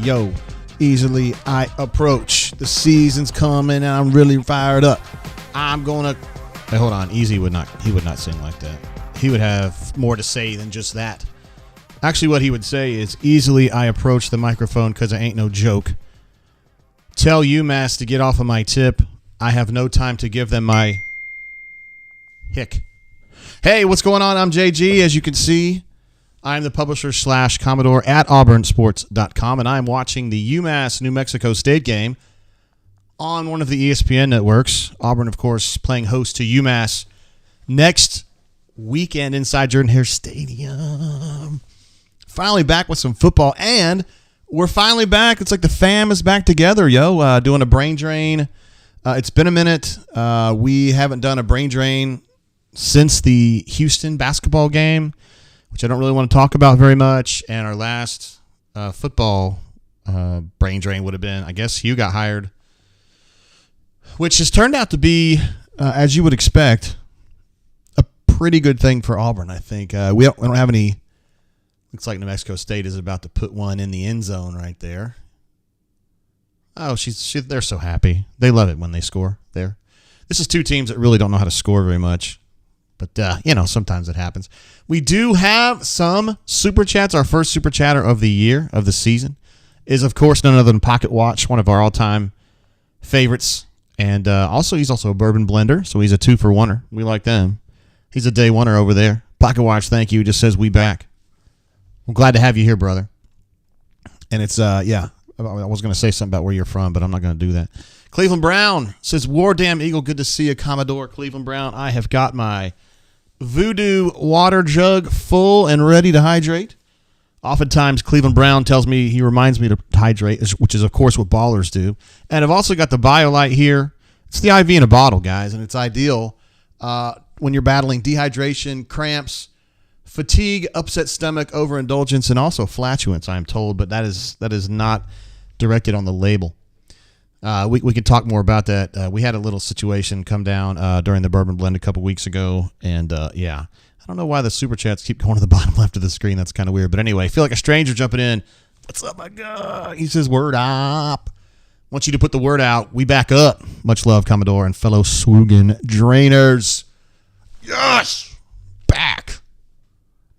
Yo, easily I approach. The season's coming and I'm really fired up. I'm gonna. Hey, hold on. Easy would not. He would not sing like that. He would have more to say than just that. Actually, what he would say is, easily I approach the microphone because I ain't no joke. Tell UMass to get off of my tip. I have no time to give them my hick. Hey, what's going on? I'm JG. As you can see, I'm the publisher / Commodore at auburnsports.com, and I'm watching the UMass New Mexico State game on one of the ESPN networks. Auburn, of course, playing host to UMass next weekend inside Jordan-Hare Stadium. Finally back with some football, and we're finally back. It's like the fam is back together, doing a brain drain. It's been a minute. We haven't done a brain drain since the Houston basketball game, which I don't really want to talk about very much. And our last football brain drain would have been, I guess, Hugh got hired, which has turned out to be, as you would expect, a pretty good thing for Auburn, I think. We don't have any. Looks like New Mexico State is about to put one in the end zone right there. Oh, they're so happy. They love it when they score there. This is two teams that really don't know how to score very much. But, sometimes it happens. We do have some Super Chats. Our first Super Chatter of the year, of the season, is, of course, none other than Pocket Watch, one of our all-time favorites. And he's also a bourbon blender, so he's a 2-for-1er. We like them. He's a day oneer over there. Pocket Watch, thank you. Just says we back. I'm glad to have you here, brother. And it's, I was going to say something about where you're from, but I'm not going to do that. Cleveland Brown says, War Damn Eagle, good to see you, Commodore. Cleveland Brown, I have got my Voodoo water jug full and ready to hydrate. Oftentimes, Cleveland Brown tells me, he reminds me to hydrate, which is, of course, what ballers do. And I've also got the BioLite here. It's the IV in a bottle, guys, and it's ideal when you're battling dehydration, cramps, fatigue, upset stomach, overindulgence, and also flatulence, I'm told, but that is not directed on the label. We can talk more about that. We had a little situation come down during the Bourbon Blend a couple weeks ago, and I don't know why the Super Chats keep going to the bottom left of the screen. That's kind of weird. But anyway, I feel like a stranger jumping in. What's up, my God? He says, word up. Want you to put the word out. We back up. Much love, Commodore and fellow Swoogan Drainers. Yes! Back.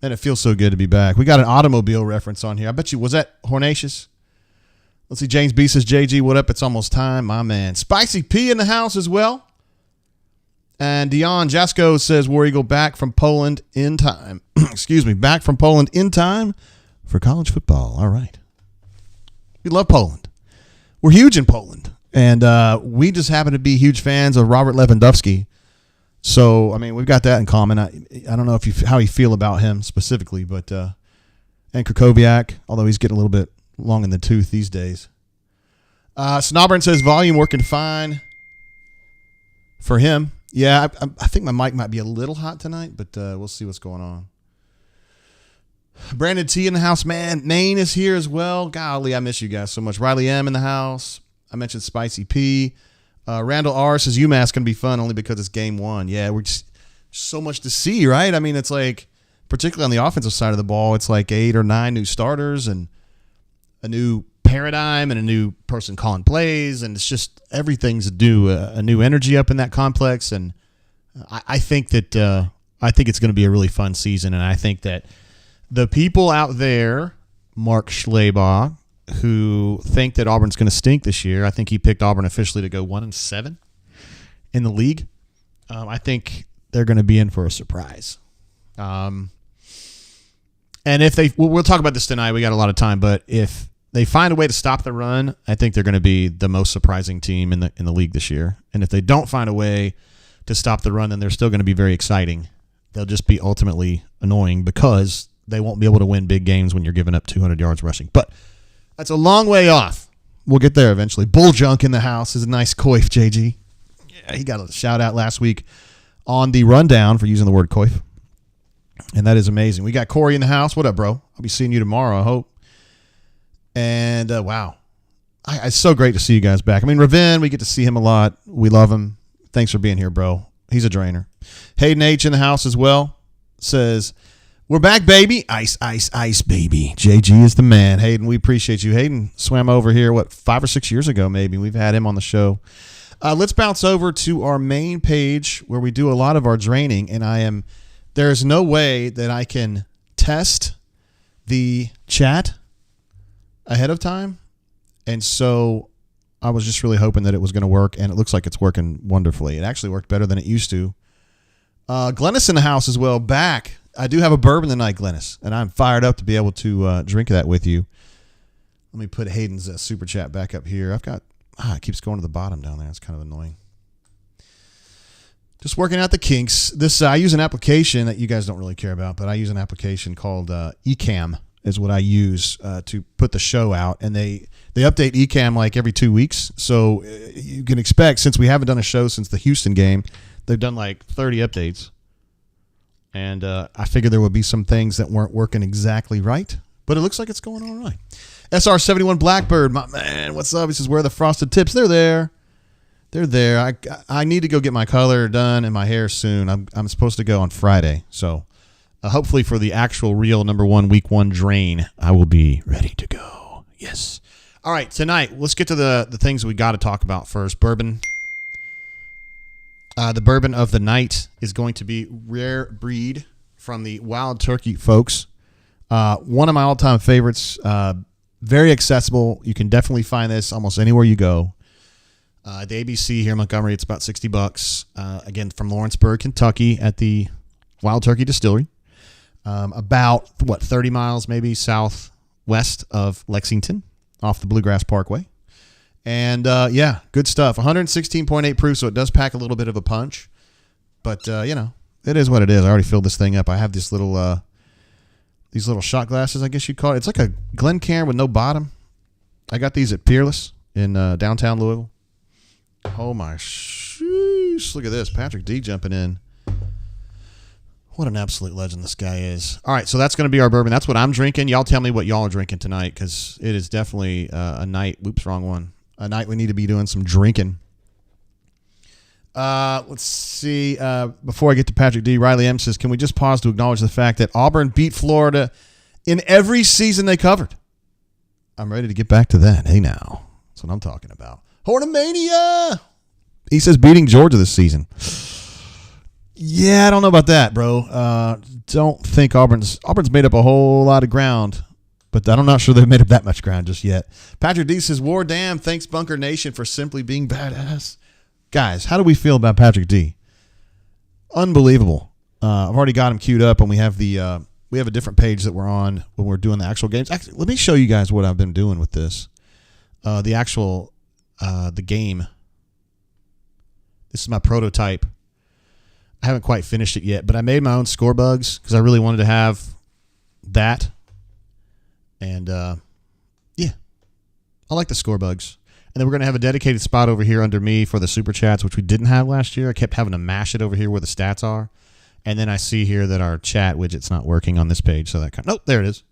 And it feels so good to be back. We got an automobile reference on here. I bet you, was that Hornatius? Let's see, James B says, JG, what up? It's almost time, my man. Spicy P in the house as well. And Dion Jasko says, War Eagle back from Poland in time. Excuse me, back from Poland in time for college football. All right. We love Poland. We're huge in Poland. And we just happen to be huge fans of Robert Lewandowski. So, I mean, we've got that in common. I don't know how you feel about him specifically, but and Krakowiak, although he's getting a little bit long in the tooth these days. Snobburn says volume working fine for him. Yeah, I think my mic might be a little hot tonight, but we'll see what's going on. Brandon T in the house, man. Maine is here as well. Golly, I miss you guys so much. Riley M in the house. I mentioned Spicy P. Randall R says UMass going to be fun only because it's game one. Yeah, we're just so much to see, right? I mean, it's like, particularly on the offensive side of the ball, it's like 8 or 9 new starters and a new paradigm and a new person calling plays, and it's just everything's due a new energy up in that complex. And I think that it's going to be a really fun season, and I think that the people out there, Mark Schlabach, who think that Auburn's going to stink this year, I think he picked Auburn officially to go 1-7 in the league. I think they're going to be in for a surprise. And if we'll talk about this tonight. We got a lot of time, but if they find a way to stop the run, I think they're going to be the most surprising team in the league this year. And if they don't find a way to stop the run, then they're still going to be very exciting. They'll just be ultimately annoying because they won't be able to win big games when you're giving up 200 yards rushing. But that's a long way off. We'll get there eventually. Bull Junk in the house is a nice coif, JG. Yeah, he got a shout out last week on the rundown for using the word coif. And that is amazing. We got Corey in the house. What up, bro? I'll be seeing you tomorrow, I hope. And, wow. It's so great to see you guys back. I mean, Ravin, we get to see him a lot. We love him. Thanks for being here, bro. He's a drainer. Hayden H in the house as well says, We're back, baby. Ice, ice, ice, baby. JG is the man. Hayden, we appreciate you. Hayden swam over here, 5 or 6 years ago, maybe. We've had him on the show. Let's bounce over to our main page where we do a lot of our draining, and there's no way that I can test the chat ahead of time, and so I was just really hoping that it was going to work, and it looks like it's working wonderfully. It actually worked better than it used to. Glennis in the house as well, back. I do have a bourbon tonight, Glennis, and I'm fired up to be able to drink that with you. Let me put Hayden's super chat back up here. It keeps going to the bottom down there. It's kind of annoying. Just working out the kinks. I use an application that you guys don't really care about, but I use an application called Ecamm is what I use to put the show out, and they update Ecamm like every 2 weeks. So you can expect, since we haven't done a show since the Houston game, they've done like 30 updates. And I figured there would be some things that weren't working exactly right, but it looks like it's going all right. SR71 Blackbird, my man, what's up? He says, where are the frosted tips? They're there. They're there. I need to go get my color done and my hair soon. I'm supposed to go on Friday. So hopefully for the actual real number 1 week 1 drain, I will be ready to go. Yes. All right, tonight, let's get to the things we got to talk about first. Bourbon. The bourbon of the night is going to be Rare Breed from the Wild Turkey folks. One of my all-time favorites. Very accessible. You can definitely find this almost anywhere you go. The ABC here in Montgomery, it's about $60. Again, from Lawrenceburg, Kentucky, at the Wild Turkey Distillery. About 30 miles maybe southwest of Lexington, off the Bluegrass Parkway. And, good stuff. 116.8 proof, so it does pack a little bit of a punch. But, it is what it is. I already filled this thing up. I have this these little shot glasses, I guess you'd call it. It's like a Glencairn with no bottom. I got these at Peerless in downtown Louisville. Oh, my sheesh. Look at this. Patrick D jumping in. What an absolute legend this guy is. All right, so that's going to be our bourbon. That's what I'm drinking. Y'all tell me what y'all are drinking tonight, because it is definitely a night. Whoops, wrong one. A night we need to be doing some drinking. Let's see. Before I get to Patrick D, Riley M says, can we just pause to acknowledge the fact that Auburn beat Florida in every season they covered? I'm ready to get back to that. Hey, now. That's what I'm talking about. Hornemania! He says beating Georgia this season. Yeah, I don't know about that, bro. Don't think Auburn's made up a whole lot of ground, but I'm not sure they've made up that much ground just yet. Patrick D says, War Damn, thanks Bunker Nation for simply being badass. Guys, how do we feel about Patrick D? Unbelievable. I've already got him queued up, and we have a different page that we're on when we're doing the actual games. Actually, let me show you guys what I've been doing with this. The game. This is my prototype. I haven't quite finished it yet, but I made my own score bugs because I really wanted to have that. And, I like the score bugs. And then we're going to have a dedicated spot over here under me for the super chats, which we didn't have last year. I kept having to mash it over here where the stats are. And then I see here that our chat widget's not working on this page. So nope, there it is.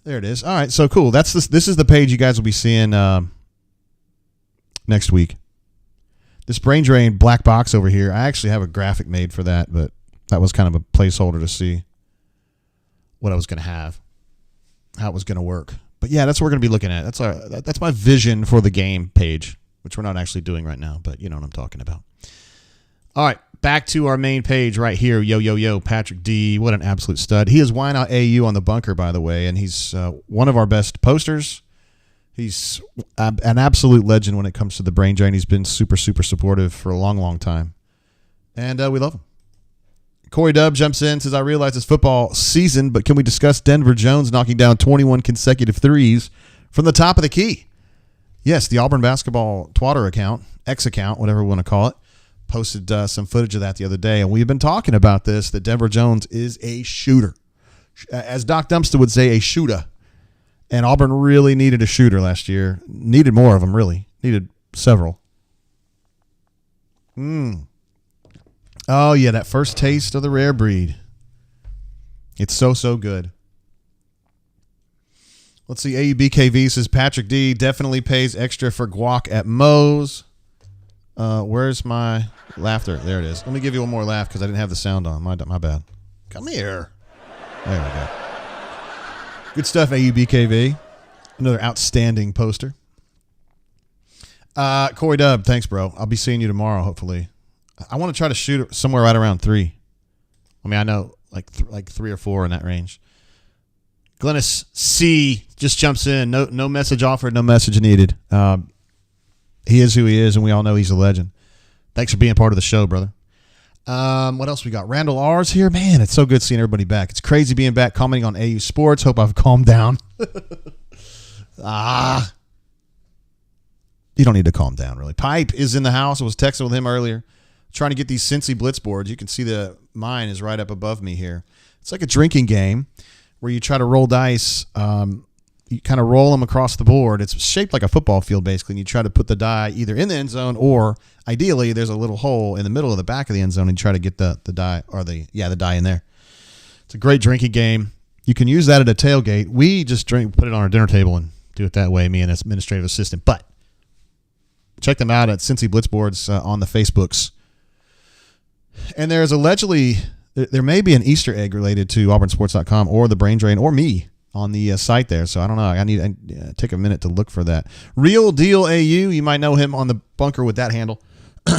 There it is. All right, so cool. This is the page you guys will be seeing next week. This brain drain black box over here, I actually have a graphic made for that, but that was kind of a placeholder to see what I was going to have, how it was going to work. But yeah, that's what we're going to be looking at. That's my vision for the game page, which we're not actually doing right now, but you know what I'm talking about. All right, back to our main page right here. Yo, Patrick D. What an absolute stud. He is Wine Out AU on the bunker, by the way, and he's one of our best posters. He's an absolute legend when it comes to the brain drain. He's been super, super supportive for a long, long time. And we love him. Corey Dub jumps in, says, I realize it's football season, but can we discuss Denver Jones knocking down 21 consecutive threes from the top of the key? Yes, the Auburn basketball Twitter account, X account, whatever we want to call it, posted some footage of that the other day. And we've been talking about this, that Denver Jones is a shooter. As Doc Dumpster would say, a shooter. And Auburn really needed a shooter last year. Needed more of them, really. Needed several. Oh, yeah, that first taste of the Rare Breed. It's so, so good. Let's see. AUBKV says, Patrick D definitely pays extra for guac at Moe's. Where's my laughter? There it is. Let me give you one more laugh because I didn't have the sound on. My bad. Come here. There we go. Good stuff, AUBKV. Another outstanding poster. Corey Dub, thanks, bro. I'll be seeing you tomorrow, hopefully. I want to try to shoot somewhere right around 3. I mean, I know like 3 or 4 in that range. Glennis C just jumps in. No message offered, no message needed. He is who he is, and we all know he's a legend. Thanks for being part of the show, brother. What else we got? Randall R's here. Man, it's so good seeing everybody back. It's crazy being back, commenting on AU sports. Hope I've calmed down. You don't need to calm down, really. Pipe is in the house. I was texting with him earlier, trying to get these Cincy Blitz boards. You can see mine is right up above me here. It's like a drinking game where you try to roll dice. You kind of roll them across the board. It's shaped like a football field, basically, and you try to put the die either in the end zone or, ideally, there's a little hole in the middle of the back of the end zone and you try to get the die or the die in there. It's a great drinking game. You can use that at a tailgate. We just put it on our dinner table and do it that way, me and administrative assistant. But check them out at Cincy Blitz boards on the Facebooks. And there's allegedly, there may be an Easter egg related to auburnsports.com or the Brain Drain or me on the site there. So I don't know. I need to take a minute to look for that. Real Deal AU, you might know him on the bunker with that handle.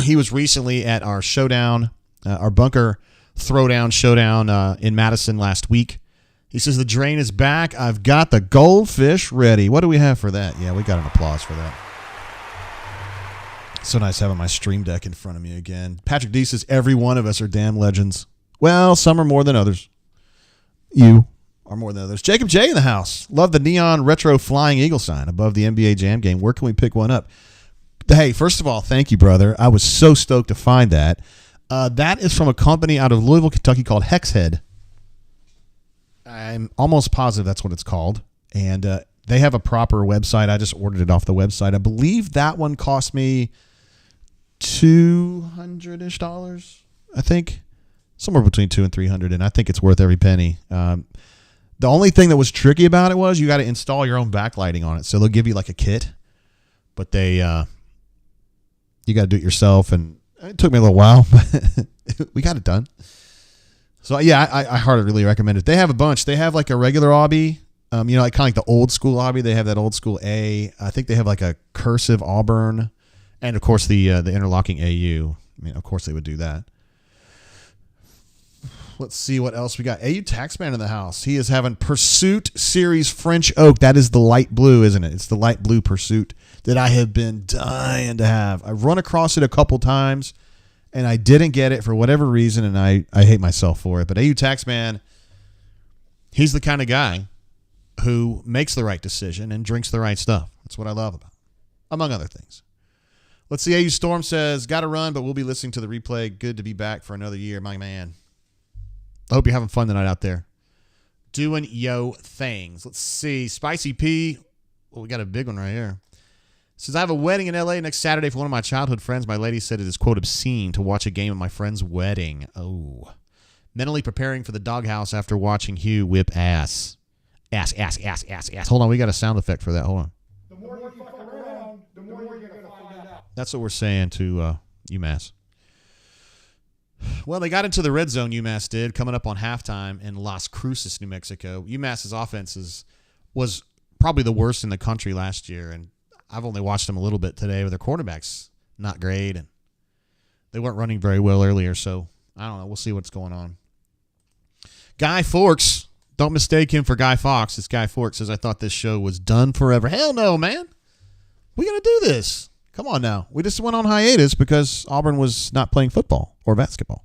He was recently at our showdown, our bunker throwdown showdown in Madison last week. He says, the drain is back. I've got the goldfish ready. What do we have for that? Yeah, we got an applause for that. So nice having my stream deck in front of me again. Patrick D says, every one of us are damn legends. Well, some are more than others. You are more than others. Jacob J in the house. Love the neon retro flying eagle sign above the NBA Jam game. Where can we pick one up? Hey, first of all, thank you, brother. I was so stoked to find that. That is from a company out of Louisville, Kentucky called Hexhead. I'm almost positive that's what it's called. And they have a proper website. I just ordered it off the website. I believe that one cost me $200-ish, I think. Somewhere between $200 and $300, and I think it's worth every penny. The only thing that was tricky about it was you got to install your own backlighting on it. So they'll give you like a kit, but you got to do it yourself, and it took me a little while, but we got it done. So yeah, I hardly really recommend it. They have a bunch. They have like a regular Aubie, like kind of like the old school Aubie. They have that old school A. I think they have like a cursive Auburn, and of course the interlocking AU. I mean, of course they would do that. Let's see what else we got. AU Taxman in the house. He is having Pursuit Series French Oak. That is the light blue, isn't it? It's the light blue Pursuit that I have been dying to have. I've run across it a couple times, and I didn't get it for whatever reason, and I hate myself for it. But AU Taxman, he's the kind of guy who makes the right decision and drinks the right stuff. That's what I love about him, among other things. Let's see. AU Storm says, got to run, but we'll be listening to the replay. Good to be back for another year, my man. I hope you're having fun tonight out there. Doing yo things. Let's see. Spicy P. Well, we got a big one right here. Says, I have a wedding in L.A. next Saturday for one of my childhood friends. My lady said it is, quote, obscene to watch a game at my friend's wedding. Oh. Mentally preparing for the doghouse after watching Hugh whip ass. Ass. Hold on. We got a sound effect for that. Hold on. The more you fuck around, the more you're going to find out. That's what we're saying to UMass. Well, they got into the red zone, UMass did, coming up on halftime in Las Cruces, New Mexico. UMass's offense was probably the worst in the country last year, and I've only watched them a little bit today, but their quarterback's not great, and they weren't running very well earlier, so I don't know. We'll see what's going on. Guy Forks, don't mistake him for Guy Fawkes. This Guy Forks says, I thought this show was done forever. Hell no, man. We got to do this. Come on now. We just went on hiatus because Auburn was not playing football or basketball.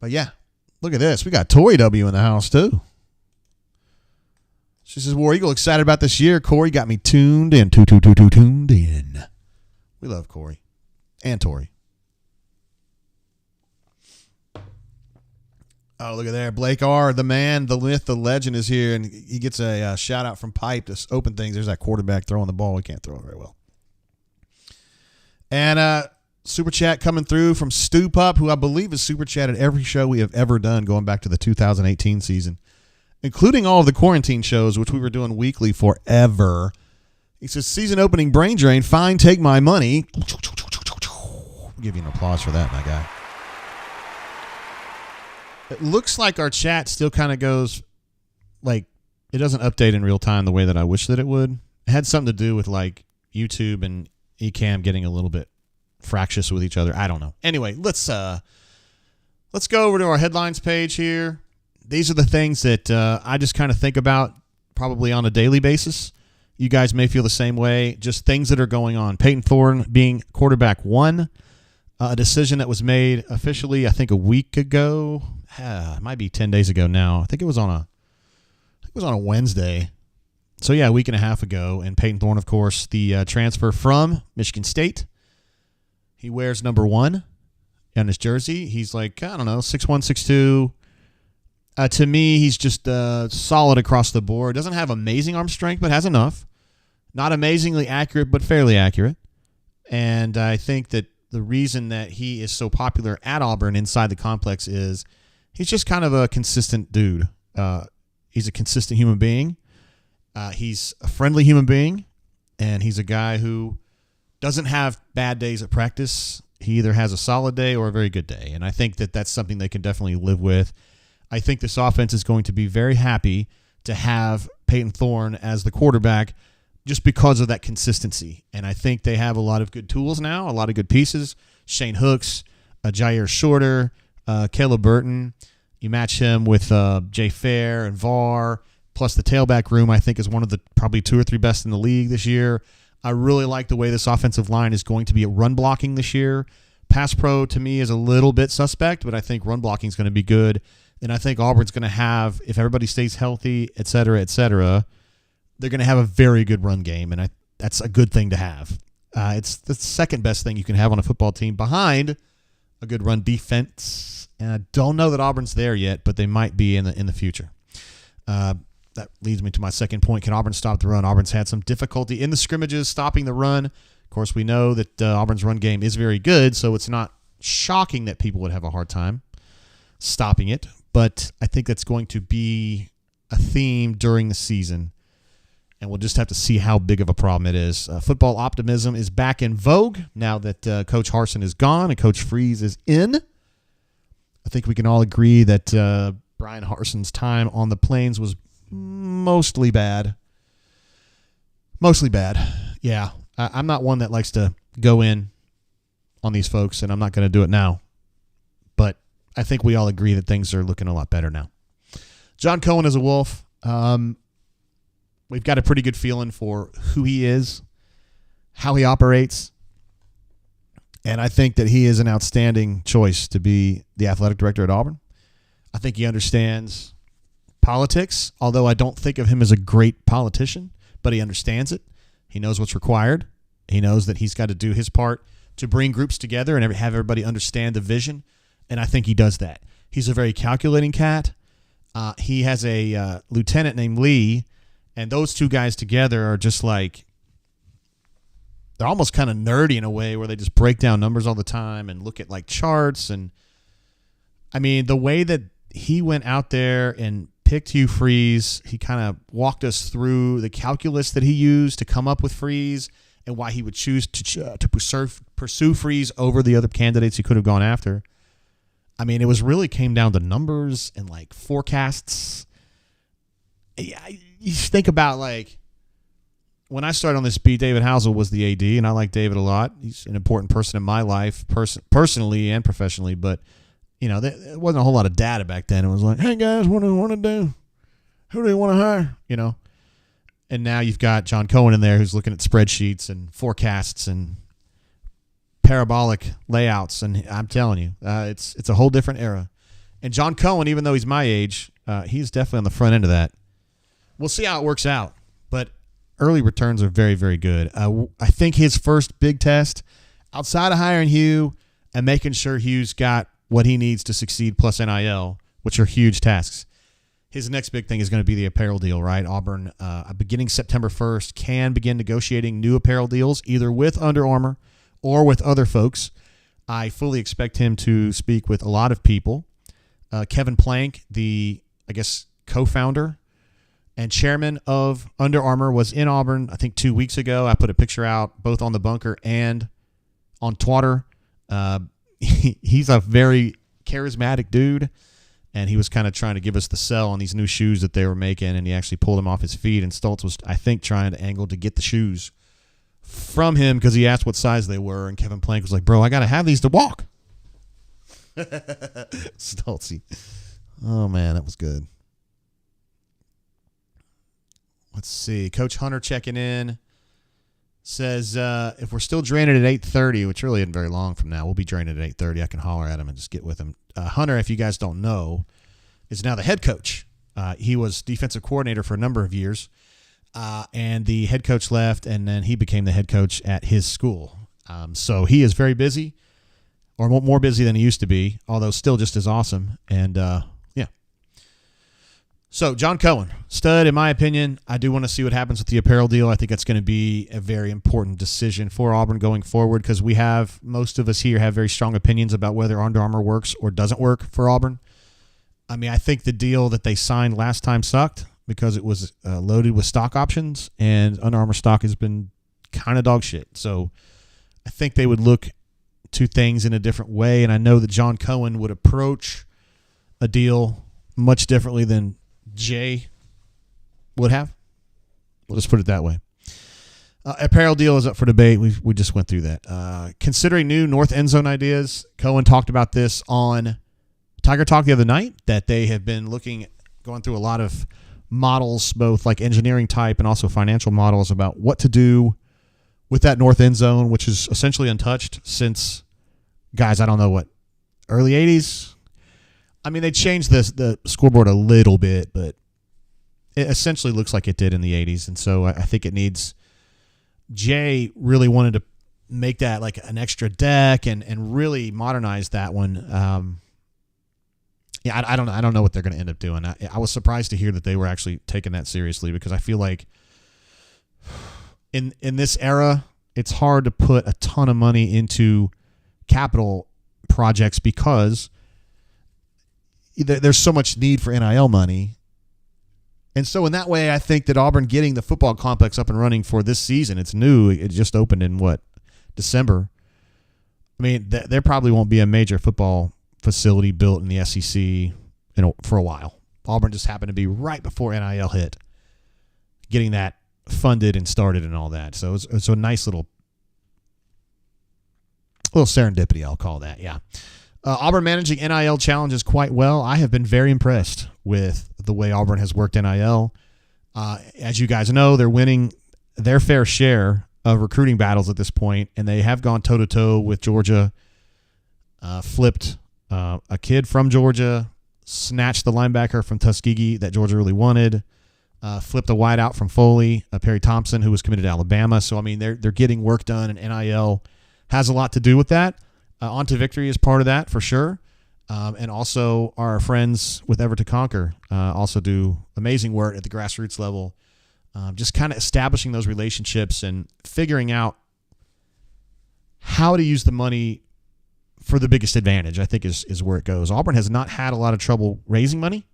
But yeah, look at this. We got Tori W in the house too. She says, War Eagle, excited about this year. Corey got me tuned in. Tuned in. We love Corey and Tori. Oh, look at there. Blake R., the man, the myth, the legend is here, and he gets a shout out from Pipe to open things. There's that quarterback throwing the ball. He can't throw it very well. And super chat coming through from Stu Pup, who I believe has super chatted every show we have ever done going back to the 2018 season, including all of the quarantine shows, which we were doing weekly forever. He says, season opening brain drain, fine, take my money. I'll give you an applause for that, my guy. It looks like our chat still kind of goes, like, it doesn't update in real time the way that I wish that it would. It had something to do with, like, YouTube and Ecamm getting a little bit fractious with each other. I don't know. Anyway, let's go over to our headlines page here. These are the things that I just kind of think about probably on a daily basis. You guys may feel the same way. Just things that are going on. Peyton Thorne being quarterback one. A decision that was made officially, I think, a week ago. It might be 10 days ago now. I think it was on a Wednesday. So, yeah, a week and a half ago. And Peyton Thorne, of course, the transfer from Michigan State. He wears number 1 on his jersey. He's like, I don't know, 6'1", 6'2". To me, he's just solid across the board. Doesn't have amazing arm strength, but has enough. Not amazingly accurate, but fairly accurate. And I think that the reason that he is so popular at Auburn inside the complex is he's just kind of a consistent dude. He's a consistent human being. He's a friendly human being, and he's a guy who doesn't have bad days at practice. He either has a solid day or a very good day, and I think that that's something they can definitely live with. I think this offense is going to be very happy to have Peyton Thorne as the quarterback just because of that consistency. And I think they have a lot of good tools now, a lot of good pieces. Shane Hooks, Jair Shorter, Caleb Burton. You match him with Jay Fair and VAR, plus the tailback room, I think, is one of the probably 2 or 3 best in the league this year. I really like the way this offensive line is going to be at run blocking this year. Pass pro, to me, is a little bit suspect, but I think run blocking is going to be good. And I think Auburn's going to have, if everybody stays healthy, et cetera, they're going to have a very good run game, and that's a good thing to have. It's the second best thing you can have on a football team behind a good run defense. And I don't know that Auburn's there yet, but they might be in the future. That leads me to my second point. Can Auburn stop the run? Auburn's had some difficulty in the scrimmages stopping the run. Of course, we know that Auburn's run game is very good, so it's not shocking that people would have a hard time stopping it. But I think that's going to be a theme during the season, and we'll just have to see how big of a problem it is. Football optimism is back in vogue now that Coach Harsin is gone and Coach Freeze is in. I think we can all agree that Brian Harsin's time on the Plains was mostly bad. Mostly bad. Yeah. I'm not one that likes to go in on these folks, and I'm not going to do it now. But I think we all agree that things are looking a lot better now. John Cohen is a Wolf. We've got a pretty good feeling for who he is, how he operates, and I think that he is an outstanding choice to be the athletic director at Auburn. I think he understands politics, although I don't think of him as a great politician, but he understands it. He knows what's required. He knows that he's got to do his part to bring groups together and have everybody understand the vision, and I think he does that. He's a very calculating cat. He has a lieutenant named Lee, and those two guys together are just like, they're almost kind of nerdy in a way where they just break down numbers all the time and look at like charts. And I mean, the way that he went out there and picked Hugh Freeze, he kind of walked us through the calculus that he used to come up with Freeze and why he would choose to pursue Freeze over the other candidates he could have gone after. I mean, it was really came down to numbers and like forecasts. You think about, like, when I started on this beat, David Housel was the AD, and I like David a lot. He's an important person in my life, personally and professionally. But, you know, there wasn't a whole lot of data back then. It was like, hey, guys, what do you want to do? Who do you want to hire? You know? And now you've got John Cohen in there who's looking at spreadsheets and forecasts and parabolic layouts. And I'm telling you, it's a whole different era. And John Cohen, even though he's my age, he's definitely on the front end of that. We'll see how it works out, but early returns are very, very good. I think his first big test, outside of hiring Hugh and making sure Hugh's got what he needs to succeed plus NIL, which are huge tasks, his next big thing is going to be the apparel deal, right? Auburn, beginning September 1st, can begin negotiating new apparel deals, either with Under Armour or with other folks. I fully expect him to speak with a lot of people. Kevin Plank, the, I guess, co-founder and chairman of Under Armour, was in Auburn, I think 2 weeks ago. I put a picture out both on the Bunker and on Twitter. He's a very charismatic dude, and he was kind of trying to give us the sell on these new shoes that they were making, and he actually pulled him off his feet, and Stoltz was, I think, trying to angle to get the shoes from him because he asked what size they were, and Kevin Plank was like, bro, I got to have these to walk. Stoltzy. Oh, man, that was good. Let's see. Coach Hunter checking in. Says, if we're still draining at 8:30, which really isn't very long from now, we'll be draining at 8:30. I can holler at him and just get with him. Hunter, if you guys don't know, is now the head coach. He was defensive coordinator for a number of years, and the head coach left, and then he became the head coach at his school. So he is very busy, or more busy than he used to be, although still just as awesome. And, yeah. So John Cohen, stud, in my opinion. I do want to see what happens with the apparel deal. I think that's going to be a very important decision for Auburn going forward because most of us here have very strong opinions about whether Under Armour works or doesn't work for Auburn. I mean, I think the deal that they signed last time sucked because it was loaded with stock options, and Under Armour stock has been kind of dog shit. So I think they would look to things in a different way, and I know that John Cohen would approach a deal much differently than Jay would have. We'll just put it that way. Apparel deal is up for debate. We just went through that. Considering new north end zone ideas, Cohen talked about this on Tiger Talk the other night, that they have been going through a lot of models, both like engineering type and also financial models about what to do with that north end zone, which is essentially untouched since, guys, I don't know what, early 80s? I mean, they changed the scoreboard a little bit, but it essentially looks like it did in the 80s. And so I think it needs – Jay really wanted to make that like an extra deck and really modernize that one. Yeah, I don't know what they're going to end up doing. I was surprised to hear that they were actually taking that seriously because I feel like in this era, it's hard to put a ton of money into capital projects because – there's so much need for NIL money. And so in that way, I think that Auburn getting the football complex up and running for this season, it's new. It just opened in, December. I mean, there probably won't be a major football facility built in the SEC for a while. Auburn just happened to be right before NIL hit, getting that funded and started and all that. So it's a nice little serendipity, I'll call that, yeah. Auburn managing NIL challenges quite well. I have been very impressed with the way Auburn has worked NIL. As you guys know, they're winning their fair share of recruiting battles at this point, and they have gone toe-to-toe with Georgia, flipped a kid from Georgia, snatched the linebacker from Tuskegee that Georgia really wanted, flipped a wideout from Foley, Perry Thompson, who was committed to Alabama. So, I mean, they're getting work done, and NIL has a lot to do with that. On to Victory is part of that for sure. And also our friends with Ever to Conquer also do amazing work at the grassroots level, just kind of establishing those relationships and figuring out how to use the money for the biggest advantage, I think is where it goes. Auburn has not had a lot of trouble raising money.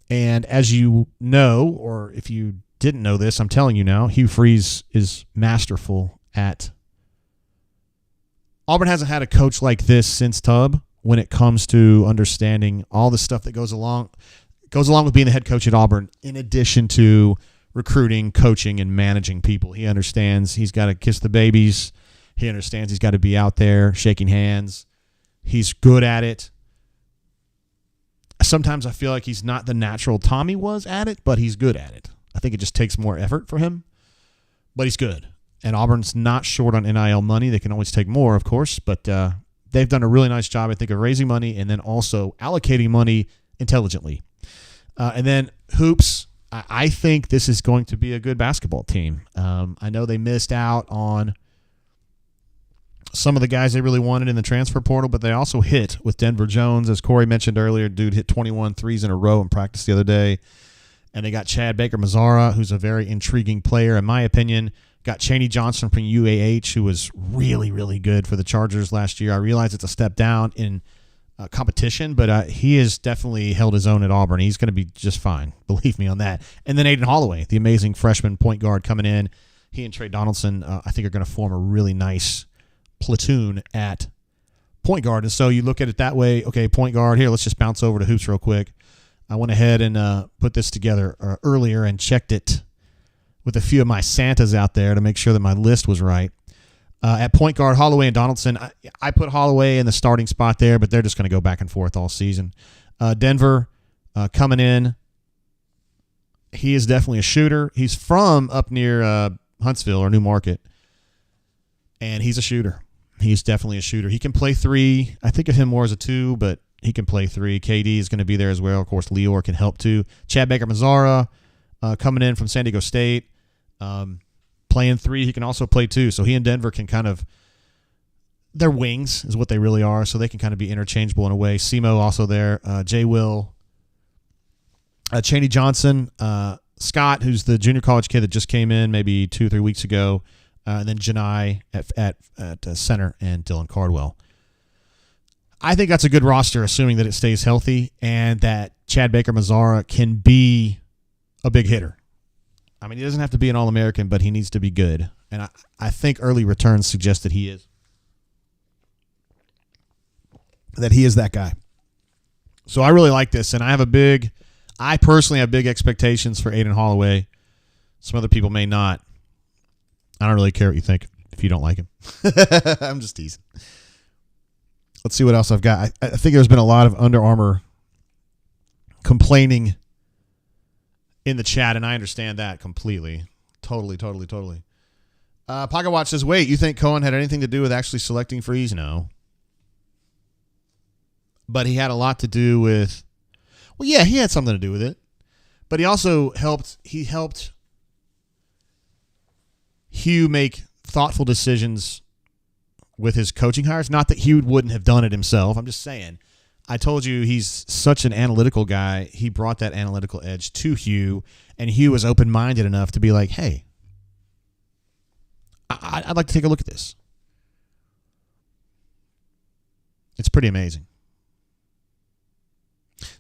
And as you know, or if you didn't know this, I'm telling you now, Hugh Freeze is masterful at Auburn hasn't had a coach like this since Tubb when it comes to understanding all the stuff that goes along with being the head coach at Auburn, in addition to recruiting, coaching, and managing people. He understands he's got to kiss the babies. He understands he's got to be out there shaking hands. He's good at it. Sometimes I feel like he's not the natural Tommy was at it, but he's good at it. I think it just takes more effort for him, but he's good. And Auburn's not short on NIL money. They can always take more, of course, but they've done a really nice job, I think, of raising money and then also allocating money intelligently. And then hoops, I think this is going to be a good basketball team. I know they missed out on some of the guys they really wanted in the transfer portal, but they also hit with Denver Jones. As Corey mentioned earlier, dude hit 21 threes in a row in practice the other day. And they got Chad Baker-Mazara, who's a very intriguing player, in my opinion. Got Chaney Johnson from UAH, who was really, really good for the Chargers last year. I realize it's a step down in competition, but he has definitely held his own at Auburn. He's going to be just fine. Believe me on that. And then Aiden Holloway, the amazing freshman point guard coming in. He and Trey Donaldson, I think, are going to form a really nice platoon at point guard. And so you look at it that way. Okay, point guard here. Let's just bounce over to hoops real quick. I went ahead and put this together earlier and checked it with a few of my Santas out there to make sure that my list was right. At point guard, Holloway and Donaldson. I put Holloway in the starting spot there, but they're just going to go back and forth all season. Denver coming in. He is definitely a shooter. He's from up near Huntsville or Newmarket, and he's a shooter. He's definitely a shooter. He can play 3. I think of him more as a 2, but he can play 3. KD is going to be there as well. Of course, Lior can help too. Chad Baker-Mazara coming in from San Diego State. Playing 3, he can also play 2. So he and Denver can kind of, they're wings is what they really are. So they can kind of be interchangeable in a way. Simo also there. Jay Will. Chaney Johnson. Scott, who's the junior college kid that just came in maybe 2-3 weeks ago. And then Janai at center and Dylan Cardwell. I think that's a good roster, assuming that it stays healthy and that Chad Baker-Mazara can be a big hitter. I mean, he doesn't have to be an All-American, but he needs to be good. And I think early returns suggest that he is. That he is that guy. So I really like this, and I personally have big expectations for Aiden Holloway. Some other people may not. I don't really care what you think if you don't like him. I'm just teasing. Let's see what else I've got. I think there's been a lot of Under Armour complaining in the chat, and I understand that completely. Totally. Pocket Watch says, wait, you think Cohen had anything to do with actually selecting Freeze? No. But he had a lot to do with, well, yeah, he had something to do with it. But he also helped Hugh make thoughtful decisions with his coaching hires. Not that Hugh wouldn't have done it himself. I'm just saying. I told you he's such an analytical guy. He brought that analytical edge to Hugh, and Hugh was open-minded enough to be like, hey, I'd like to take a look at this. It's pretty amazing.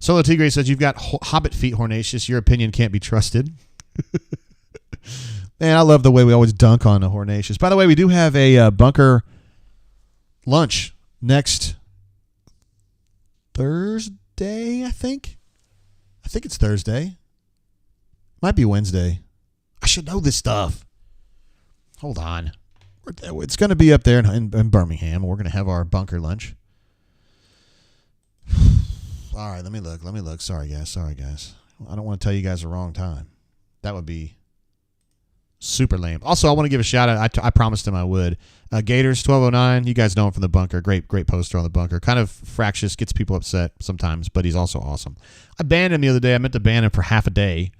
Solo Tigre says, you've got hobbit feet, Hornatius. Your opinion can't be trusted. Man, I love the way we always dunk on the Hornatius. By the way, we do have a bunker lunch next Thursday, I think. I think it's Thursday. Might be Wednesday. I should know this stuff. Hold on. It's going to be up there in Birmingham. We're going to have our bunker lunch. All right, let me look. Sorry, guys. I don't want to tell you guys the wrong time. That would be super lame. Also, I want to give a shout out. I promised him I would. Gators 1209. You guys know him from the bunker. Great poster on the bunker. Kind of fractious, gets people upset sometimes, but he's also awesome. I banned him the other day. I meant to ban him for half a day,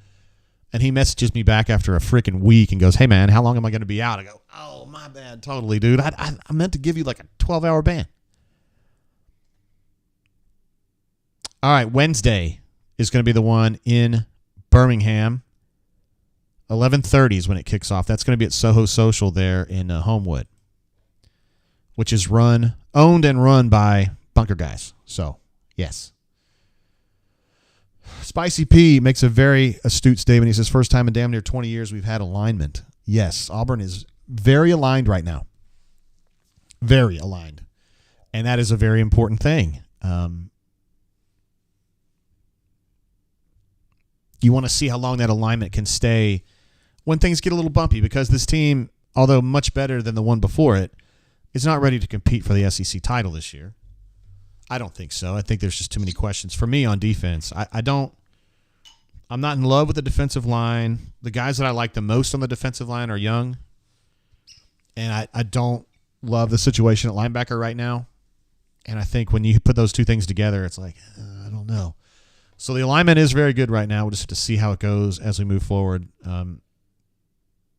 and he messages me back after a freaking week and goes, "Hey man, how long am I going to be out?" I go, "Oh my bad, totally, dude. I meant to give you like a 12-hour ban." All right, Wednesday is going to be the one in Birmingham. 11:30 is when it kicks off. That's going to be at Soho Social there in Homewood, which is owned and run by bunker guys. So, yes. Spicy P makes a very astute statement. He says, first time in damn near 20 years we've had alignment. Yes, Auburn is very aligned right now. Very aligned. And that is a very important thing. You want to see how long that alignment can stay when things get a little bumpy, because this team, although much better than the one before it, is not ready to compete for the SEC title this year. I don't think so. I think there's just too many questions for me on defense. I'm not in love with the defensive line. The guys that I like the most on the defensive line are young, and I don't love the situation at linebacker right now. And I think when you put those two things together, it's like, I don't know. So the alignment is very good right now. We'll just have to see how it goes as we move forward.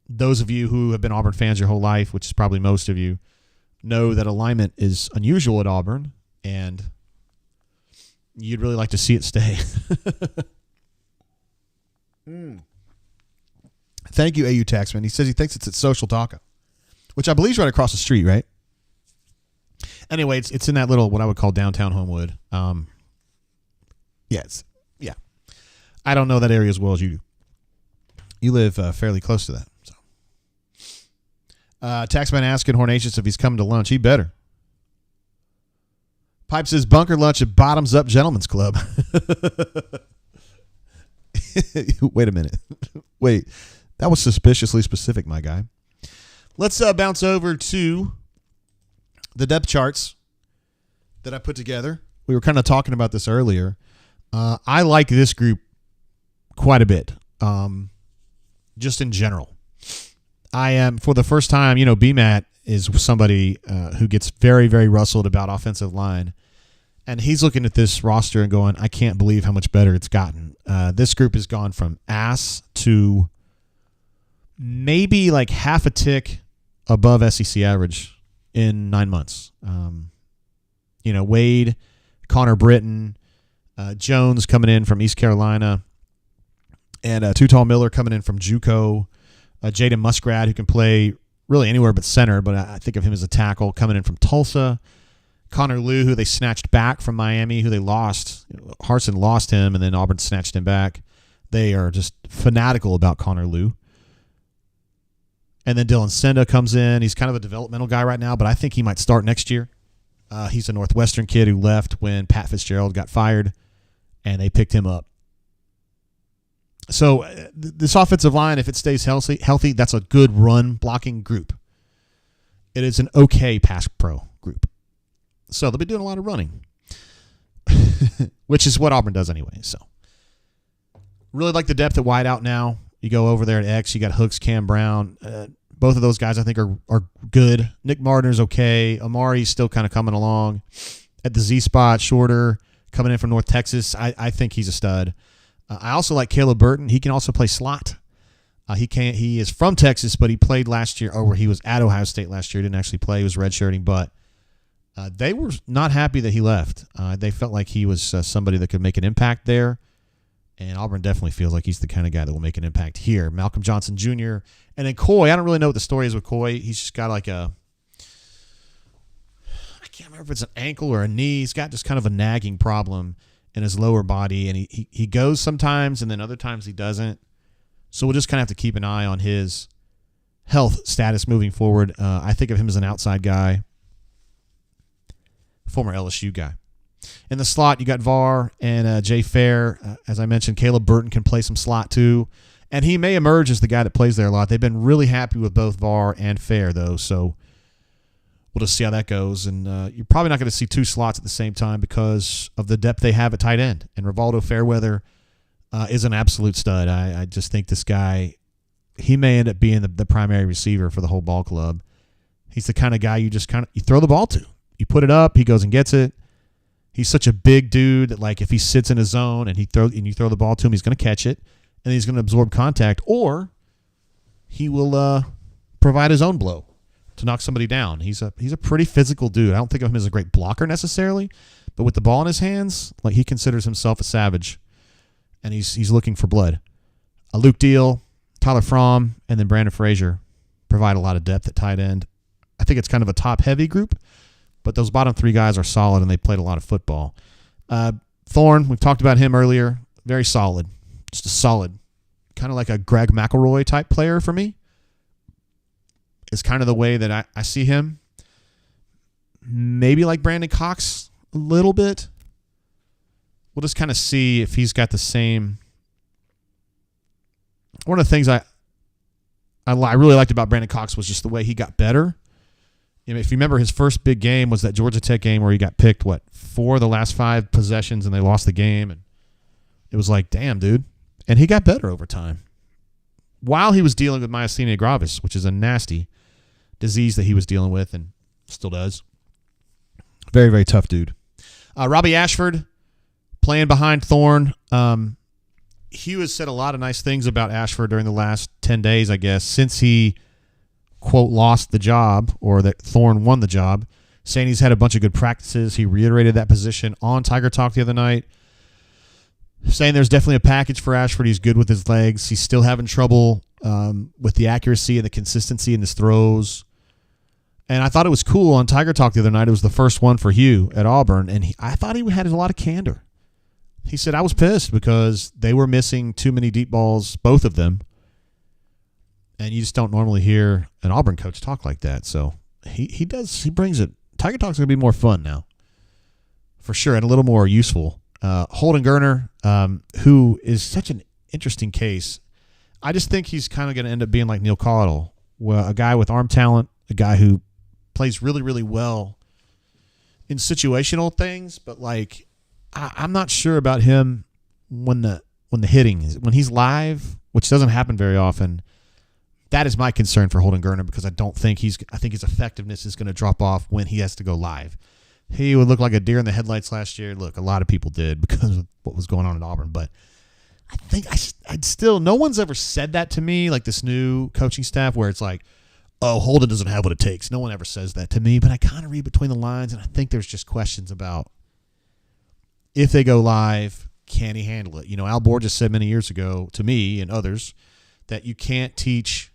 Those of you who have been Auburn fans your whole life, which is probably most of you, know that alignment is unusual at Auburn, and you'd really like to see it stay. Thank you, AU Taxman. He says he thinks it's at Social Taco, which I believe is right across the street, right? Anyway, it's in that little, what I would call downtown Homewood. Yeah. I don't know that area as well as you do. You live fairly close to that. So, Taxman asking Hornatius if he's coming to lunch. He better. Pipe says bunker lunch at Bottoms Up Gentlemen's Club. Wait a minute. Wait, that was suspiciously specific, my guy. Let's bounce over to the depth charts that I put together. We were kind of talking about this earlier. I like this group quite a bit, just in general. I am, for the first time, BMAT is somebody who gets very, very rustled about offensive line. And he's looking at this roster and going, I can't believe how much better it's gotten. This group has gone from ass to maybe like half a tick above SEC average in 9 months. Wade, Connor Britton, Jones coming in from East Carolina, and Tall Miller coming in from JUCO. Jaden Muskrat, who can play really anywhere but center, but I think of him as a tackle, coming in from Tulsa. Connor Liu, who they snatched back from Miami, who they lost. Harsin lost him, and then Auburn snatched him back. They are just fanatical about Connor Liu. And then Dylan Senda comes in. He's kind of a developmental guy right now, but I think he might start next year. He's a Northwestern kid who left when Pat Fitzgerald got fired, and they picked him up. So this offensive line, if it stays healthy, that's a good run blocking group. It is an okay pass pro group. So they'll be doing a lot of running, which is what Auburn does anyway. So really like the depth at wideout now. You go over there at X, you got Hooks, Cam Brown. Both of those guys I think are good. Nick Martiner's okay. Amari's still kind of coming along. At the Z spot, Shorter coming in from North Texas. I think he's a stud. I also like Caleb Burton. He can also play slot. He is from Texas, but he played last year, or he was at Ohio State last year. He didn't actually play. He was redshirting, but they were not happy that he left. They felt like he was somebody that could make an impact there, and Auburn definitely feels like he's the kind of guy that will make an impact here. Malcolm Johnson Jr. And then Coy, I don't really know what the story is with Coy. He's just got like I can't remember if it's an ankle or a knee. He's got just kind of a nagging problem in his lower body, and he goes sometimes, and then other times he doesn't. So we'll just kind of have to keep an eye on his health status moving forward. I think of him as an outside guy, former LSU guy. In the slot, you got VAR and Jay Fair. As I mentioned, Caleb Burton can play some slot too, and he may emerge as the guy that plays there a lot. They've been really happy with both VAR and Fair, though, so we'll just see how that goes. And you're probably not going to see two slots at the same time because of the depth they have at tight end. And Rivaldo Fairweather is an absolute stud. I just think this guy, he may end up being the primary receiver for the whole ball club. He's the kind of guy you throw the ball to. You put it up, he goes and gets it. He's such a big dude that, like, if he sits in his zone and you throw the ball to him, he's going to catch it, and he's going to absorb contact, or he will provide his own blow to knock somebody down. He's a pretty physical dude. I don't think of him as a great blocker necessarily, but with the ball in his hands, like, he considers himself a savage, and he's looking for blood. Luke Deal, Tyler Fromm, and then Brandon Frazier provide a lot of depth at tight end. I think it's kind of a top-heavy group, but those bottom three guys are solid, and they played a lot of football. Thorne, we've talked about him earlier, very solid. Just a solid, kind of like a Greg McElroy type player for me. Is kind of the way that I see him. Maybe like Brandon Cox a little bit. We'll just kind of see if he's got the same. One of the things I really liked about Brandon Cox was just the way he got better. If you remember, his first big game was that Georgia Tech game where he got picked, 4 of the last 5 possessions, and they lost the game. And it was like, damn, dude. And he got better over time. While he was dealing with myasthenia gravis, which is a nasty disease that he was dealing with and still does. Very, very tough dude. Robbie Ashford playing behind Thorne. Hugh has said a lot of nice things about Ashford during the last 10 days, I guess, since he, quote, lost the job, or that Thorne won the job, saying he's had a bunch of good practices. He reiterated that position on Tiger Talk the other night, saying there's definitely a package for Ashford. He's good with his legs. He's still having trouble with the accuracy and the consistency in his throws. And I thought it was cool on Tiger Talk the other night. It was the first one for Hugh at Auburn, and I thought he had a lot of candor. He said, I was pissed because they were missing too many deep balls, both of them. And you just don't normally hear an Auburn coach talk like that. So he brings it. Tiger Talk's going to be more fun now. for sure, and a little more useful. Holden Geriner, who is such an interesting case. I just think he's kind of going to end up being like Neil Caudill, a guy with arm talent, a guy who plays really, really well in situational things, but like I'm not sure about him when the hitting is, when he's live, which doesn't happen very often. That is my concern for Holden Geriner, because I think his effectiveness is going to drop off when he has to go live. He would look like a deer in the headlights last year. Look, a lot of people did because of what was going on at Auburn, but I think I'd still, no one's ever said that to me, like this new coaching staff, where it's like, oh, Holden doesn't have what it takes. No one ever says that to me, but I kind of read between the lines, and I think there's just questions about if they go live, can he handle it? Al Borges said many years ago to me and others that you can't teach,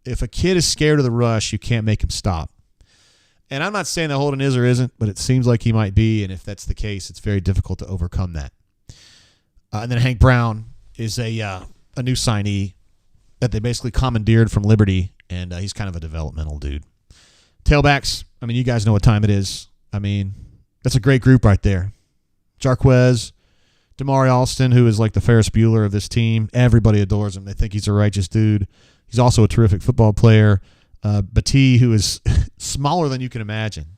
if a kid is scared of the rush, you can't make him stop. And I'm not saying that Holden is or isn't, but it seems like he might be, and if that's the case, it's very difficult to overcome that. And then Hank Brown is a new signee that they basically commandeered from Liberty, and he's kind of a developmental dude. Tailbacks, you guys know what time it is. That's a great group right there. Jarquez, Damari Alston, who is like the Ferris Bueller of this team. Everybody adores him. They think he's a righteous dude. He's also a terrific football player. Batee, who is smaller than you can imagine.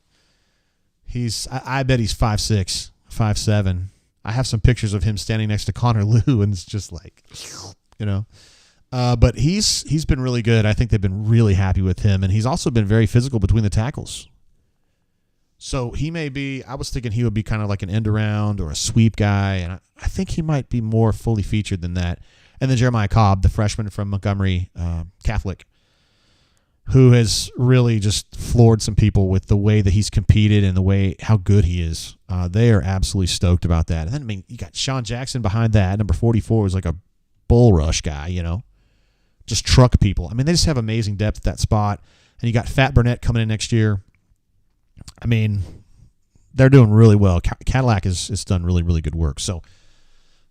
I bet he's 5'6", 5'7". I have some pictures of him standing next to Connor Liu, and it's just like, but he's been really good. I think they've been really happy with him, and he's also been very physical between the tackles. So he may be, I was thinking he would be kind of like an end around or a sweep guy, and I think he might be more fully featured than that. And then Jeremiah Cobb, the freshman from Montgomery Catholic, who has really just floored some people with the way that he's competed and the way how good he is. They are absolutely stoked about that. And then, you got Sean Jackson behind that. Number 44 was like a bull rush guy, just truck people. They just have amazing depth at that spot. And you got Fat Burnett coming in next year. They're doing really well. Cadillac has done really, really good work. So,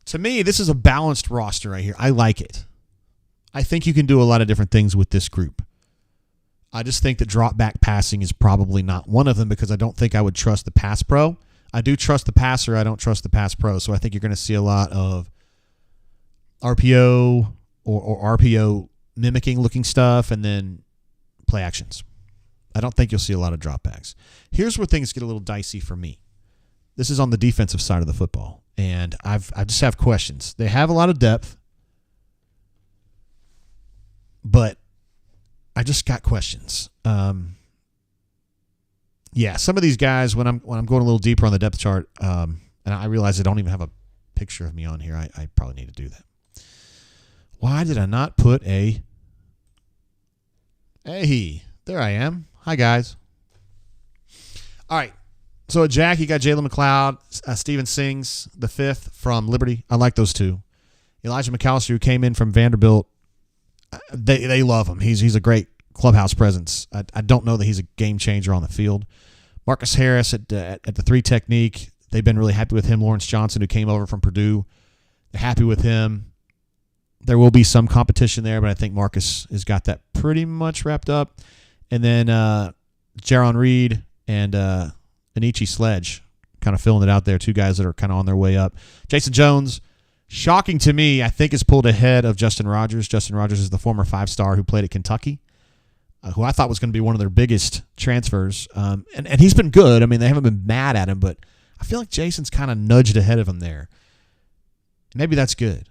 to me, this is a balanced roster right here. I like it. I think you can do a lot of different things with this group. I just think that drop back passing is probably not one of them, because I don't think I would trust the pass pro. I do trust the passer. I don't trust the pass pro. So I think you're going to see a lot of RPO or RPO mimicking looking stuff, and then play actions. I don't think you'll see a lot of dropbacks. Here's where things get a little dicey for me. This is on the defensive side of the football, and I just have questions. They have a lot of depth, but I just got questions. Some of these guys, when I'm going a little deeper on the depth chart, and I realize I don't even have a picture of me on here. I probably need to do that. Why did I not put Hey, there I am. Hi, guys. All right. So at Jack, you got Jalen McLeod, Steven Sings, the fifth from Liberty. I like those two. Elijah McAllister, who came in from Vanderbilt. They love him. He's a great clubhouse presence. I don't know that he's a game changer on the field. Marcus Harris at the 3 technique. They've been really happy with him. Lawrence Johnson, who came over from Purdue, they're happy with him. There will be some competition there, but I think Marcus has got that pretty much wrapped up. And then Jaron Reed and Anichi Sledge kind of filling it out there. Two guys that are kind of on their way up. Jason Jones, shocking to me, I think is pulled ahead of Justin Rogers. Justin Rogers is the former 5-star who played at Kentucky, who I thought was going to be one of their biggest transfers. And he's been good. They haven't been mad at him, but I feel like Jason's kind of nudged ahead of him there. Maybe that's good.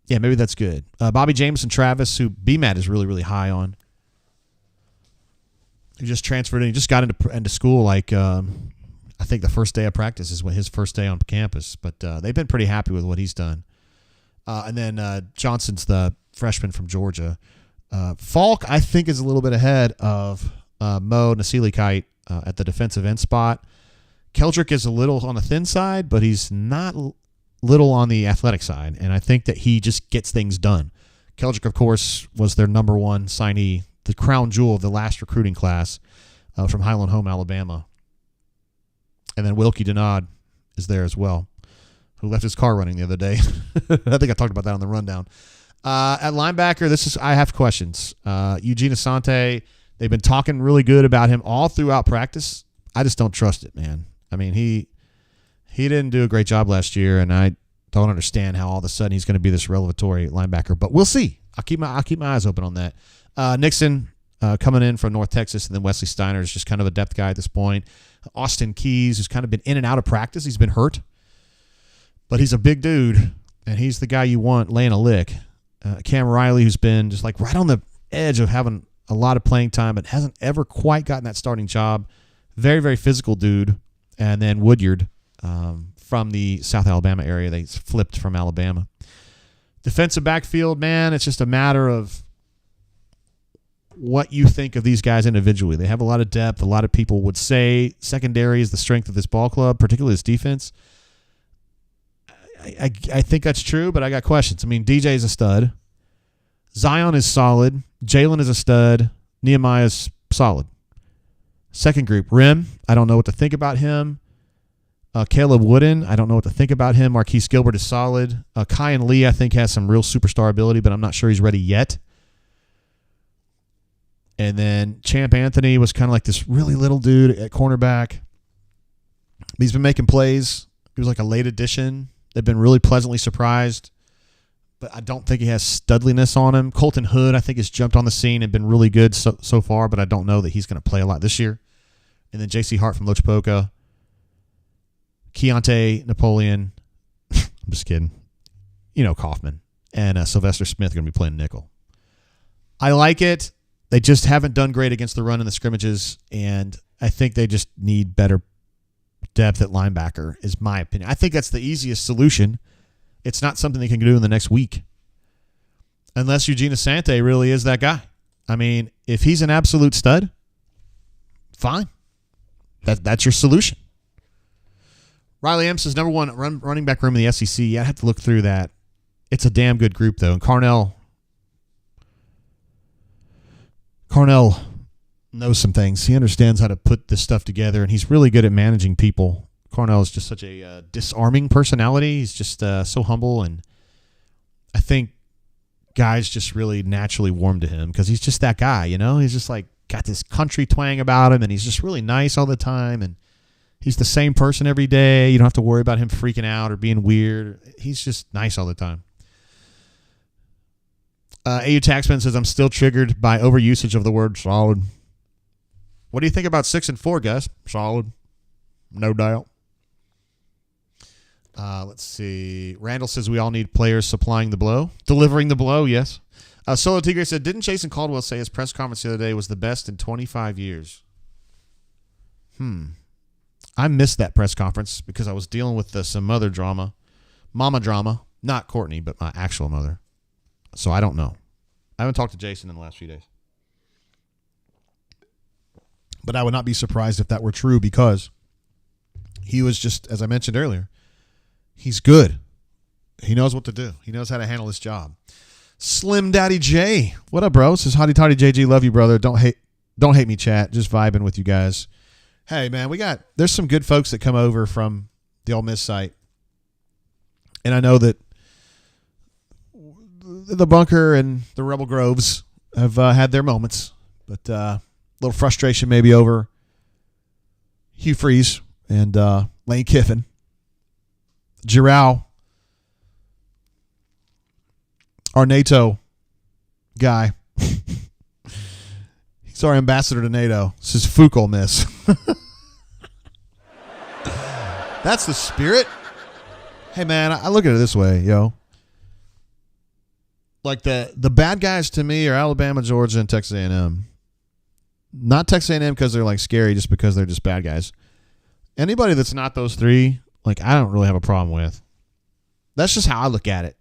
Yeah, maybe that's good. Bobby Jameson Travis, who BMAT is really, really high on, who just transferred in. He just got into school like I think the first day of practice is his first day on campus. But they've been pretty happy with what he's done. And then Johnson's the freshman from Georgia. Falk, I think, is a little bit ahead of Mo Nasilikite at the defensive end spot. Keldrick is a little on the thin side, but he's not little on the athletic side, and I think that he just gets things done. Keldrick, of course, was their number one signee, the crown jewel of the last recruiting class from Highland Home, Alabama. And then Wilkie Denard is there as well, who left his car running the other day. I think I talked about that on the rundown. At linebacker, I have questions. Eugene Asante, they've been talking really good about him all throughout practice. I just don't trust it, man. I mean, he didn't do a great job last year, and I don't understand how all of a sudden he's going to be this revelatory linebacker. But we'll see. I'll keep my eyes open on that. Nixon coming in from North Texas, and then Wesley Steiner is just kind of a depth guy at this point. Austin Keys, who's kind of been in and out of practice. He's been hurt, but he's a big dude, and he's the guy you want laying a lick. Cam Riley, who's been just like right on the edge of having a lot of playing time, but hasn't ever quite gotten that starting job. Very, very physical dude. And then Woodyard from the South Alabama area. They flipped from Alabama. Defensive backfield, man, it's just a matter of what you think of these guys individually. They have a lot of depth. A lot of people would say secondary is the strength of this ball club, particularly this defense. I think that's true, but I got questions. I mean, DJ is a stud. Zion is solid. Jalen is a stud. Nehemiah is solid. Second group, Rim, I don't know what to think about him. Caleb Wooden, I don't know what to think about him. Marquise Gilbert is solid. Kyan Lee, I think, has some real superstar ability, but I'm not sure he's ready yet. And then Champ Anthony was kind of like this really little dude at cornerback. He's been making plays. He was like a late addition. They've been really pleasantly surprised, but I don't think he has studliness on him. Colton Hood, I think, has jumped on the scene and been really good so far, but I don't know that he's going to play a lot this year. And then J.C. Hart from Lochapoka. Keontae Napoleon. I'm just kidding. Kaufman. And Sylvester Smith are going to be playing nickel. I like it. They just haven't done great against the run in the scrimmages, and I think they just need better depth at linebacker, is my opinion. I think that's the easiest solution. It's not something they can do in the next week. Unless Eugene Asante really is that guy. I mean, if he's an absolute stud, fine. That's your solution. Riley M says number one running back room in the SEC. Yeah, I'd have to look through that. It's a damn good group, though. And Carnell knows some things. He understands how to put this stuff together, and he's really good at managing people. Carnell is just such a disarming personality. He's just so humble, and I think guys just really naturally warm to him because he's just that guy, He's just like got this country twang about him, and he's just really nice all the time, and he's the same person every day. You don't have to worry about him freaking out or being weird. He's just nice all the time. AU Taxman says, I'm still triggered by overusage of the word solid. What do you think about 6-4, Gus? Solid. No doubt. Let's see. Randall says we all need players supplying the blow. Delivering the blow, yes. Solo Tigre said, didn't Jason Caldwell say his press conference the other day was the best in 25 years? I missed that press conference because I was dealing with some mama drama. Not Courtney, but my actual mother. So I don't know. I haven't talked to Jason in the last few days. But I would not be surprised if that were true because he was just, as I mentioned earlier, he's good. He knows what to do. He knows how to handle his job. Slim Daddy J. What up, bro? This is Hotty Toddy JG. Love you, brother. Don't hate me, chat. Just vibing with you guys. Hey, man, there's some good folks that come over from the Ole Miss site. And I know that the Bunker and the Rebel Groves have had their moments, but a little frustration maybe over Hugh Freeze and Lane Kiffin. Giroux, our NATO guy. He's our ambassador to NATO. This is Fukel Miss. That's the spirit. Hey, man, I look at it this way, yo. Like the bad guys to me are Alabama, Georgia, and Texas A&M. Not Texas A&M because they're like scary, just because they're just bad guys. Anybody that's not those three, like I don't really have a problem with. That's just how I look at it.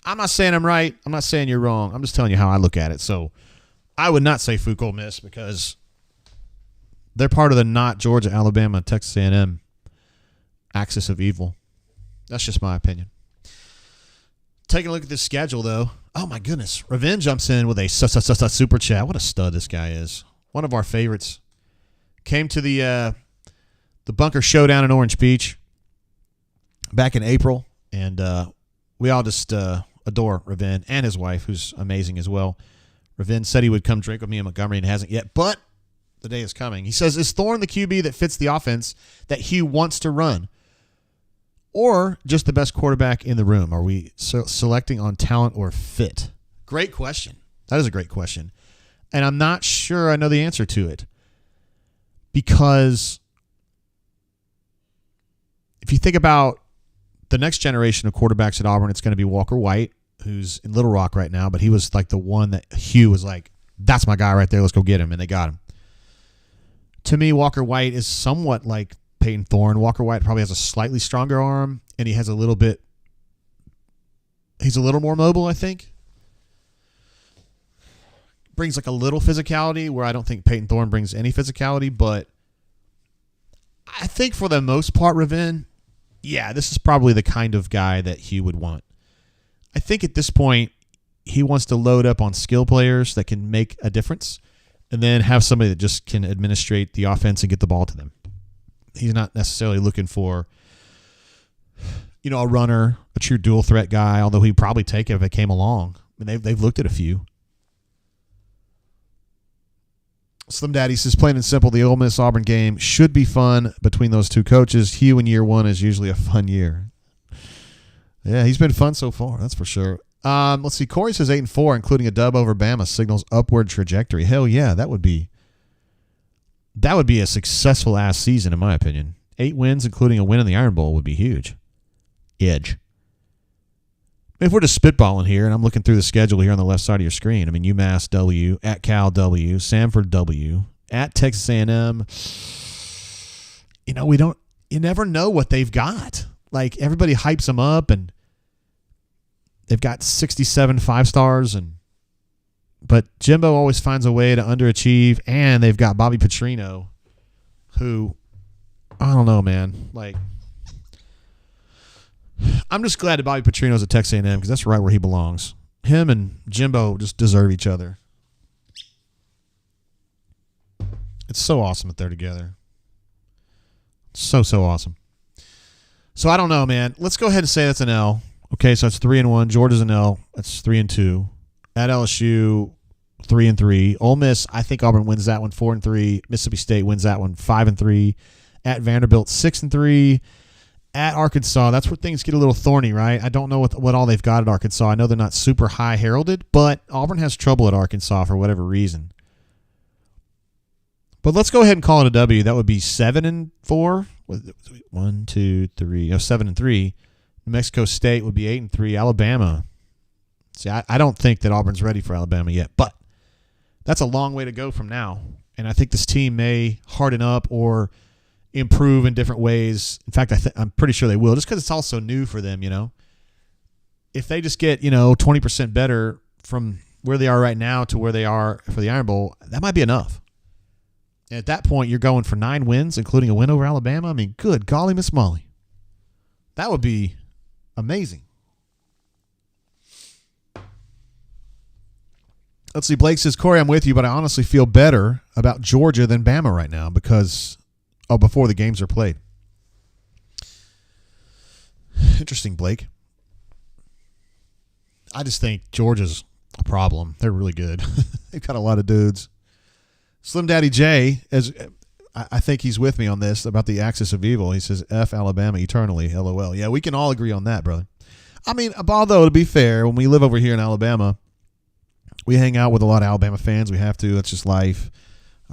I'm not saying I'm right. I'm not saying you're wrong. I'm just telling you how I look at it. So I would not say Fukel Miss because they're part of the not Georgia, Alabama, Texas A&M axis of evil. That's just my opinion. Taking a look at this schedule, though. Oh, my goodness. Revenge jumps in with a super chat. What a stud this guy is. One of our favorites. Came to the Bunker Showdown in Orange Beach back in April, and we all just adore Revenge and his wife, who's amazing as well. Revenge said he would come drink with me in Montgomery and hasn't yet, but The day is coming. He says, is Thorne the QB that fits the offense that Hugh wants to run? Or just the best quarterback in the room? Are we selecting on talent or fit? Great question. That is a great question. And I'm not sure I know the answer to it. Because if you think about the next generation of quarterbacks at Auburn, it's going to be Walker White, who's in Little Rock right now, but he was like the one that Hugh was like, that's my guy right there. Let's go get him. And they got him. To me, Walker White is somewhat like Peyton Thorne. Walker White probably has a slightly stronger arm, and he's a little more mobile, I think. Brings like a little physicality where I don't think Peyton Thorne brings any physicality, but I think for the most part, Ravin, yeah, this is probably the kind of guy that he would want. I think at this point, he wants to load up on skill players that can make a difference and then have somebody that just can administrate the offense and get the ball to them. He's not necessarily looking for, a runner, a true dual threat guy, although he'd probably take it if it came along. I mean, they've looked at a few. Slim Daddy says, plain and simple, the Ole Miss Auburn game should be fun between those two coaches. Hugh in year one is usually a fun year. Yeah, he's been fun so far, that's for sure. Let's see. Corey says 8-4, including a dub over Bama, signals upward trajectory. Hell yeah, that would be a successful ass season in my opinion. 8 wins, including a win in the Iron Bowl, would be huge. Edge. If we're just spitballing here, and I'm looking through the schedule here on the left side of your screen, I mean, UMass W, at Cal W, Samford W, at Texas A&M. You never know what they've got. Like, everybody hypes them up, and they've got 67 5-stars, but Jimbo always finds a way to underachieve, and they've got Bobby Petrino, who, I don't know, man. Like, I'm just glad that Bobby Petrino's at Texas A&M because that's right where he belongs. Him and Jimbo just deserve each other. It's so awesome that they're together. So awesome. So I don't know, man. Let's go ahead and say that's an L. Okay, so it's 3-1. Georgia's an L. That's 3-2. At LSU, 3-3. Ole Miss, I think Auburn wins that one 4-3. Mississippi State wins that one 5-3. At Vanderbilt, 6-3. At Arkansas, that's where things get a little thorny, right? I don't know what all they've got at Arkansas. I know they're not super high heralded, but Auburn has trouble at Arkansas for whatever reason. But let's go ahead and call it a W. That would be 7-4. 1, 2, 3. 7-3. New Mexico State would be 8-3. Alabama. See, I don't think that Auburn's ready for Alabama yet, but that's a long way to go from now. And I think this team may harden up or improve in different ways. In fact, I'm pretty sure they will, just because it's also new for them, If they just get, 20% better from where they are right now to where they are for the Iron Bowl, that might be enough. And at that point, you're going for 9 wins, including a win over Alabama. I mean, good golly, Miss Molly. That would be amazing. Let's see. Blake says, Corey, I'm with you, but I honestly feel better about Georgia than Bama right now because before the games are played. Interesting, Blake. I just think Georgia's a problem. They're really good. They've got a lot of dudes. Slim Daddy J, I think he's with me on this about the axis of evil. He says, F Alabama eternally, LOL. Yeah, we can all agree on that, brother. I mean, although to be fair, when we live over here in Alabama, we hang out with a lot of Alabama fans. We have to. That's just life.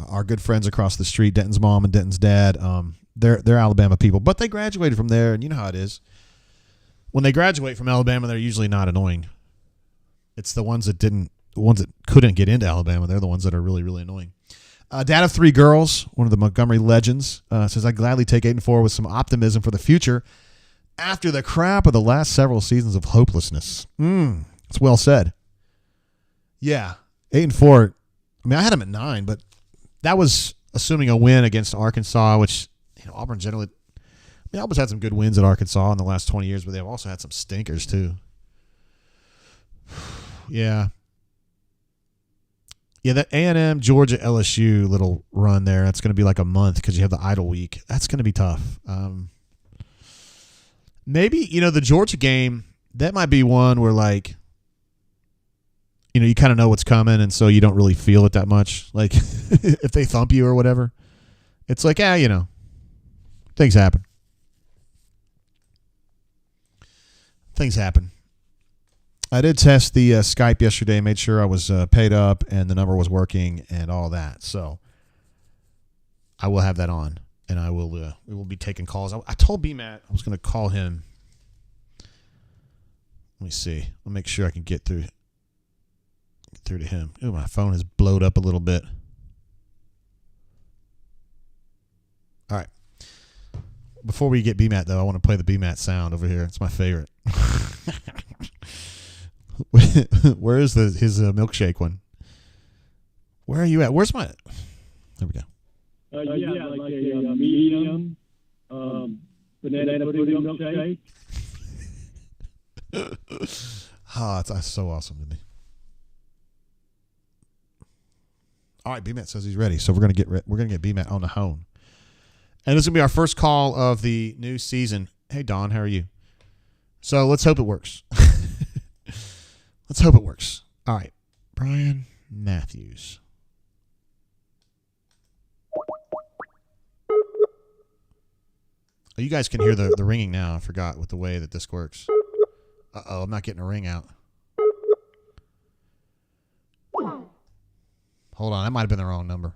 Our good friends across the street, Denton's mom and Denton's dad, they're Alabama people. But they graduated from there, and you know how it is. When they graduate from Alabama, they're usually not annoying. It's the ones that couldn't get into Alabama. They're the ones that are really, really annoying. Dad of 3 girls, one of the Montgomery legends, says, I'd gladly take 8-4 with some optimism for the future after the crap of the last several seasons of hopelessness. It's well said. Yeah, 8-4. I mean, I had them at 9, but that was assuming a win against Arkansas, which Auburn generally. I mean, Auburn's had some good wins at Arkansas in the last 20 years, but they've also had some stinkers too. Yeah. Yeah, that A&M, Georgia, LSU little run there, that's going to be like a month because you have the idle week. That's going to be tough. Maybe, the Georgia game, that might be one where, like, you kind of know what's coming, and so you don't really feel it that much. Like if they thump you or whatever, it's like, things happen. Things happen. I did test the Skype yesterday, made sure I was paid up and the number was working and all that. So I will have that on, and we will be taking calls. I told B-Matt I was going to call him. Let me see. I'll make sure I can get through to him. Ooh, my phone has blowed up a little bit. All right. Before we get B-Matt, though, I want to play the B-Matt sound over here. It's my favorite. Where is his milkshake one? Where are you at? Where's my... There we go. Like a medium banana pudding milkshake. That's so awesome to me. All right, B-Matt says he's ready, so we're gonna get B-Matt on the hone, and this is gonna be our first call of the new season. Hey Don, how are you? So let's hope it works. Let's hope it works. All right, Brian Matthews. Oh, you guys can hear the ringing now. I forgot with the way that this works. Uh-oh, I'm not getting a ring out. Hold on, that might have been the wrong number.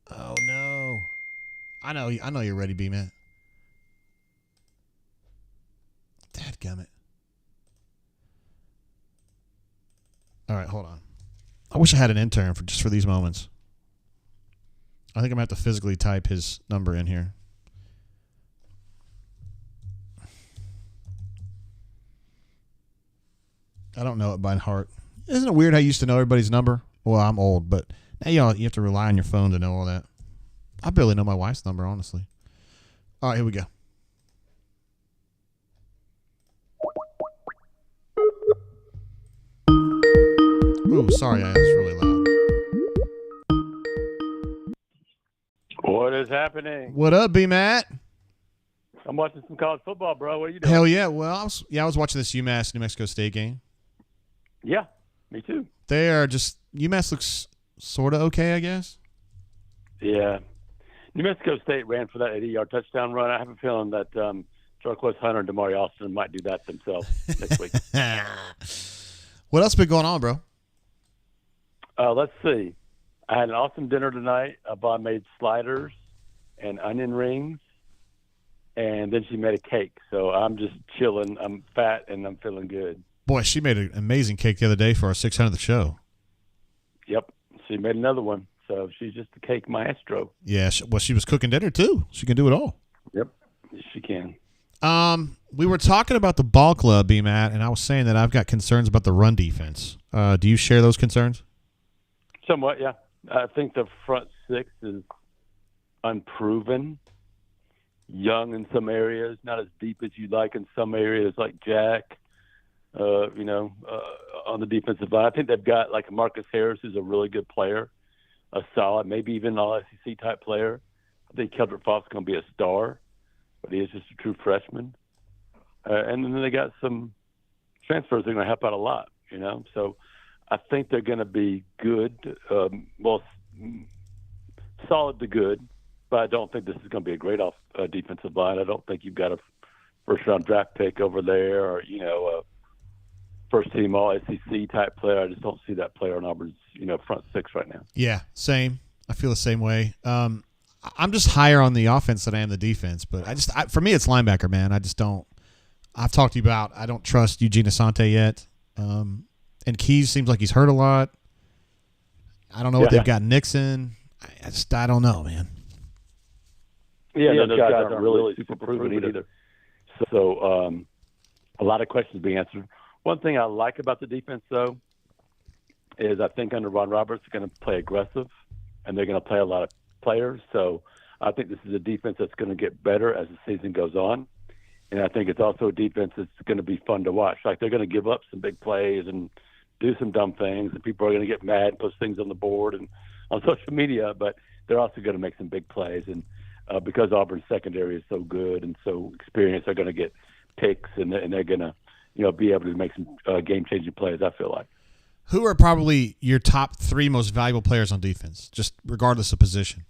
Oh no. I know you're ready, B-Man. Dadgummit. All right, hold on. I wish I had an intern for these moments. I think I'm going to have to physically type his number in here. I don't know it by heart. Isn't it weird how you used to know everybody's number? Well, I'm old, but now you have to rely on your phone to know all that. I barely know my wife's number, honestly. All right, here we go. Ooh, sorry, I was really loud. What is happening? What up, B-Matt? I'm watching some college football, bro. What are you doing? Hell yeah. Well, I was watching this UMass New Mexico State game. Yeah, me too. UMass looks sort of okay, I guess. Yeah. New Mexico State ran for that 80-yard touchdown run. I have a feeling that Jarquez Hunter and Damari Austin might do that themselves next week. What else been going on, bro? Let's see. I had an awesome dinner tonight. Bob made sliders and onion rings, and then she made a cake. So I'm just chilling. I'm fat, and I'm feeling good. Boy, she made an amazing cake the other day for our 600th show. Yep. She made another one. So she's just a cake maestro. Yeah, she was cooking dinner, too. She can do it all. Yep, she can. We were talking about the ball club, B-Matt, and I was saying that I've got concerns about the run defense. Do you share those concerns? Somewhat, yeah. I think the front six is unproven, young in some areas, not as deep as you'd like in some areas, like Jack, on the defensive line. I think they've got like Marcus Harris, who's a really good player, a solid, maybe even all-SEC type player. I think Keldrick Fox is going to be a star, but he is just a true freshman. And then they got some transfers that are going to help out a lot, So I think they're going to be good, solid to good, but I don't think this is going to be a great defensive line. I don't think you've got a first-round draft pick over there or, a first-team all-SEC type player. I just don't see that player in Auburn's, front six right now. Yeah, same. I feel the same way. I'm just higher on the offense than I am the defense, but for me, it's linebacker, man. I just don't. I've talked to you about I don't trust Eugene Asante yet. And Keys seems like he's hurt a lot. I don't know what they've got Nixon. I don't know, man. Yeah, those guys aren't really super proven either. So a lot of questions being answered. One thing I like about the defense, though, is I think under Ron Roberts, they're going to play aggressive, and they're going to play a lot of players. So I think this is a defense that's going to get better as the season goes on. And I think it's also a defense that's going to be fun to watch. Like, they're going to give up some big plays and do some dumb things, and people are going to get mad and post things on the board and on social media, but they're also going to make some big plays. And because Auburn's secondary is so good and so experienced, they're going to get picks and they're going to, be able to make some game-changing plays, I feel like. Who are probably your top 3 most valuable players on defense, just regardless of position?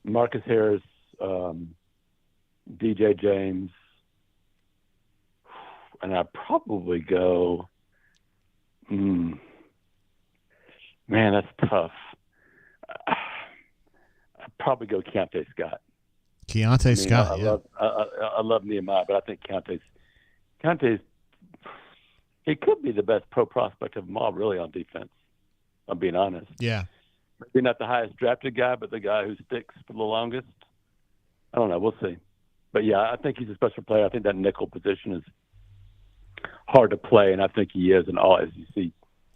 Marcus Harris, DJ James, and I'd probably go man, that's tough. I'd probably go Keontae Scott. Scott, yeah. I love Nehemiah, but I think Keontae's he could be the best pro prospect of them all, really, on defense. I'm being honest. Yeah. Maybe not the highest drafted guy, but the guy who sticks for the longest. I don't know. We'll see. But, yeah, I think he's a special player. I think that nickel position is hard to play, and I think he is an all-SEC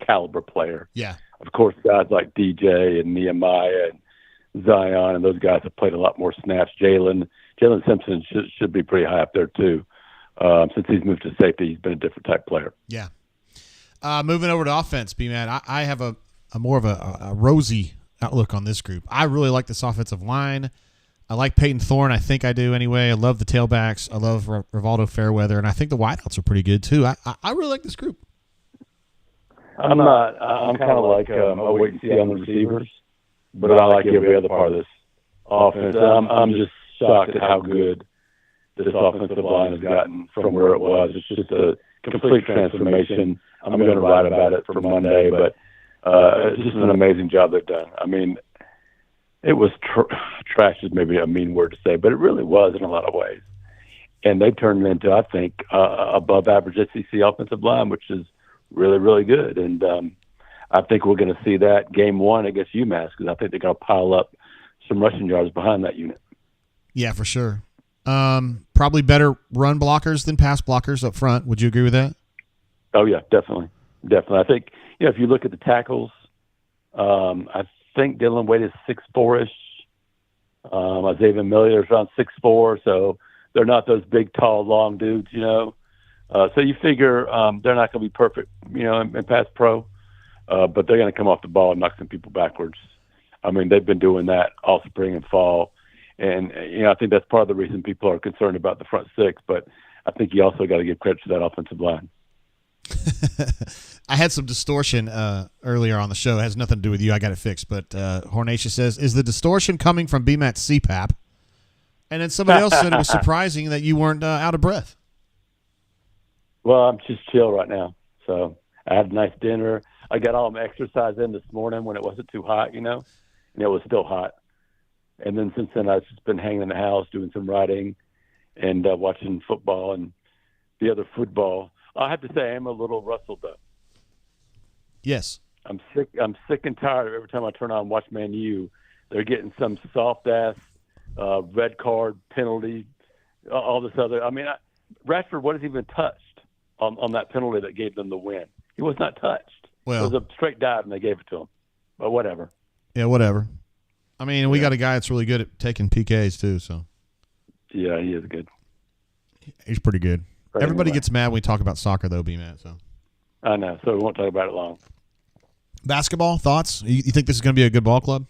caliber player. Yeah. Of course, guys like DJ and Nehemiah and Zion and those guys have played a lot more snaps. Jalen Simpson should be pretty high up there, too. Since he's moved to safety, he's been a different type player. Yeah. Moving over to offense, B-Man, I have a more of a rosy outlook on this group. I really like this offensive line. I like Peyton Thorne. I think I do anyway. I love the tailbacks. I love Rivaldo Fairweather, and I think the wideouts are pretty good too. I really like this group. I'm not. I'm kind of like a wait and see on the receivers, but I like every other part of this offense. I'm just shocked at how good this offensive line has gotten from where it was. It's just a complete transformation. I'm going to write about it for Monday, but it's just an amazing job they've done. I mean, it was trash is maybe a mean word to say, but it really was in a lot of ways. And they turned it into, I think, above average SEC offensive line, which is really, really good. And I think we're going to see that game 1 against UMass because I think they're going to pile up some rushing yards behind that unit. Yeah, for sure. Probably better run blockers than pass blockers up front. Would you agree with that? Oh, yeah, definitely. Definitely. I think, if you look at the tackles, I think Dylan Wade is 6'4"-ish. Isaiah Miller is around 6'4", so they're not those big, tall, long dudes, So you figure they're not going to be perfect, in pass pro, but they're going to come off the ball and knock some people backwards. I mean, they've been doing that all spring and fall. And, I think that's part of the reason people are concerned about the front 6, but I think you also got to give credit to that offensive line. I had some distortion earlier on the show. It has nothing to do with you. I got it fixed. But Hornacia says, is the distortion coming from BMAT's CPAP? And then somebody else said it was surprising that you weren't out of breath. Well, I'm just chill right now. So I had a nice dinner. I got all my exercise in this morning when it wasn't too hot, and it was still hot. And then since then, I've just been hanging in the house, doing some writing and watching football and the other football. I have to say I am a little rustled, though. Yes. I'm sick and tired of every time I turn on Watch Man U, they're getting some soft-ass red card penalty, all this other. I mean, Rashford wasn't even touched on that penalty that gave them the win. He was not touched. Well, it was a straight dive, and they gave it to him. But whatever. Yeah, whatever. I mean, we got a guy that's really good at taking PKs, too. So. Yeah, he is good. He's pretty good. Right. Everybody gets mad when we talk about soccer, though, B-Man. So. I know, so we won't talk about it long. Basketball, thoughts? You think this is going to be a good ball club?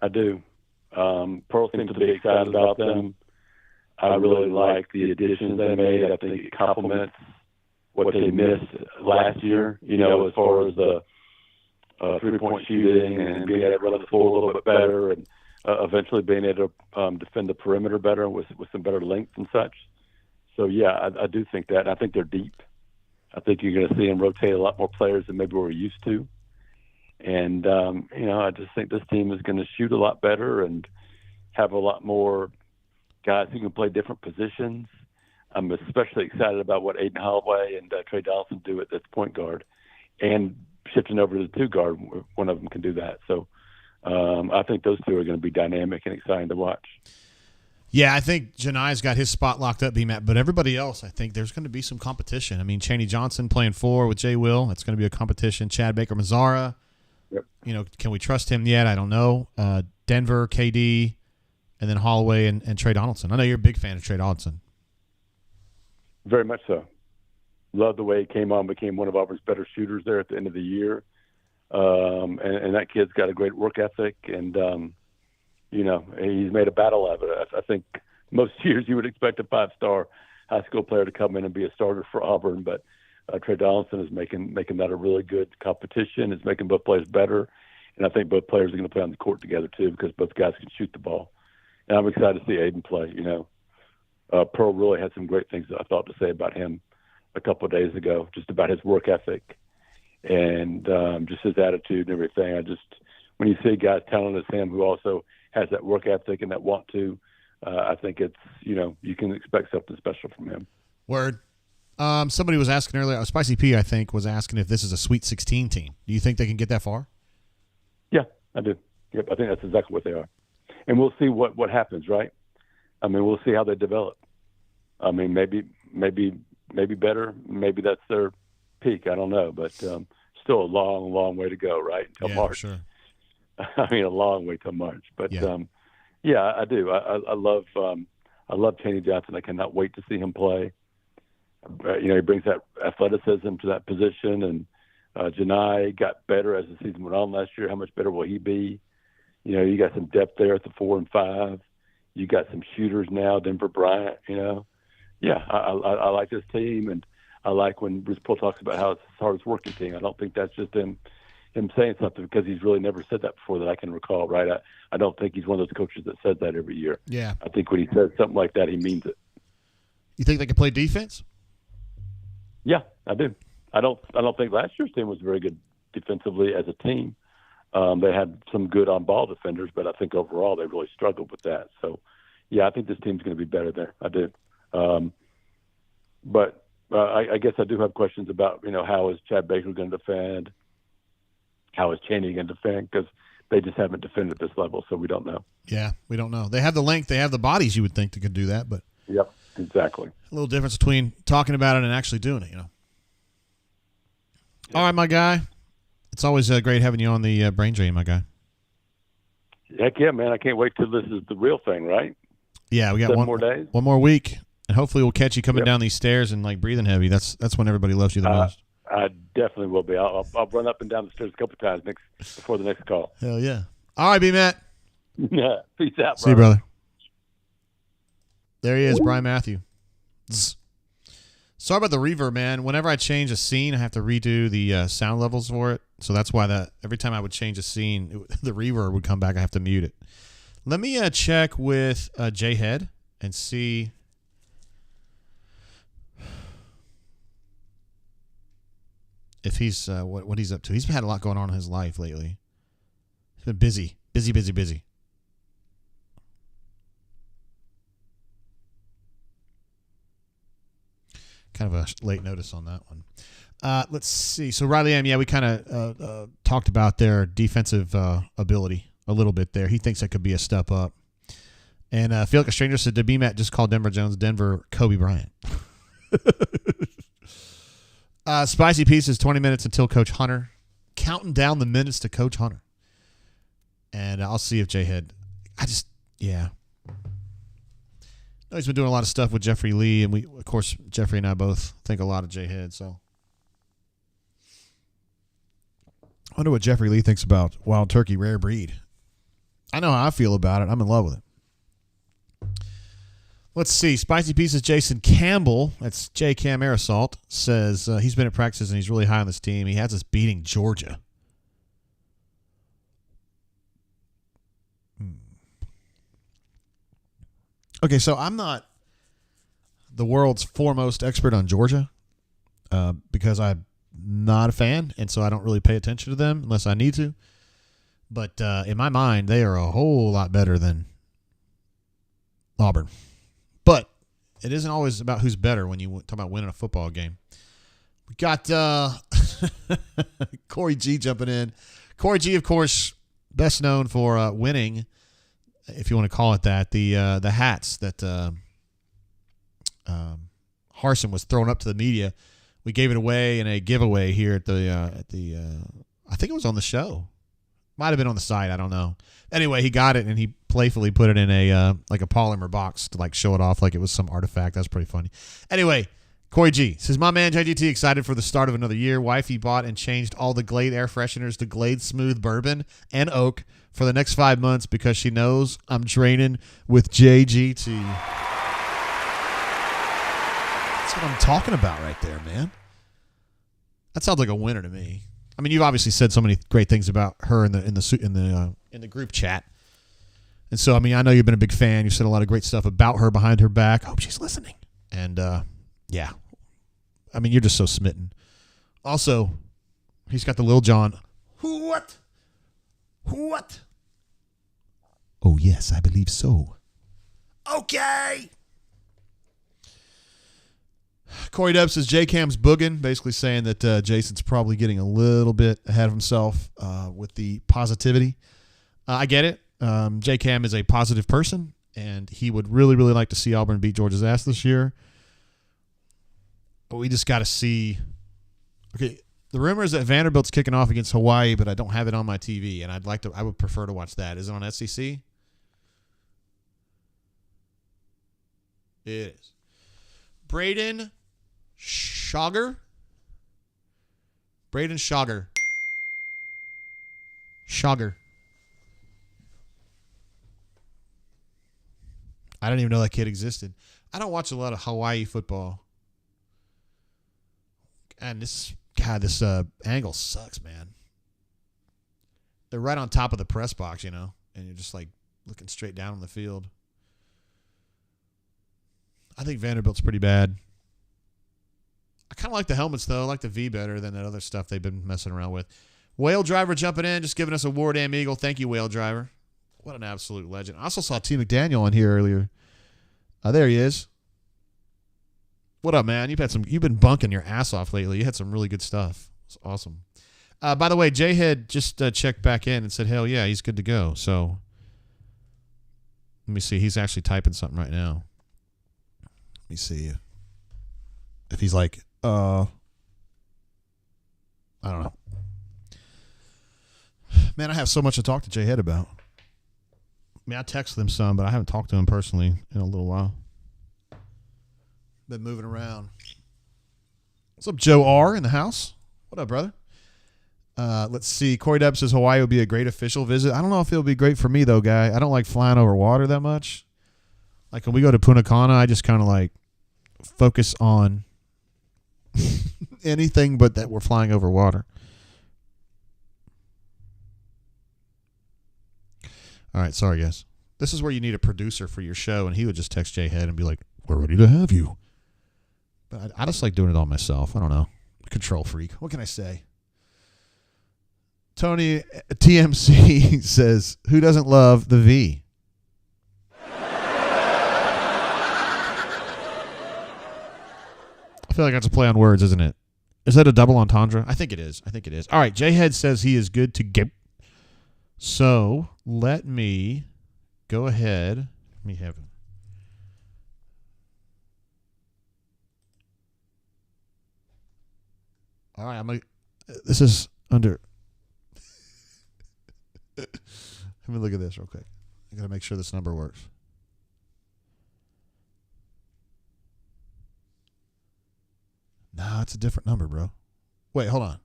I do. Pearl seems to be excited about them. I really like the additions they made. I think it complements what they missed last year, as far as the three-point shooting and being able to run the floor a little bit better and eventually being able to defend the perimeter better with some better length and such. So, yeah, I do think that. I think they're deep. I think you're going to see them rotate a lot more players than maybe we're used to. And, I just think this team is going to shoot a lot better and have a lot more guys who can play different positions. I'm especially excited about what Aiden Holloway and Trey Donaldson do at this point guard and shifting over to the 2 guard. One of them can do that. So I think those 2 are going to be dynamic and exciting to watch. Yeah, I think Janai's got his spot locked up, B-Matt, but everybody else, I think there's going to be some competition. I mean, Chaney Johnson playing 4 with Jay Will. That's going to be a competition. Chad Baker-Mazzara. Yep. Can we trust him yet? I don't know. Denver, KD, and then Holloway and Trey Donaldson. I know you're a big fan of Trey Donaldson. Very much so. Love the way he came on, became one of Auburn's better shooters there at the end of the year. And that kid's got a great work ethic. And, he's made a battle of it. I think most years you would expect a 5-star high school player to come in and be a starter for Auburn, but Trey Donaldson is making that a really good competition. It's making both players better, and I think both players are going to play on the court together too because both guys can shoot the ball. And I'm excited to see Aiden play. Pearl really had some great things that I thought to say about him a couple of days ago, just about his work ethic and just his attitude and everything. When you see a guy as talented as him who also has that work ethic and that want to, I think it's, you can expect something special from him. Word. Somebody was asking earlier, Spicy P, I think, was asking if this is a Sweet 16 team. Do you think they can get that far? Yeah, I do. Yep, I think that's exactly what they are. And we'll see what happens, right? I mean, we'll see how they develop. I mean, maybe better. Maybe that's their peak. I don't know, but still a long, long way to go, right? Until March. Sure. I mean, a long way till March. But yeah, I do. I love Chaney Johnson. I cannot wait to see him play. He brings that athleticism to that position, and Janai got better as the season went on last year. How much better will he be? You got some depth there at the 4 and 5. You got some shooters now, Denver Bryant. I like this team, and I like when Bruce Pearl talks about how it's his hardest working team. I don't think that's just him saying something because he's really never said that before that I can recall, right? I don't think he's one of those coaches that says that every year. Yeah. I think when he says something like that, he means it. You think they can play defense? Yeah, I do. I don't think last year's team was very good defensively as a team. They had some good on-ball defenders, but I think overall they really struggled with that. So, yeah, I think this team's going to be better there. I do. But I guess I do have questions about, how is Chad Baker going to defend? How is Chaney going to defend? Because they just haven't defended at this level, so we don't know. Yeah, we don't know. They have the length. They have the bodies you would think that could do that. But yep, exactly. A little difference between talking about it and actually doing it, Yeah. All right, my guy. It's always great having you on the Brain Drain, my guy. Heck yeah, man. I can't wait till this is the real thing, right? Yeah, we got 7 more days. One more week, and hopefully we'll catch you coming down these stairs and breathing heavy. That's when everybody loves you the most. I definitely will be. I'll run up and down the stairs a couple times before the next call. Hell yeah. All right, B-Matt. Yeah. Peace out, See you, brother. There he is, Brian Matthew. Zzz. Sorry about the reverb, man. Whenever I change a scene, I have to redo the sound levels for it. So that's why every time I would change a scene, the reverb would come back. I have to mute it. Let me check with J-Head and see if he's what he's up to. He's had a lot going on in his life lately. He's been busy. Kind of a late notice on that one. Let's see. So Riley M., we kind of talked about their defensive ability a little bit there. He thinks that could be a step up. And I feel like a stranger said, to B-Matt just called Denver Jones Denver Kobe Bryant. Spicy Pieces, 20 minutes until Coach Hunter. Counting down the minutes to Coach Hunter. And I'll see if J-Head. No, he's been doing a lot of stuff with Jeffrey Lee, and of course, Jeffrey and I both think a lot of J-Head, so. I wonder what Jeffrey Lee thinks about Wild Turkey Rare Breed. I know how I feel about it. I'm in love with it. Let's see. Spicy Pieces Jason Campbell, that's J. Cam Aerosalt, says he's been at practices and he's really high on this team. He has us beating Georgia. Okay, so I'm not the world's foremost expert on Georgia because I'm not a fan, and so I don't really pay attention to them unless I need to. But in my mind, they are a whole lot better than Auburn. But it isn't always about who's better when you talk about winning a football game. We got Corey G jumping in. Corey G, of course, best known for winning, if you want to call it that, the hats that Harsin was throwing up to the media. We gave it away in a giveaway here at the I think it was on the show. Might have been on the site. I don't know. Anyway, he got it and he playfully put it in a like a polymer box to show it off like it was some artifact. That was pretty funny. Anyway, Corey G says, my man JGT excited for the start of another year. Wifey bought and changed all the Glade air fresheners to Glade Smooth Bourbon and Oak for the next 5 months because she knows I'm training with JGT. That's what I'm talking about right there, man. That sounds like a winner to me. I mean, you've obviously said so many great things about her in the group chat, and so I mean, I know you've been a big fan. You've said a lot of great stuff about her behind her back. I hope she's listening. And yeah, I mean, you're just so smitten. Also, he's got the Lil Jon. What? Oh yes, I believe so. Okay. Corey Dub says J-Cam's booging, basically saying that Jason's probably getting a little bit ahead of himself with the positivity. I get it. J-Cam is a positive person, and he would really, really like to see Auburn beat Georgia's ass this year. But we just got to see. Okay, the rumor is that Vanderbilt's kicking off against Hawaii, but I don't have it on my TV, and I would prefer to watch that. Is it on SEC? It is. Braden Schauger. I didn't even know that kid existed. I don't watch a lot of Hawaii football. And this angle sucks, man. They're right on top of the press box, and you're just like looking straight down on the field. I think Vanderbilt's pretty bad. I kind of like the helmets, though. I like the V better than that other stuff they've been messing around with. Whale Driver jumping in, just giving us a War Damn Eagle. Thank you, Whale Driver. What an absolute legend. I also saw T. McDaniel on here earlier. There he is. What up, man? You've been bunking your ass off lately. You had some really good stuff. It's awesome. By the way, J-Head just checked back in and said, hell yeah, he's good to go. So let me see. He's actually typing something right now. Let me see if he's like, I don't know. Man, I have so much to talk to J-Head about. I mean, I texted him some, but I haven't talked to him personally in a little while. Been moving around. What's up, Joe R. in the house? What up, brother? Let's see. Corey Depp says Hawaii would be a great official visit. I don't know if it'll be great for me, though, guy. I don't like flying over water that much. Like, when we go to Punta Cana, I just kind of, like, focus on anything but that we're flying over water. All right, sorry, guys. This is where you need a producer for your show, and he would just text J-Head and be like, we're ready to have you. But I just like doing it all myself. I don't know. Control freak. What can I say? Tony TMC says, who doesn't love the V? I feel like that's a play on words, isn't it? Is that a double entendre? I think it is. All right, J-Head says he is good to go. So let me go ahead. Let me have it. All right, this is under. Let me look at this real quick. I got to make sure this number works. No, it's a different number, bro. Wait, hold on.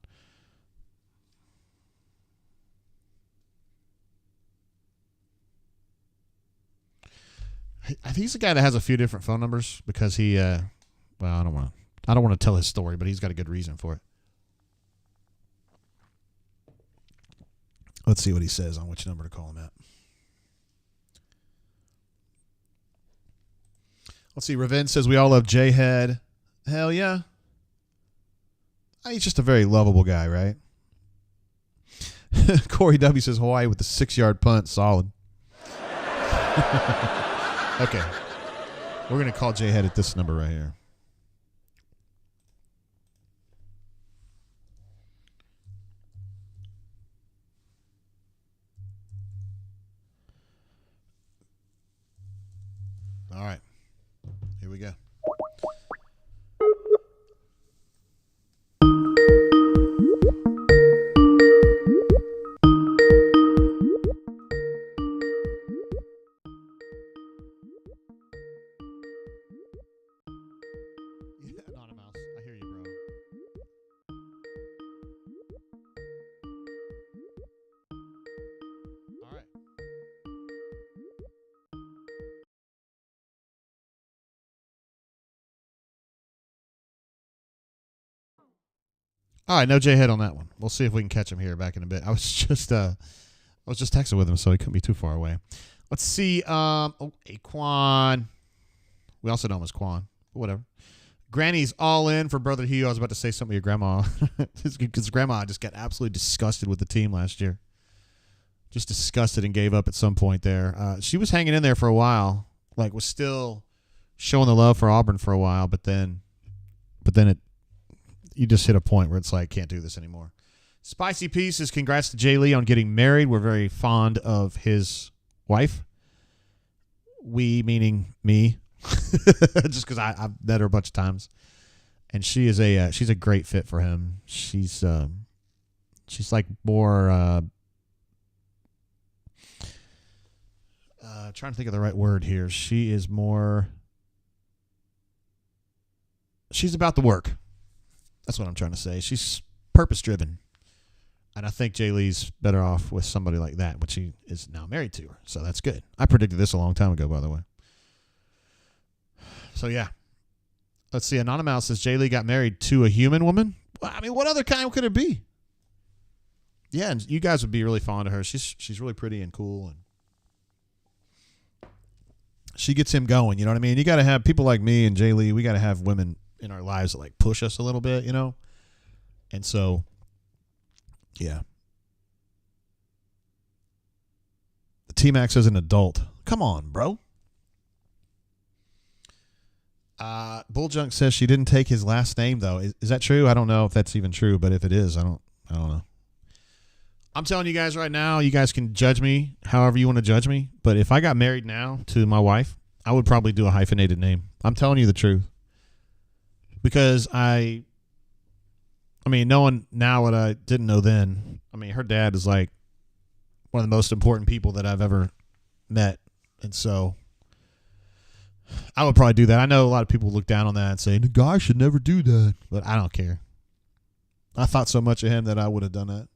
I think he's the guy that has a few different phone numbers because he. Well, I don't want to tell his story, but he's got a good reason for it. Let's see what he says on which number to call him at. Let's see. Raven says we all love J-Head. Hell yeah. He's just a very lovable guy, right? Corey W says Hawaii with the 6-yard punt. Solid. Okay. We're going to call J-Head at this number right here. All right. Here we go. All right, no J-Head on that one. We'll see if we can catch him here back in a bit. I was just texting with him, so he couldn't be too far away. Let's see. Quan. We also know him as Quan. But whatever. Granny's all in for Brother Hugh. I was about to say something to your grandma. Because grandma just got absolutely disgusted with the team last year. Just disgusted and gave up at some point there. She was hanging in there for a while. Like, was still showing the love for Auburn for a while. But then you just hit a point where it's like, can't do this anymore. Spicy Piece says, congrats to Jay Lee on getting married. We're very fond of his wife. We, meaning me. Just because I've met her a bunch of times. And she is she's a great fit for him. She's like more, trying to think of the right word here. She's about the work. That's what I'm trying to say. She's purpose-driven. And I think Jay Lee's better off with somebody like that, which he is now married to her. So that's good. I predicted this a long time ago, by the way. So, yeah. Let's see. Anonymous says Jay Lee got married to a human woman. Well, I mean, what other kind could it be? Yeah, and you guys would be really fond of her. She's really pretty and cool. And she gets him going, you know what I mean? You got to have people like me and Jay Lee. We got to have women in our lives that, like, push us a little bit, you know? And so, yeah. The T-Max is an adult. Come on, bro. Bull Junk says she didn't take his last name, though. Is that true? I don't know if that's even true, but if it is, I don't know. I'm telling you guys right now, you guys can judge me however you want to judge me, but if I got married now to my wife, I would probably do a hyphenated name. I'm telling you the truth. Because I mean, knowing now what I didn't know then, I mean, her dad is like one of the most important people that I've ever met. And so I would probably do that. I know a lot of people look down on that and say, the guy should never do that. But I don't care. I thought so much of him that I would have done that.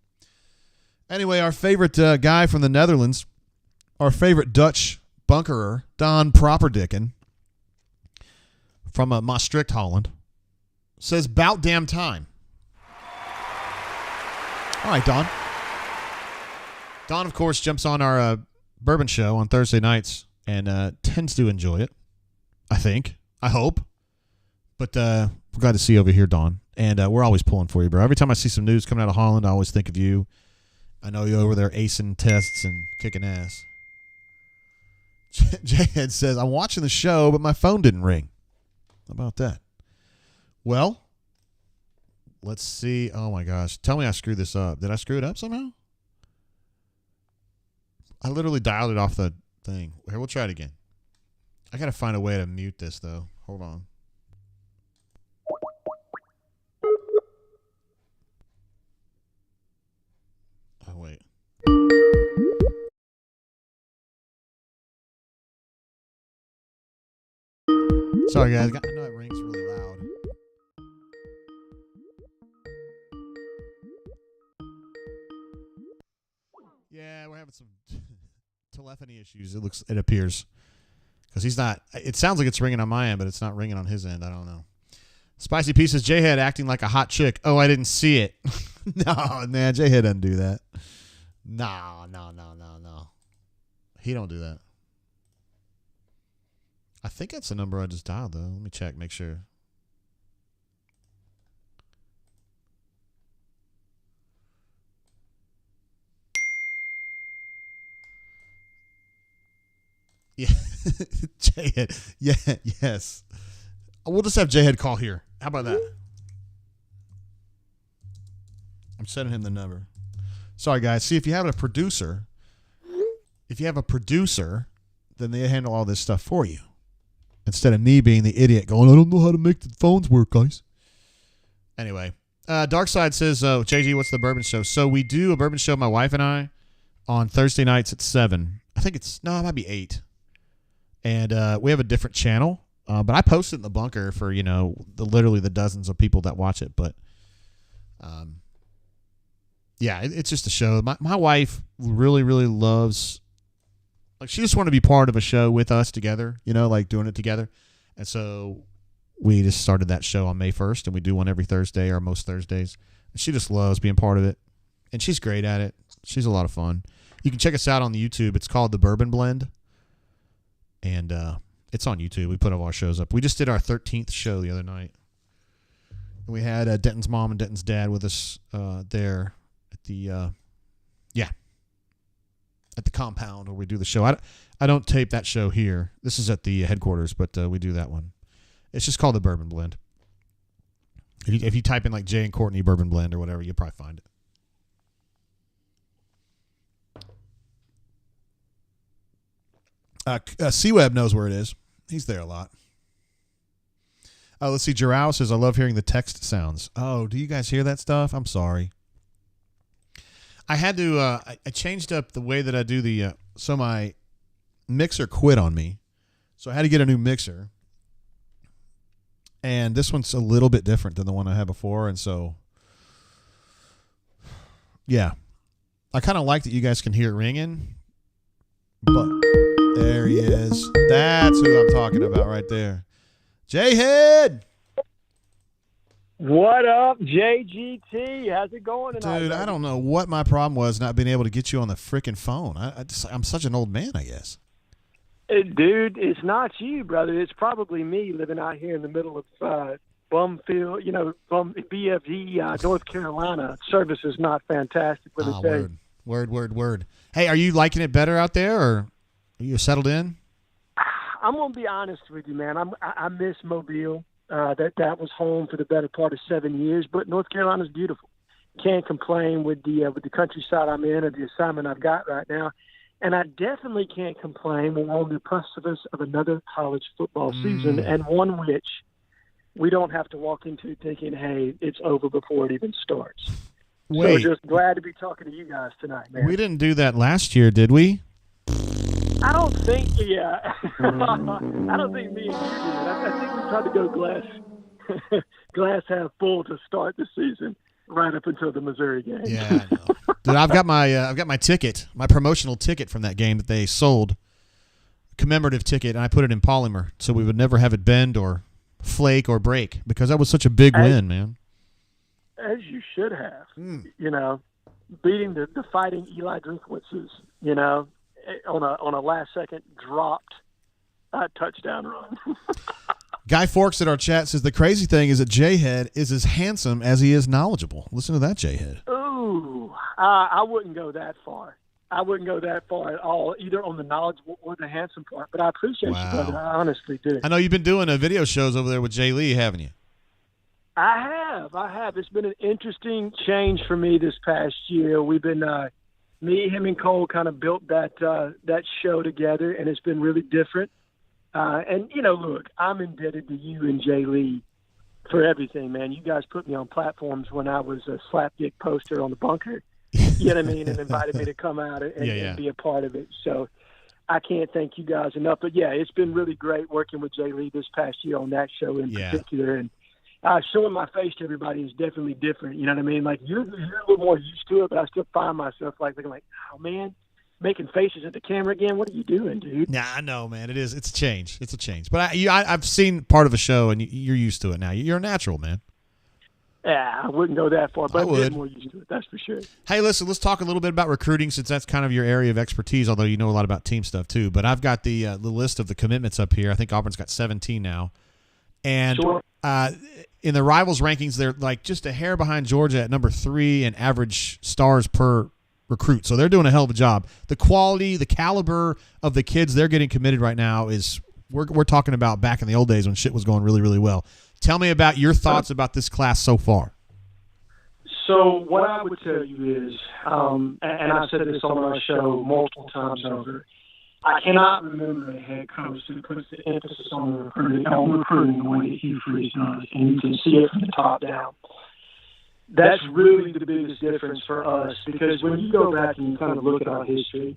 Anyway, our favorite guy from the Netherlands, our favorite Dutch bunkerer, Don Propperdicken from Maastricht, Holland, says, "Bout damn time." All right, Don. Don, of course, jumps on our bourbon show on Thursday nights and tends to enjoy it, I think. I hope. But we're glad to see you over here, Don. And we're always pulling for you, bro. Every time I see some news coming out of Holland, I always think of you. I know you're over there acing tests and kicking ass. J-Head says, I'm watching the show, but my phone didn't ring. How about that? Well, let's see. Oh, my gosh. Tell me I screwed this up. Did I screw it up somehow? I literally dialed it off the thing. Here, we'll try it again. I got to find a way to mute this, though. Hold on. Oh, wait. Sorry, guys. I know it rings really loud. Yeah, we're having some telephony issues. It appears. Because he's not. It sounds like it's ringing on my end, but it's not ringing on his end. I don't know. Spicy Pieces, J-Head acting like a hot chick. Oh, I didn't see it. No, man, J-Head doesn't do that. No. He don't do that. I think that's the number I just dialed, though. Let me check, make sure. Yeah. J-Head. Yeah, yes. We'll just have J-Head call here. How about that? I'm sending him the number. Sorry, guys. See, if you have a producer, then they handle all this stuff for you. Instead of me being the idiot going, I don't know how to make the phones work, guys. Anyway, Darkside says, JG, what's the bourbon show? So we do a bourbon show, my wife and I, on Thursday nights at 7. I think it might be 8. And we have a different channel. But I post it in the bunker for, literally the dozens of people that watch it. But, yeah, it's just a show. My wife really, really loves, like, she just wanted to be part of a show with us together, like doing it together. And so we just started that show on May 1st, and we do one every Thursday or most Thursdays. She just loves being part of it, and she's great at it. She's a lot of fun. You can check us out on the YouTube. It's called The Bourbon Blend, and it's on YouTube. We put all our shows up. We just did our 13th show the other night. We had Denton's mom and Denton's dad with us there at the at the compound where we do the show. I don't tape that show here. This is at the headquarters, but we do that one. It's just called The Bourbon Blend. If you type in like Jay and Courtney Bourbon Blend or whatever, you'll probably find it. C-Web knows where it is. He's there a lot. Let's see. Jarrell says, I love hearing the text sounds. Oh, do you guys hear that stuff? I'm sorry. I had to, I changed up the way that I do the, so my mixer quit on me. So I had to get a new mixer. And this one's a little bit different than the one I had before. And so, yeah. I kind of like that you guys can hear it ringing. But there he is. That's who I'm talking about right there. J-Head! What up, JGT? How's it going tonight? Dude, I don't know what my problem was not being able to get you on the freaking phone. I'm such an old man, I guess. Dude, it's not you, brother. It's probably me living out here in the middle of Bumfield, BFD, North Carolina. Service is not fantastic for the day. Word. Hey, are you liking it better out there, or are you settled in? I'm going to be honest with you, man. I miss Mobile. That was home for the better part of 7 years, but North Carolina's beautiful. Can't complain with the countryside I'm in or the assignment I've got right now. And I definitely can't complain. We're on the precipice of another college football season, and one which we don't have to walk into thinking, hey, it's over before it even starts. Wait. So just glad to be talking to you guys tonight, man. We didn't do that last year, did we? I don't think, yeah. I don't think me and you did. I think we tried to go glass half full to start the season right up until the Missouri game. Yeah, I know. Dude, I've got my ticket, my promotional ticket from that game that they sold, commemorative ticket, and I put it in polymer so we would never have it bend or flake or break because that was such a big win, man. As you should have. You know, beating the fighting Eli Drinkwitzes, you know, on a last-second dropped touchdown run. Guy Forks at our chat says the crazy thing is that J-Head is as handsome as he is knowledgeable. Listen to that, J-Head. Ooh, I wouldn't go that far. I wouldn't go that far at all, either on the knowledgeable or the handsome part. But I appreciate you, brother. I honestly do. I know you've been doing video shows over there with Jay Lee, haven't you? I have. It's been an interesting change for me this past year. We've been me, him, and Cole kind of built that show together, and it's been really different. And, you know, look, I'm indebted to you and Jay Lee for everything, man. You guys put me on platforms when I was a slapdick poster on the bunker, you know what I mean, and invited me to come out and be a part of it. So I can't thank you guys enough. But, yeah, it's been really great working with Jay Lee this past year on that show in particular. And showing my face to everybody is definitely different. You know what I mean? Like, you're a little more used to it, but I still find myself like looking like, oh, man, making faces at the camera again. What are you doing, dude? Nah, I know, man. It is. It's a change. It's a change. But I've seen part of a show, and you're used to it now. You're a natural, man. Yeah, I wouldn't go that far, but I'm getting more used to it. That's for sure. Hey, listen, let's talk a little bit about recruiting since that's kind of your area of expertise, although you know a lot about team stuff too. But I've got the list of the commitments up here. I think Auburn's got 17 now. And in the rivals rankings, they're like just a hair behind Georgia at number 3 in average stars per recruit. So they're doing a hell of a job. The quality, the caliber of the kids they're getting committed right now is we're talking about back in the old days when shit was going really, really well. Tell me about your thoughts about this class so far. So what I would tell you is, and I've said this on our show multiple times over, I cannot remember a head coach who puts the emphasis on recruiting the way that Hugh Freeze does, and you can see it from the top down. That's really the biggest difference for us, because when you go back and you kind of look at our history,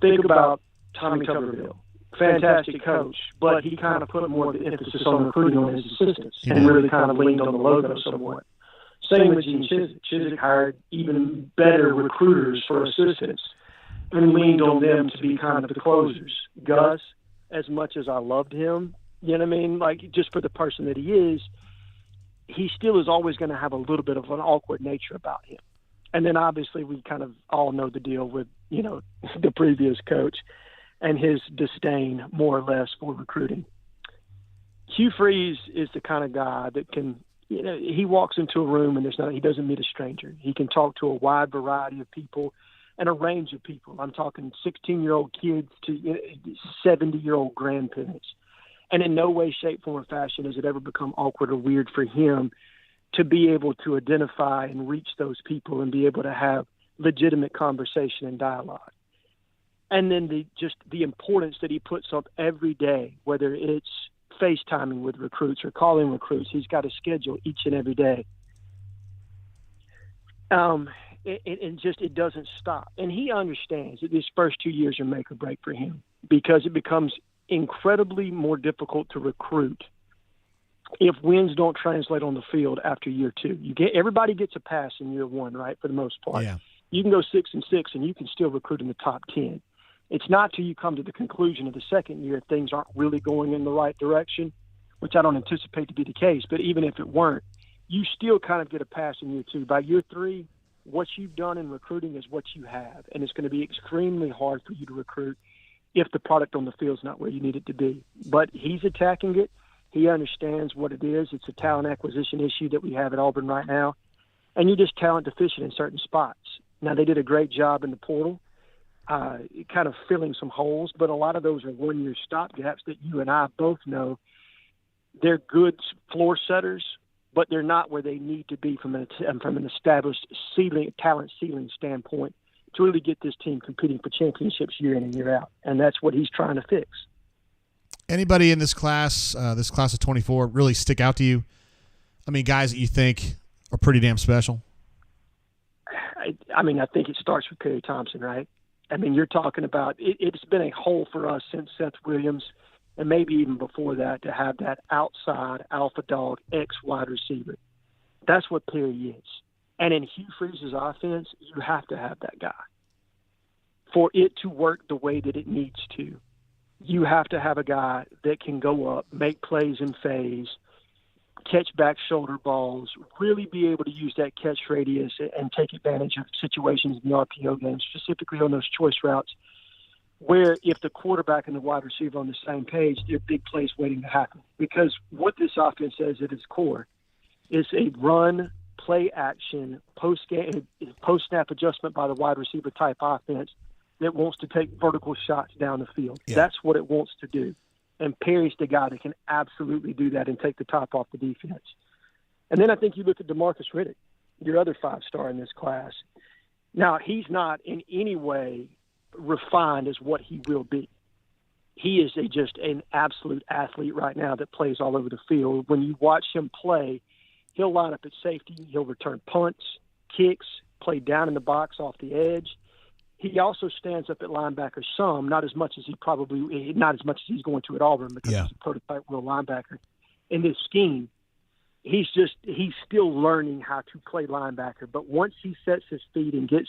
think about Tommy Tuberville. Fantastic coach, but he kind of put more of the emphasis on recruiting on his assistants and really kind of leaned on the logo somewhat. Same with Gene Chizik. Chizik hired even better recruiters for assistants and leaned on them to be kind of the closers. Gus, as much as I loved him, you know what I mean, like just for the person that he is, he still is always going to have a little bit of an awkward nature about him. And then obviously we kind of all know the deal with, the previous coach and his disdain, more or less, for recruiting. Hugh Freeze is the kind of guy that can, he walks into a room and he doesn't meet a stranger. He can talk to a wide variety of people and a range of people. I'm talking 16-year-old kids to 70-year-old grandparents. And in no way, shape, form, or fashion has it ever become awkward or weird for him to be able to identify and reach those people and be able to have legitimate conversation and dialogue. And then the importance that he puts up every day, whether it's FaceTiming with recruits or calling recruits, he's got a schedule each and every day. It doesn't stop. And he understands that these first 2 years are make or break for him, because it becomes incredibly more difficult to recruit if wins don't translate on the field after year 2. Everybody gets a pass in year 1, right? For the most part. Yeah. You can go 6-6 and you can still recruit in the top 10. It's not till you come to the conclusion of the second year things aren't really going in the right direction, which I don't anticipate to be the case. But even if it weren't, you still kind of get a pass in year 2. By year 3, what you've done in recruiting is what you have, and it's going to be extremely hard for you to recruit if the product on the field is not where you need it to be. But he's attacking it. He understands what it is. It's a talent acquisition issue that we have at Auburn right now, and you're just talent deficient in certain spots. Now, they did a great job in the portal, kind of filling some holes, but a lot of those are one-year stopgaps that you and I both know. They're good floor setters, but they're not where they need to be from an established talent ceiling standpoint to really get this team competing for championships year in and year out. And that's what he's trying to fix. Anybody in this class of 24, really stick out to you? I mean, guys that you think are pretty damn special? I think it starts with Perry Thompson, right? I mean, you're talking about it's been a hole for us since Seth Williams, and maybe even before that, to have that outside alpha dog X wide receiver. That's what Perry is. And in Hugh Freeze's offense, you have to have that guy for it to work the way that it needs to. You have to have a guy that can go up, make plays in phase, catch back shoulder balls, really be able to use that catch radius and take advantage of situations in the RPO game, specifically on those choice routes, where if the quarterback and the wide receiver are on the same page, there are big plays waiting to happen. Because what this offense says at its core is a run, play action, post-snap adjustment by the wide receiver type offense that wants to take vertical shots down the field. Yeah. That's what it wants to do. And Perry's the guy that can absolutely do that and take the top off the defense. And then I think you look at DeMarcus Riddick, your other 5-star in this class. Now, he's not in any way refined as what he will be. He is just an absolute athlete right now that plays all over the field. When you watch him play, he'll line up at safety. He'll return punts, kicks, play down in the box off the edge. He also stands up at linebacker some, not as much as he's going to at Auburn, because he's a prototype real linebacker. In this scheme, he's still learning how to play linebacker. But once he sets his feet and gets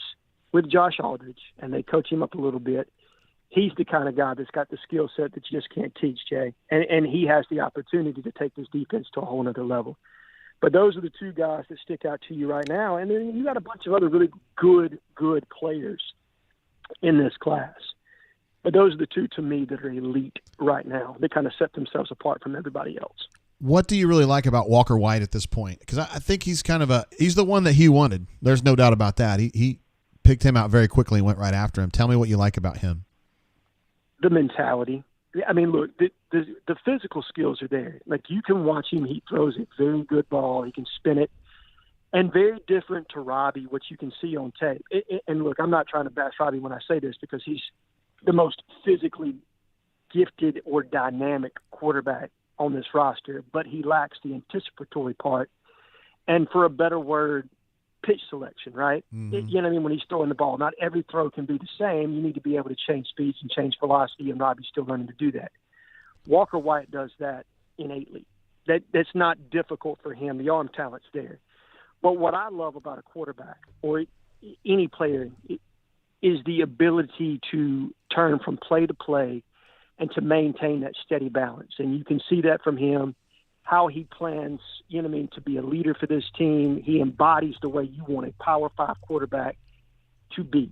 with Josh Aldridge and they coach him up a little bit, he's the kind of guy that's got the skill set that you just can't teach, Jay. And he has the opportunity to take this defense to a whole other level. But those are the two guys that stick out to you right now. And then you got a bunch of other really good players in this class. But those are the two, to me, that are elite right now. They kind of set themselves apart from everybody else. What do you really like about Walker White at this point? Because I think he's he's the one that he wanted. There's no doubt about that. He picked him out very quickly and went right after him. Tell me what you like about him. The mentality. I mean, look, the physical skills are there. Like, you can watch him. He throws a very good ball. He can spin it. And very different to Robbie, which you can see on tape. And look, I'm not trying to bash Robbie when I say this, because he's the most physically gifted or dynamic quarterback on this roster, but he lacks the anticipatory part. And for a better word, pitch selection, right? Mm-hmm. You know what I mean? When he's throwing the ball, not every throw can be the same. You need to be able to change speeds and change velocity, and Robbie's still learning to do that. Walker White does that innately. That's not difficult for him. The arm talent's there. But what I love about a quarterback or any player is the ability to turn from play to play and to maintain that steady balance. And you can see that from him. how he plans, to be a leader for this team. He embodies the way you want a Power 5 quarterback to be.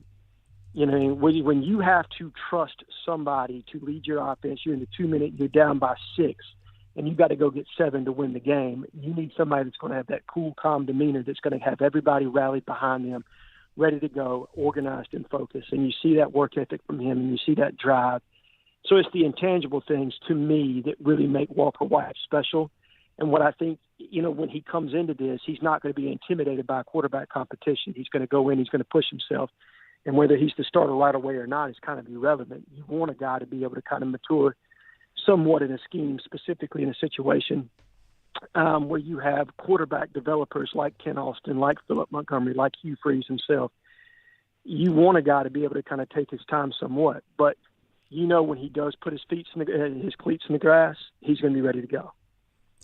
When you have to trust somebody to lead your offense, you're in the 2 minute, you're down by 6, and you got to go get 7 to win the game. You need somebody that's going to have that cool, calm demeanor that's going to have everybody rallied behind them, ready to go, organized and focused. And you see that work ethic from him, and you see that drive. So it's the intangible things, to me, that really make Walker White special. And what I think, when he comes into this, he's not going to be intimidated by a quarterback competition. He's going to go in, he's going to push himself. And whether he's the starter right away or not is kind of irrelevant. You want a guy to be able to kind of mature somewhat in a scheme, specifically in a situation where you have quarterback developers like Ken Austin, like Philip Montgomery, like Hugh Freeze himself. You want a guy to be able to kind of take his time somewhat. But when he does put his cleats in the grass, he's going to be ready to go.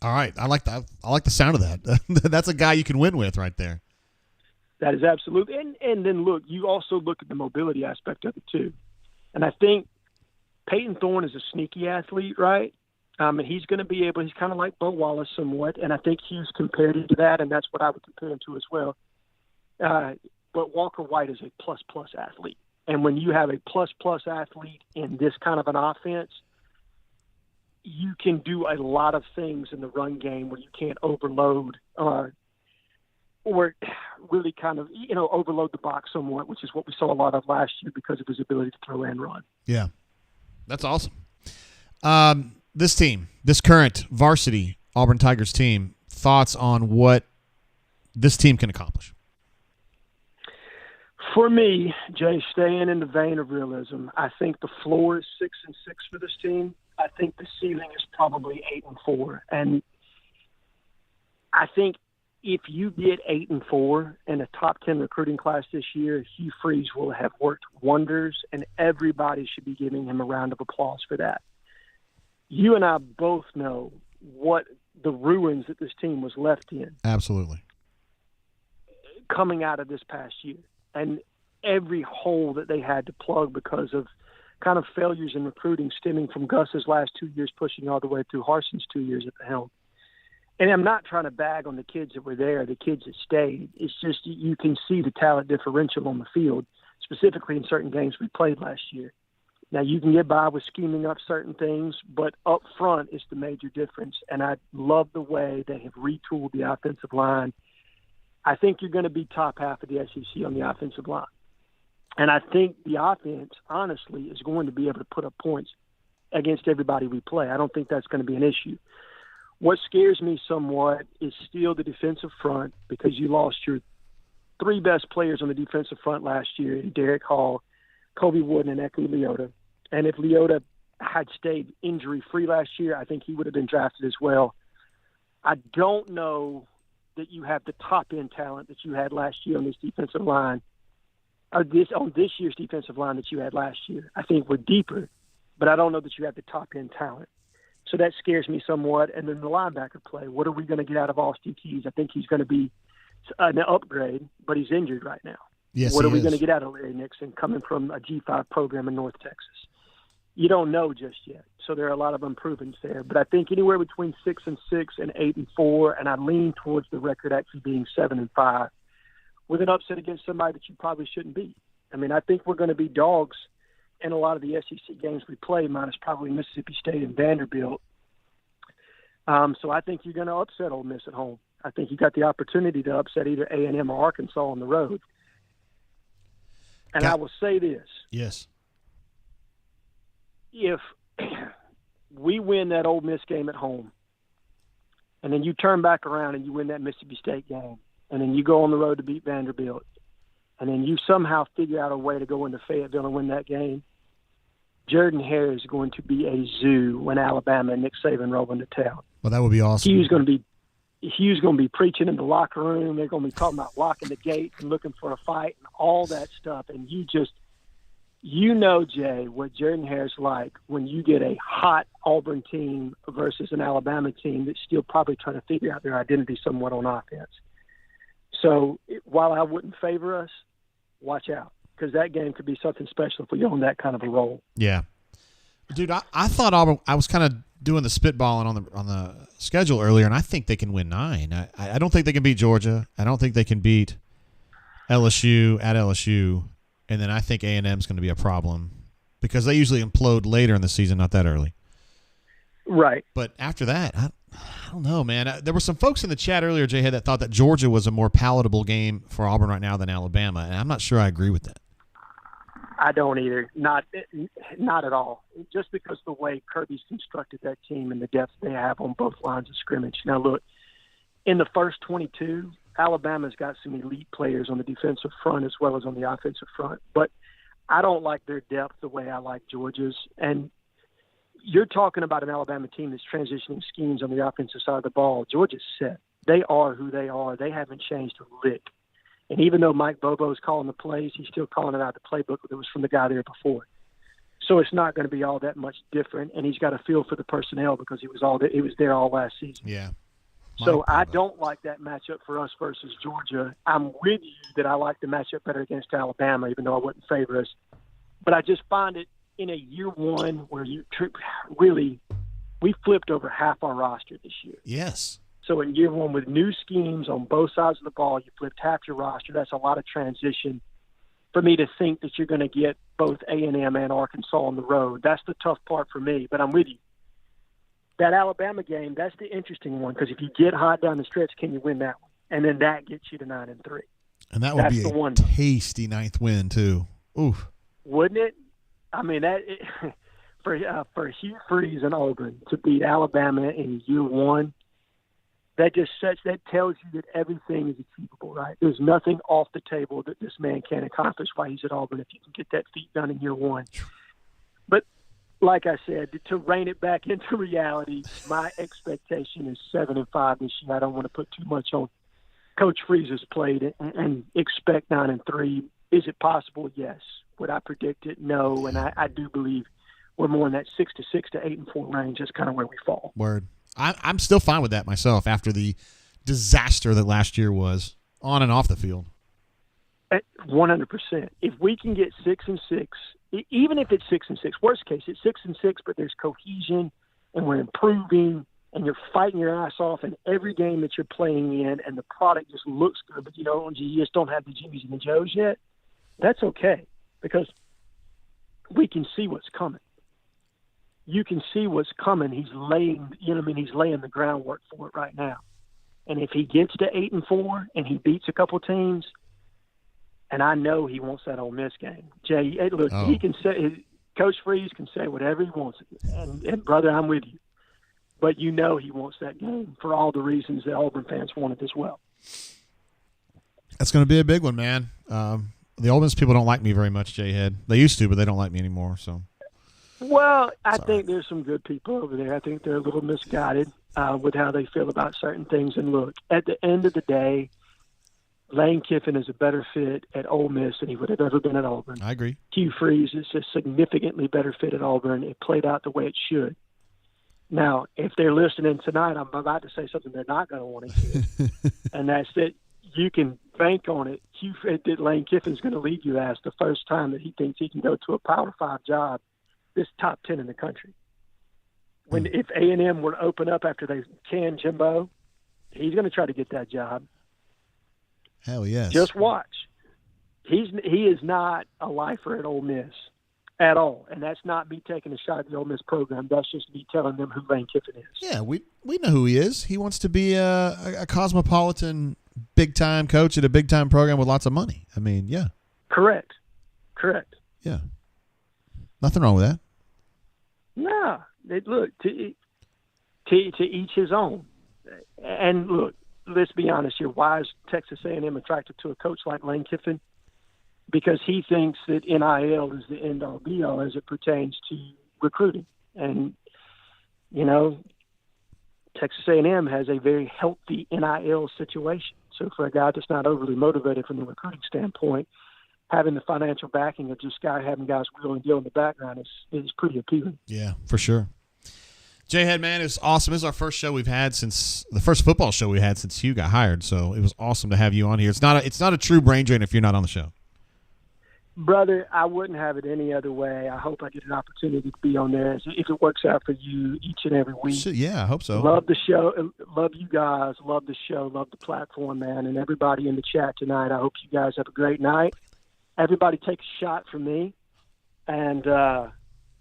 All right. I like that. I like the sound of that. That's a guy you can win with right there. That is absolutely. And then, look, you also look at the mobility aspect of it, too. And I think Peyton Thorne is a sneaky athlete, right? And he's going to be able – he's kind of like Bo Wallace somewhat, and I think Hughes compared him to that, and that's what I would compare him to as well. But Walker White is a plus-plus athlete. And when you have a plus-plus athlete in this kind of an offense, you can do a lot of things in the run game where you can't overload or really kind of, overload the box somewhat, which is what we saw a lot of last year because of his ability to throw and run. Yeah, that's awesome. This team, this current varsity Auburn Tigers team, thoughts on what this team can accomplish? For me, Jay, staying in the vein of realism, I think the floor is 6-6 for this team. I think the ceiling is probably 8-4. And I think if you get 8-4 in a top 10 recruiting class this year, Hugh Freeze will have worked wonders, and everybody should be giving him a round of applause for that. You and I both know what the ruins that this team was left in. Absolutely. Coming out of this past year, and every hole that they had to plug because of kind of failures in recruiting stemming from Gus's last 2 years pushing all the way through Harson's 2 years at the helm. And I'm not trying to bag on the kids that were there, the kids that stayed. It's just you can see the talent differential on the field, specifically in certain games we played last year. Now, you can get by with scheming up certain things, but up front is the major difference. And I love the way they have retooled the offensive line. I think you're going to be top half of the SEC on the offensive line. And I think the offense, honestly, is going to be able to put up points against everybody we play. I don't think that's going to be an issue. What scares me somewhat is still the defensive front, because you lost your 3 best players on the defensive front last year, Derek Hall, Kobe Wooden, and Eku Leota. And if Leota had stayed injury-free last year, I think he would have been drafted as well. I don't know that you have the top-end talent that you had last year on this defensive line, or on this year's defensive line that you had last year. I think we're deeper, but I don't know that you have the top-end talent. So that scares me somewhat. And then the linebacker play, what are we going to get out of Austin Keys? I think he's going to be an upgrade, but he's injured right now. Yes, what are we going to get out of Larry Nixon coming from a G5 program in North Texas? You don't know just yet. So there are a lot of improvements there. But I think anywhere between 6-6 and 8-4, and I lean towards the record actually being 7-5, with an upset against somebody that you probably shouldn't beat. I mean, I think we're going to be dogs in a lot of the SEC games we play, minus probably Mississippi State and Vanderbilt. So I think you're going to upset Ole Miss at home. I think you got the opportunity to upset either A&M or Arkansas on the road. And I will say this. Yes. If we win that Ole Miss game at home, and then you turn back around and you win that Mississippi State game, and then you go on the road to beat Vanderbilt, and then you somehow figure out a way to go into Fayetteville and win that game, Jordan-Hare is going to be a zoo when Alabama and Nick Saban roll into town. Well, that would be awesome. Hugh's going to be preaching in the locker room. They're going to be talking about locking the gate and looking for a fight and all that stuff. And Jay, what Jordan-Hare's like when you get a hot Auburn team versus an Alabama team that's still probably trying to figure out their identity somewhat on offense. So while I wouldn't favor us, watch out, because that game could be something special if we go on that kind of a roll. Yeah. Dude, I thought Auburn – I was kind of doing the spitballing on the schedule earlier, and I think they can win 9. I don't think they can beat Georgia. I don't think they can beat LSU at LSU, and then I think A&M is going to be a problem because they usually implode later in the season, not that early. Right. But after that, I don't know, man. There were some folks in the chat earlier, Jay, that thought that Georgia was a more palatable game for Auburn right now than Alabama, and I'm not sure I agree with that. I don't either. Not at all. Just because the way Kirby's constructed that team and the depth they have on both lines of scrimmage. Now, look, in the first 22, Alabama's got some elite players on the defensive front as well as on the offensive front. But I don't like their depth the way I like Georgia's. And you're talking about an Alabama team that's transitioning schemes on the offensive side of the ball. Georgia's set. They are who they are. They haven't changed a lick. And even though Mike Bobo is calling the plays, he's still calling it out the playbook that was from the guy there before. So it's not going to be all that much different. And he's got a feel for the personnel because he was there all last season. Yeah. So I don't like that matchup for us versus Georgia. I'm with you that I like the matchup better against Alabama, even though I wouldn't favor us. But I just find it in a year one where we flipped over half our roster this year. Yes. So in year one, with new schemes on both sides of the ball, you flipped half your roster. That's a lot of transition for me to think that you're going to get both A&M and Arkansas on the road. That's the tough part for me, but I'm with you. That Alabama game, that's the interesting one because if you get hot down the stretch, can you win that one? And then that gets you to 9-3. And that would be a tasty 9th win too. Oof. Wouldn't it? I mean, for Hugh Freeze and Auburn to beat Alabama in year one, that tells you that everything is achievable, right? There's nothing off the table that this man can't accomplish while he's at Auburn if you can get that feat done in year one. But like I said, to rein it back into reality, my expectation is 7-5 this year. I don't want to put too much on Coach Freeze's plate and expect 9-3. Is it possible? Yes. Would I predict it? No. And I do believe we're more in that 6-6 to 8-4 range. That's kind of where we fall. Word. I'm still fine with that myself after the disaster that last year was on and off the field. 100%. If we can get 6-6, even if it's 6-6, worst case it's 6-6, but there's cohesion and we're improving and you're fighting your ass off in every game that you're playing in, and the product just looks good, but you just don't have the Jimmys and the Joes yet. That's okay because we can see what's coming. You can see what's coming. He's laying, he's laying the groundwork for it right now. And if he gets to 8-4 and he beats a couple teams, and I know he wants that Ole Miss game. Jay, look, He can say, Coach Freeze can say whatever he wants, and brother, I'm with you. But he wants that game for all the reasons that Auburn fans want it as well. That's going to be a big one, man. The Ole Miss people don't like me very much, Jay-Head. They used to, but they don't like me anymore. So. Well, I think there's some good people over there. I think they're a little misguided with how they feel about certain things. And look, at the end of the day, Lane Kiffin is a better fit at Ole Miss than he would have ever been at Auburn. I agree. Hugh Freeze is a significantly better fit at Auburn. It played out the way it should. Now, if they're listening tonight, I'm about to say something they're not going to want to hear, and that's that you can bank on it. That Lane Kiffin's going to lead your ass the first time that he thinks he can go to a Power 5 job, this top 10 in the country. If A&M were to open up after they can Jimbo, he's going to try to get that job. Hell yes. Just watch. He is not a lifer at Ole Miss at all, and that's not me taking a shot at the Ole Miss program. That's just me telling them who Lane Kiffin is. Yeah, we know who he is. He wants to be a cosmopolitan, big-time coach at a big-time program with lots of money. I mean, yeah. Correct. Yeah. Nothing wrong with that. No. Look, to each his own. And look, let's be honest here. Why is Texas A&M attracted to a coach like Lane Kiffin? Because he thinks that NIL is the end-all, be-all as it pertains to recruiting. And, Texas A&M has a very healthy NIL situation. So for a guy that's not overly motivated from the recruiting standpoint, having the financial backing of just having guys wheel and deal in the background is pretty appealing. Yeah, for sure. Jay-Head, man, it's awesome. This is our first show we've had since the first football show we had since Hugh got hired. So it was awesome to have you on here. It's not a true brain drain if you're not on the show. Brother, I wouldn't have it any other way. I hope I get an opportunity to be on there if it works out for you each and every week. Yeah, I hope so. Love the show. Love you guys. Love the show. Love the platform, man. And everybody in the chat tonight, I hope you guys have a great night. Everybody take a shot from me. And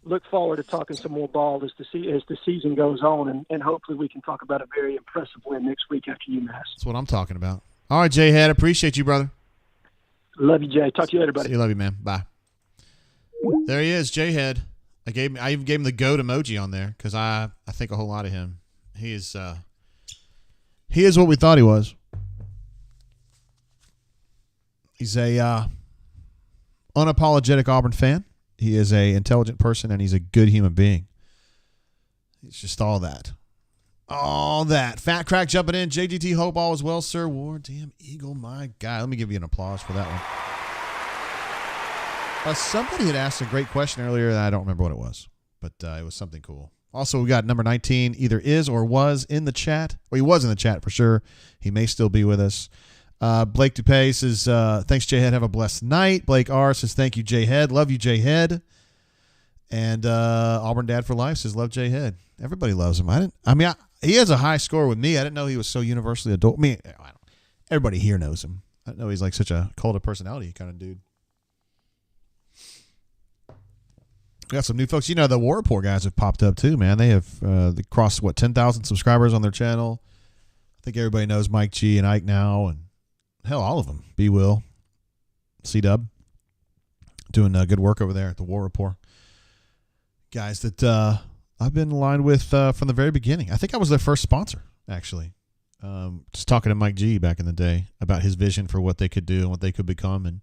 look forward to talking some more ball as the season goes on. And hopefully we can talk about a very impressive win next week after UMass. That's what I'm talking about. All right, J-Head. Appreciate you, brother. Love you, Jay. Talk to you later, buddy. See you, love you, man. Bye. There he is, J-Head. I even gave him the goat emoji on there because I think a whole lot of him. He is what we thought he was. He's a unapologetic Auburn fan. He is a intelligent person, and he's a good human being. It's just all that. All that. Fat Crack jumping in. JGT, hope all is well, sir. War Damn Eagle, my God. Let me give you an applause for that one. Somebody had asked a great question earlier, and I don't remember what it was, but it was something cool. Also, we got number 19, either is or was in the chat. Well, he was in the chat for sure. He may still be with us. Blake Dupay says, thanks, J-Head. Have a blessed night. Blake R. says, thank you, J-Head. Love you, J-Head. And Auburn Dad for Life says, love J-Head. Everybody loves him. He has a high score with me. I didn't know he was so universally adored. Everybody here knows him. I didn't know he's like such a cult of personality kind of dude. We got some new folks. The War Report guys have popped up too, man. They have they crossed, 10,000 subscribers on their channel. I think everybody knows Mike G and Ike now, and hell, all of them. B. Will, C-Dub, doing good work over there at the War Report. Guys that I've been aligned with from the very beginning. I think I was their first sponsor, actually. Just talking to Mike G back in the day about his vision for what they could do and what they could become, and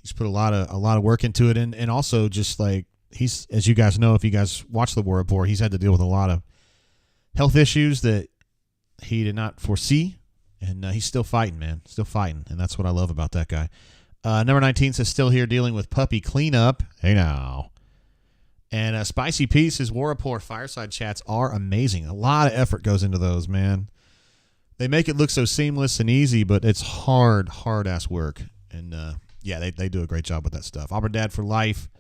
he's put a lot of work into it, and also just like he's, as you guys know, if you guys watch the War Report, he's had to deal with a lot of health issues that he did not foresee, and he's still fighting, man, still fighting, and that's what I love about that guy. Number 19 says still here dealing with puppy cleanup. Hey now. And Spicy Peace, his War Report fireside chats are amazing. A lot of effort goes into those, man. They make it look so seamless and easy, but it's hard-ass work. And, they do a great job with that stuff. Auburn Dad for Life.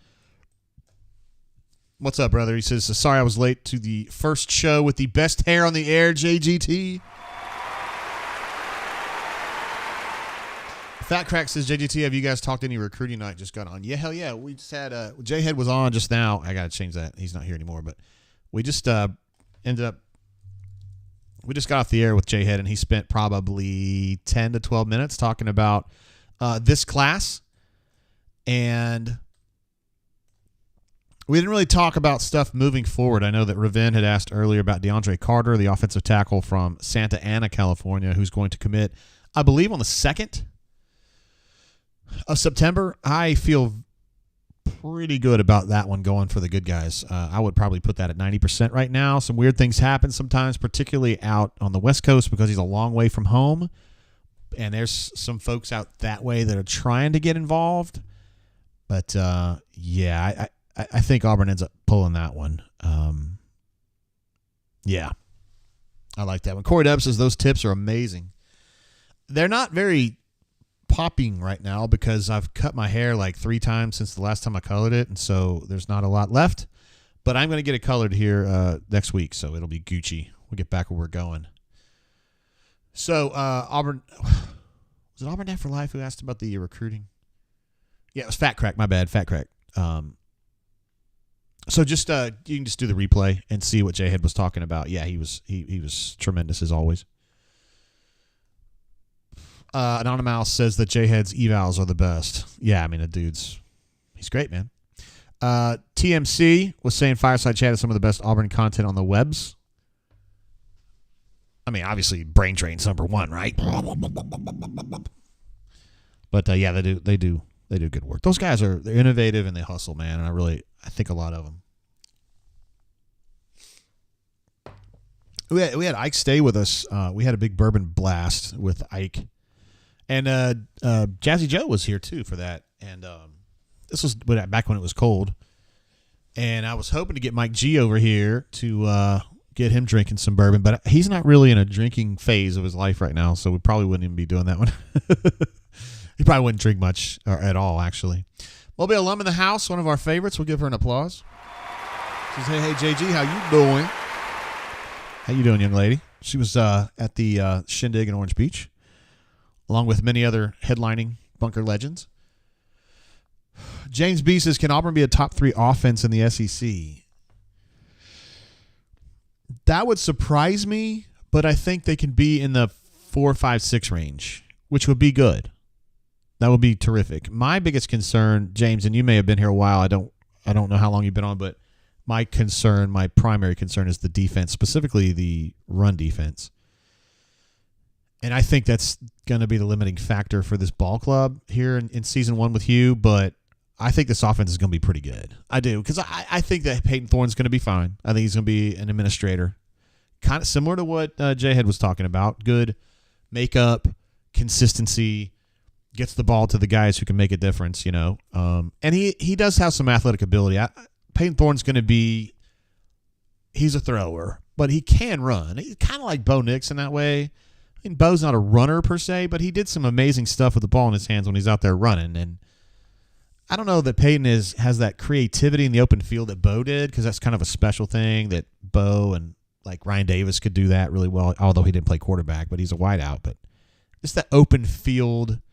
What's up, brother? He says, sorry I was late to the first show with the best hair on the air, JGT. Fat Crack says, JGT, have you guys talked any recruiting night just got on? Yeah, hell yeah. We just had, J-Head was on just now. I got to change that. He's not here anymore. But we just we just got off the air with J-Head, and he spent probably 10 to 12 minutes talking about this class. And we didn't really talk about stuff moving forward. I know that Raven had asked earlier about DeAndre Carter, the offensive tackle from Santa Ana, California, who's going to commit, I believe, on the 2nd of September. I feel pretty good about that one going for the good guys. I would probably put that at 90% right now. Some weird things happen sometimes, particularly out on the West Coast because he's a long way from home. And there's some folks out that way that are trying to get involved. But, I think Auburn ends up pulling that one. I like that one. Corey Dub says those tips are amazing. They're not very popping right now because I've cut my hair like 3 times since the last time I colored it, and so there's not a lot left. But I'm going to get it colored here next week, so it'll be Gucci. We'll get back where we're going. So Auburn, was it Auburn Dad for Life who asked about the recruiting? Yeah, it was Fat Crack. My bad, Fat Crack. So just you can just do the replay and see what J-Head was talking about. Yeah, he was tremendous as always. Anonymous says that J-Head's evals are the best. Yeah, I mean, he's great, man. TMC was saying Fireside Chat is some of the best Auburn content on the webs. I mean, obviously, Brain Drain's number 1, right? But they do good work. Those guys they're innovative and they hustle, man. And I think a lot of them. We had Ike stay with us. We had a big bourbon blast with Ike. And Jazzy Joe was here, too, for that. And this was back when it was cold. And I was hoping to get Mike G over here to get him drinking some bourbon. But he's not really in a drinking phase of his life right now, so we probably wouldn't even be doing that one. He probably wouldn't drink much or at all, actually. Mobile alum in the house, one of our favorites. We'll give her an applause. She says, hey, JG, how you doing? How you doing, young lady? She was at the Shindig in Orange Beach, along with many other headlining Bunker legends. James B says, can Auburn be a top 3 offense in the SEC? That would surprise me, but I think they can be in the 4, 5, 6 range, which would be good. That would be terrific. My biggest concern, James, and you may have been here a while. I don't know how long you've been on, but my primary concern is the defense, specifically the run defense. And I think that's going to be the limiting factor for this ball club here in season 1 with Hugh, but I think this offense is going to be pretty good. I do, because I think that Peyton Thorne's going to be fine. I think he's going to be an administrator. Kind of similar to what J-Head was talking about. Good makeup, consistency, gets the ball to the guys who can make a difference, you know. And he does have some athletic ability. Peyton Thorne's going to be – he's a thrower, but he can run. He's kind of like Bo Nix in that way. I mean, Bo's not a runner per se, but he did some amazing stuff with the ball in his hands when he's out there running. And I don't know that Peyton has that creativity in the open field that Bo did, because that's kind of a special thing that Bo and like Ryan Davis could do that really well, although he didn't play quarterback, but he's a wideout. But just that open field –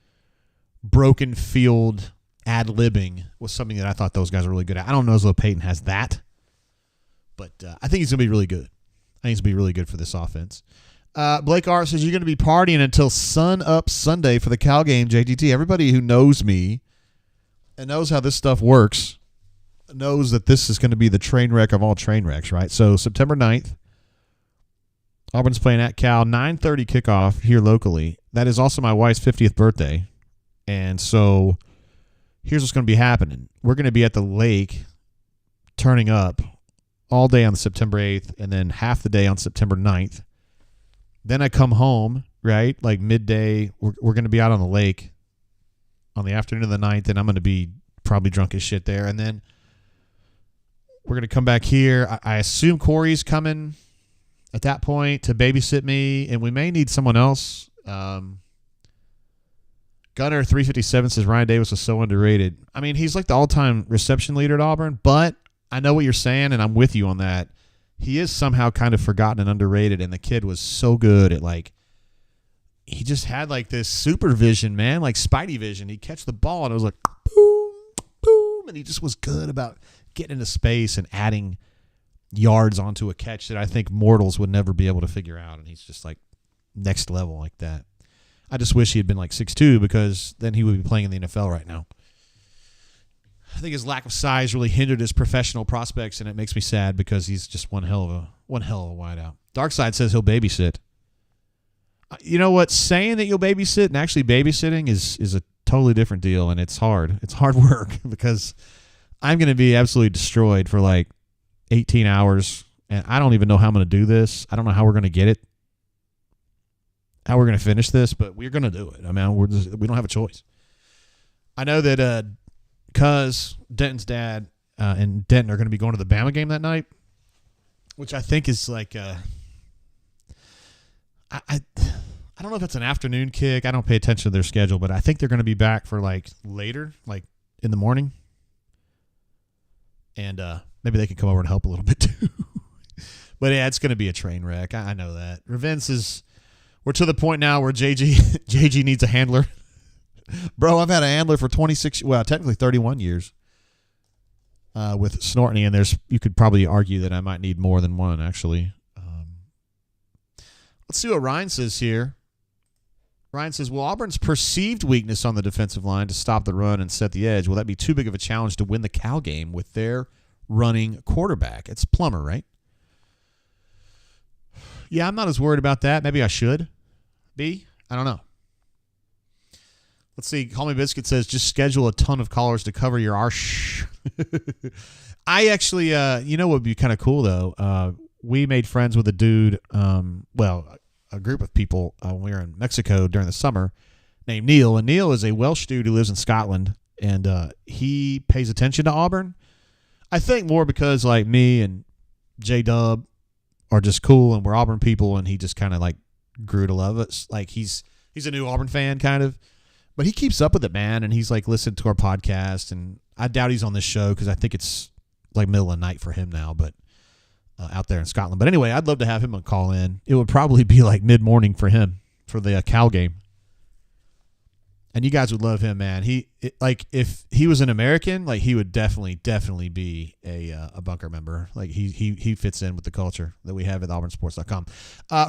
broken field ad-libbing was something that I thought those guys were really good at. I don't know as though Peyton has that, but I think he's going to be really good. I think he's going to be really good for this offense. Blake R. says, you're going to be partying until sun up Sunday for the Cal game, JGT. Everybody who knows me and knows how this stuff works knows that this is going to be the train wreck of all train wrecks, right? So September 9th, Auburn's playing at Cal, 9:30 kickoff here locally. That is also my wife's 50th birthday. And so here's what's going to be happening. We're going to be at the lake turning up all day on September 8th and then half the day on September 9th. Then I come home, right, like midday. We're going to be out on the lake on the afternoon of the 9th, and I'm going to be probably drunk as shit there. And then we're going to come back here. I assume Corey's coming at that point to babysit me, and we may need someone else. Gunner 357 says Ryan Davis was so underrated. I mean, he's like the all-time reception leader at Auburn, but I know what you're saying, and I'm with you on that. He is somehow kind of forgotten and underrated, and the kid was so good at, like, he just had, like, this supervision, man, like Spidey vision. He'd catch the ball, and it was like, boom, boom, and he just was good about getting into space and adding yards onto a catch that I think mortals would never be able to figure out, and he's just, like, next level like that. I just wish he had been like 6'2", because then he would be playing in the NFL right now. I think his lack of size really hindered his professional prospects, and it makes me sad because he's just one hell of a wideout. Darkside says he'll babysit. You know what? Saying that you'll babysit and actually babysitting is a totally different deal, and it's hard. It's hard work because I'm going to be absolutely destroyed for like 18 hours, and I don't even know how I'm going to do this. I don't know how we're going to get it. How we're going to finish this, but we're going to do it. I mean, we don't have a choice. I know that Cuz, Denton's dad, and Denton are going to be going to the Bama game that night, which I think is like I don't know if it's an afternoon kick. I don't pay attention to their schedule, but I think they're going to be back for like later, like in the morning. And maybe they can come over and help a little bit too. But yeah, it's going to be a train wreck. I know that. We're to the point now where JG needs a handler. Bro, I've had a handler for 31 years with Snortney, and you could probably argue that I might need more than one, actually. Let's see what Ryan says here. Ryan says, will Auburn's perceived weakness on the defensive line to stop the run and set the edge, will that be too big of a challenge to win the Cal game with their running quarterback? It's Plummer, right? Yeah, I'm not as worried about that. Maybe I should be. I don't know. Let's see. Call Me Biscuit says, just schedule a ton of callers to cover your arsh. I actually, you know what would be kind of cool, though? We made friends with a dude, a group of people when we were in Mexico during the summer named Neil. And Neil is a Welsh dude who lives in Scotland, and he pays attention to Auburn. I think more because, like, me and J-Dub are just cool, and we're Auburn people, and he just kind of like grew to love us. Like he's a new Auburn fan kind of, but he keeps up with it, man. And he's like listened to our podcast, and I doubt he's on this show because I think it's like middle of the night for him now, but out there in Scotland. But anyway, I'd love to have him on call in. It would probably be like mid-morning for him for the Cal game. And you guys would love him, man. If he was an American, like he would definitely be a bunker member. Like he fits in with the culture that we have at auburnsports.com.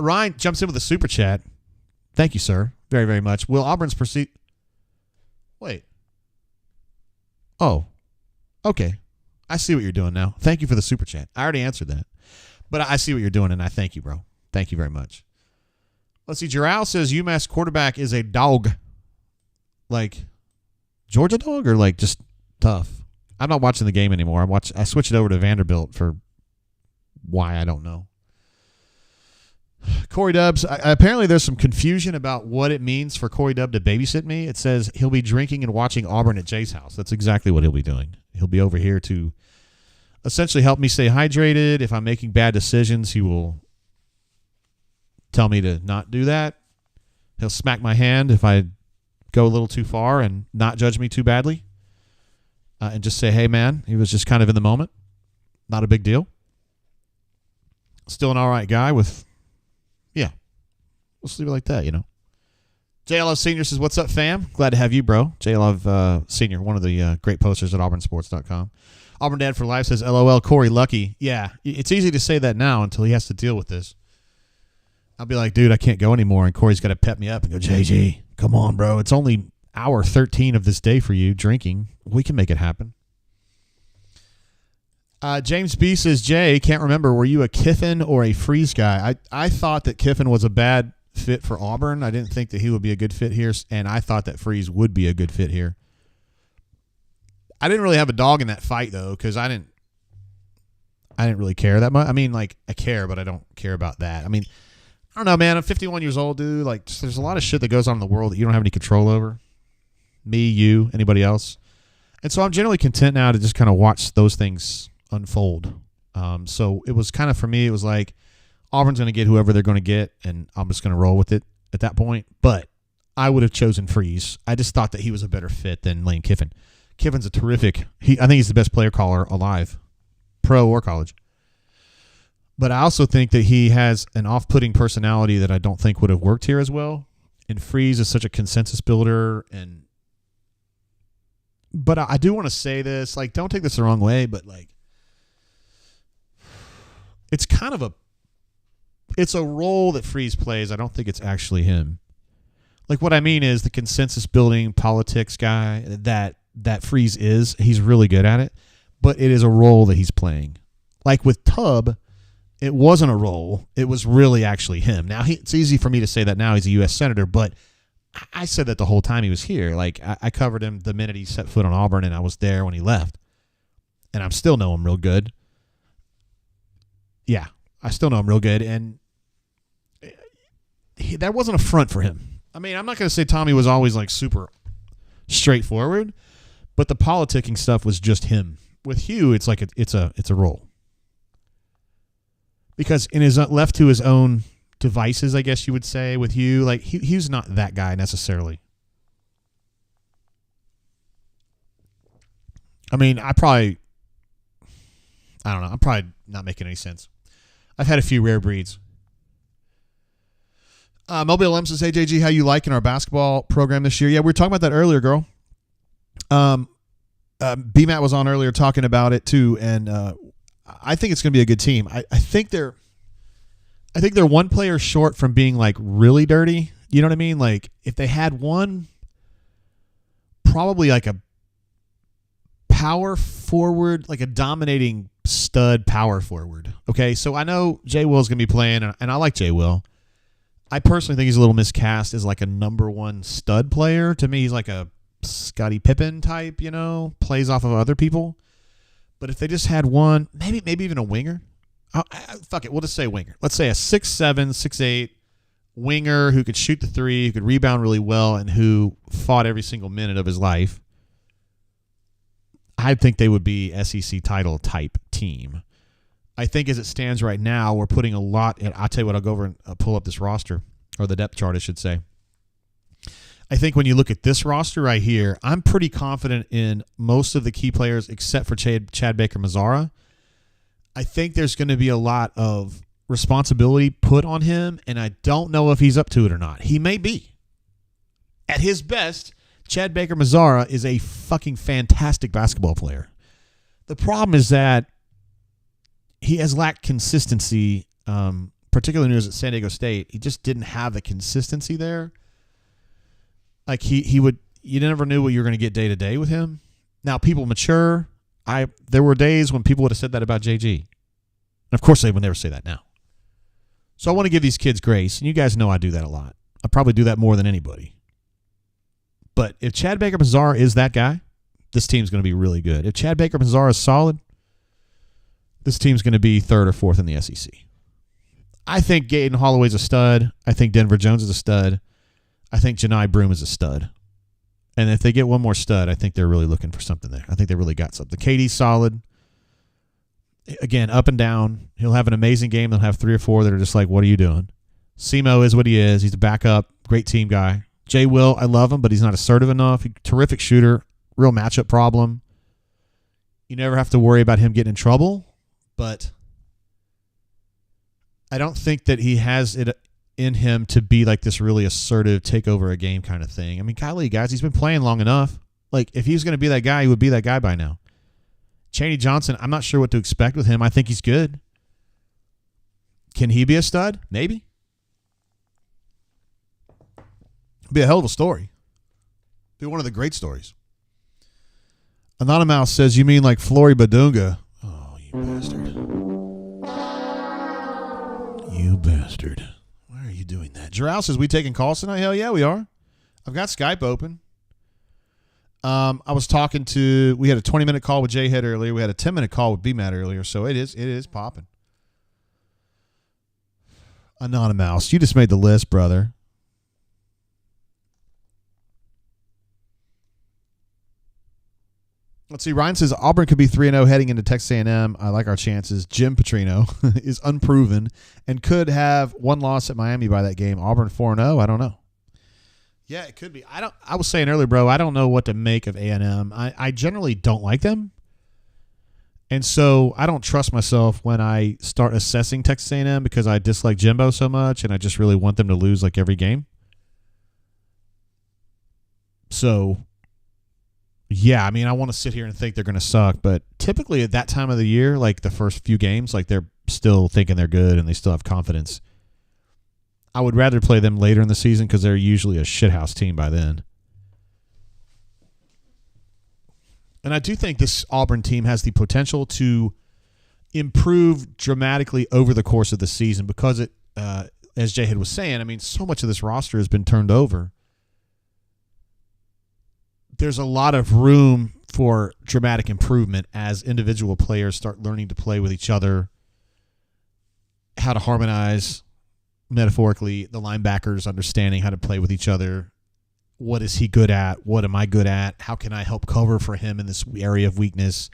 Ryan jumps in with a super chat. Thank you, sir, very, very much. Will Auburn's proceed? Wait. Oh, okay. I see what you're doing now. Thank you for the super chat. I already answered that, but I see what you're doing, and I thank you, bro. Thank you very much. Let's see. Jarrell says UMass quarterback is a dog. Like Georgia dog or like just tough? I'm not watching the game anymore. I switched it over to Vanderbilt for why, I don't know. Corey Dubs, apparently there's some confusion about what it means for Corey Dub to babysit me. It says he'll be drinking and watching Auburn at Jay's house. That's exactly what he'll be doing. He'll be over here to essentially help me stay hydrated. If I'm making bad decisions, he will tell me to not do that. He'll smack my hand if I go a little too far and not judge me too badly. And just say, hey, man, he was just kind of in the moment. Not a big deal. Still an all right guy with, yeah. We'll leave it like that, you know. JLove Senior says, what's up, fam? Glad to have you, bro. JLove Senior, one of the great posters at auburnsports.com. Auburn Dad for Life says, LOL, Corey Lucky. Yeah, it's easy to say that now until he has to deal with this. I'll be like, dude, I can't go anymore. And Corey's got to pep me up and go, JG, come on, bro. It's only hour 13 of this day for you drinking. We can make it happen. James B says, Jay, can't remember, were you a Kiffin or a Freeze guy? I thought that Kiffin was a bad fit for Auburn. I didn't think that he would be a good fit here, and I thought that Freeze would be a good fit here. I didn't really have a dog in that fight, though, because I didn't really care that much. I mean, like, I care, but I don't care about that. I mean, I don't know, man. I'm 51 years old, dude. Like, there's a lot of shit that goes on in the world that you don't have any control over. Me, you, anybody else. And so I'm generally content now to just kind of watch those things unfold. So it was kind of, for me, it was like Auburn's going to get whoever they're going to get, and I'm just going to roll with it at that point. But I would have chosen Freeze. I just thought that he was a better fit than Lane Kiffin. Kiffin's a terrific. I think he's the best player caller alive, pro or college. But I also think that he has an off-putting personality that I don't think would have worked here as well. And Freeze is such a consensus builder. But I do want to say this, like, don't take this the wrong way, but like, it's kind of it's a role that Freeze plays. I don't think it's actually him. Like, what I mean is the consensus building politics guy that Freeze is. He's really good at it, but it is a role that he's playing. Like with Tubb, it wasn't a role. It was really actually him. Now, it's easy for me to say that now he's a U.S. Senator, but I said that the whole time he was here. Like, I covered him the minute he set foot on Auburn, and I was there when he left. And I still know him real good. Yeah, I still know him real good. And that wasn't a front for him. I mean, I'm not going to say Tommy was always, like, super straightforward, but the politicking stuff was just him. With Hugh, it's like it's a role. Because in his left to his own devices, I guess you would say, with Hugh, like Hugh's not that guy necessarily. I mean, I'm probably not making any sense. I've had a few rare breeds. Mobile M says, hey, JG, how you liking our basketball program this year? Yeah, we were talking about that earlier, girl. B-Matt was on earlier talking about it too, and I think it's going to be a good team. I think they're one player short from being like really dirty. You know what I mean? Like if they had one, probably like a power forward, like a dominating stud power forward. Okay, so I know Jay Will's going to be playing, and I like Jay Will. I personally think he's a little miscast as like a number one stud player. To me, he's like a Scottie Pippen type, you know, plays off of other people. But if they just had one, maybe even a winger. Fuck it, we'll just say winger. Let's say a 6'7", 6'8" winger who could shoot the three, who could rebound really well, and who fought every single minute of his life. I think they would be SEC title type team. I think as it stands right now, we're putting a lot in. I'll tell you what, I'll go over and pull up this roster, or the depth chart, I should say. I think when you look at this roster right here, I'm pretty confident in most of the key players except for Chad Baker-Mazara. I think there's going to be a lot of responsibility put on him, and I don't know if he's up to it or not. He may be. At his best, Chad Baker-Mazara is a fucking fantastic basketball player. The problem is that he has lacked consistency, particularly when he was at San Diego State. He just didn't have the consistency there. Like you never knew what you were going to get day to day with him. Now people mature. There were days when people would have said that about JG. And of course they would never say that now. So I want to give these kids grace, and you guys know I do that a lot. I probably do that more than anybody. But if Chad Baker-Mazara is that guy, this team's going to be really good. If Chad Baker-Mazara is solid, this team's going to be third or fourth in the SEC. I think Gaten Holloway's a stud. I think Denver Jones is a stud. I think Janai Broome is a stud. And if they get one more stud, I think they're really looking for something there. I think they really got something. KD's solid. Again, up and down. He'll have an amazing game. They'll have 3 or 4 that are just like, what are you doing? Simo is what he is. He's a backup, great team guy. Jay Will, I love him, but he's not assertive enough. Terrific shooter, real matchup problem. You never have to worry about him getting in trouble, but I don't think that he has it in him to be like this really assertive, take over a game kind of thing. I mean, golly, guys, he's been playing long enough. Like, if he was going to be that guy, he would be that guy by now. Chaney Johnson, I'm not sure what to expect with him. I think he's good. Can he be a stud? Maybe. Be a hell of a story. Be one of the great stories. Anonymous says, you mean like Flory Badunga? Oh, you bastard. You bastard. Why are you doing that? Jarrell says, we taking calls tonight? Hell yeah, we are. I've got Skype open. I was talking to, we had a 20-minute call with J-Head earlier. We had a 10-minute call with B-Matt earlier, so it is popping. Anonymous, you just made the list, brother. Let's see. Ryan says Auburn could be 3-0 heading into Texas A&M. I like our chances. Jim Petrino is unproven and could have one loss at Miami by that game. Auburn 4-0. I don't know. Yeah, it could be. I was saying earlier, bro, I don't know what to make of A&M. I generally don't like them. And so I don't trust myself when I start assessing Texas A&M because I dislike Jimbo so much and I just really want them to lose like every game. So, yeah, I mean, I want to sit here and think they're going to suck, but typically at that time of the year, like the first few games, like they're still thinking they're good and they still have confidence. I would rather play them later in the season because they're usually a shithouse team by then. And I do think this Auburn team has the potential to improve dramatically over the course of the season because it, as J-Head was saying, I mean, so much of this roster has been turned over. There's a lot of room for dramatic improvement as individual players start learning to play with each other, how to harmonize, metaphorically, the linebackers understanding how to play with each other. What is he good at? What am I good at? How can I help cover for him in this area of weakness?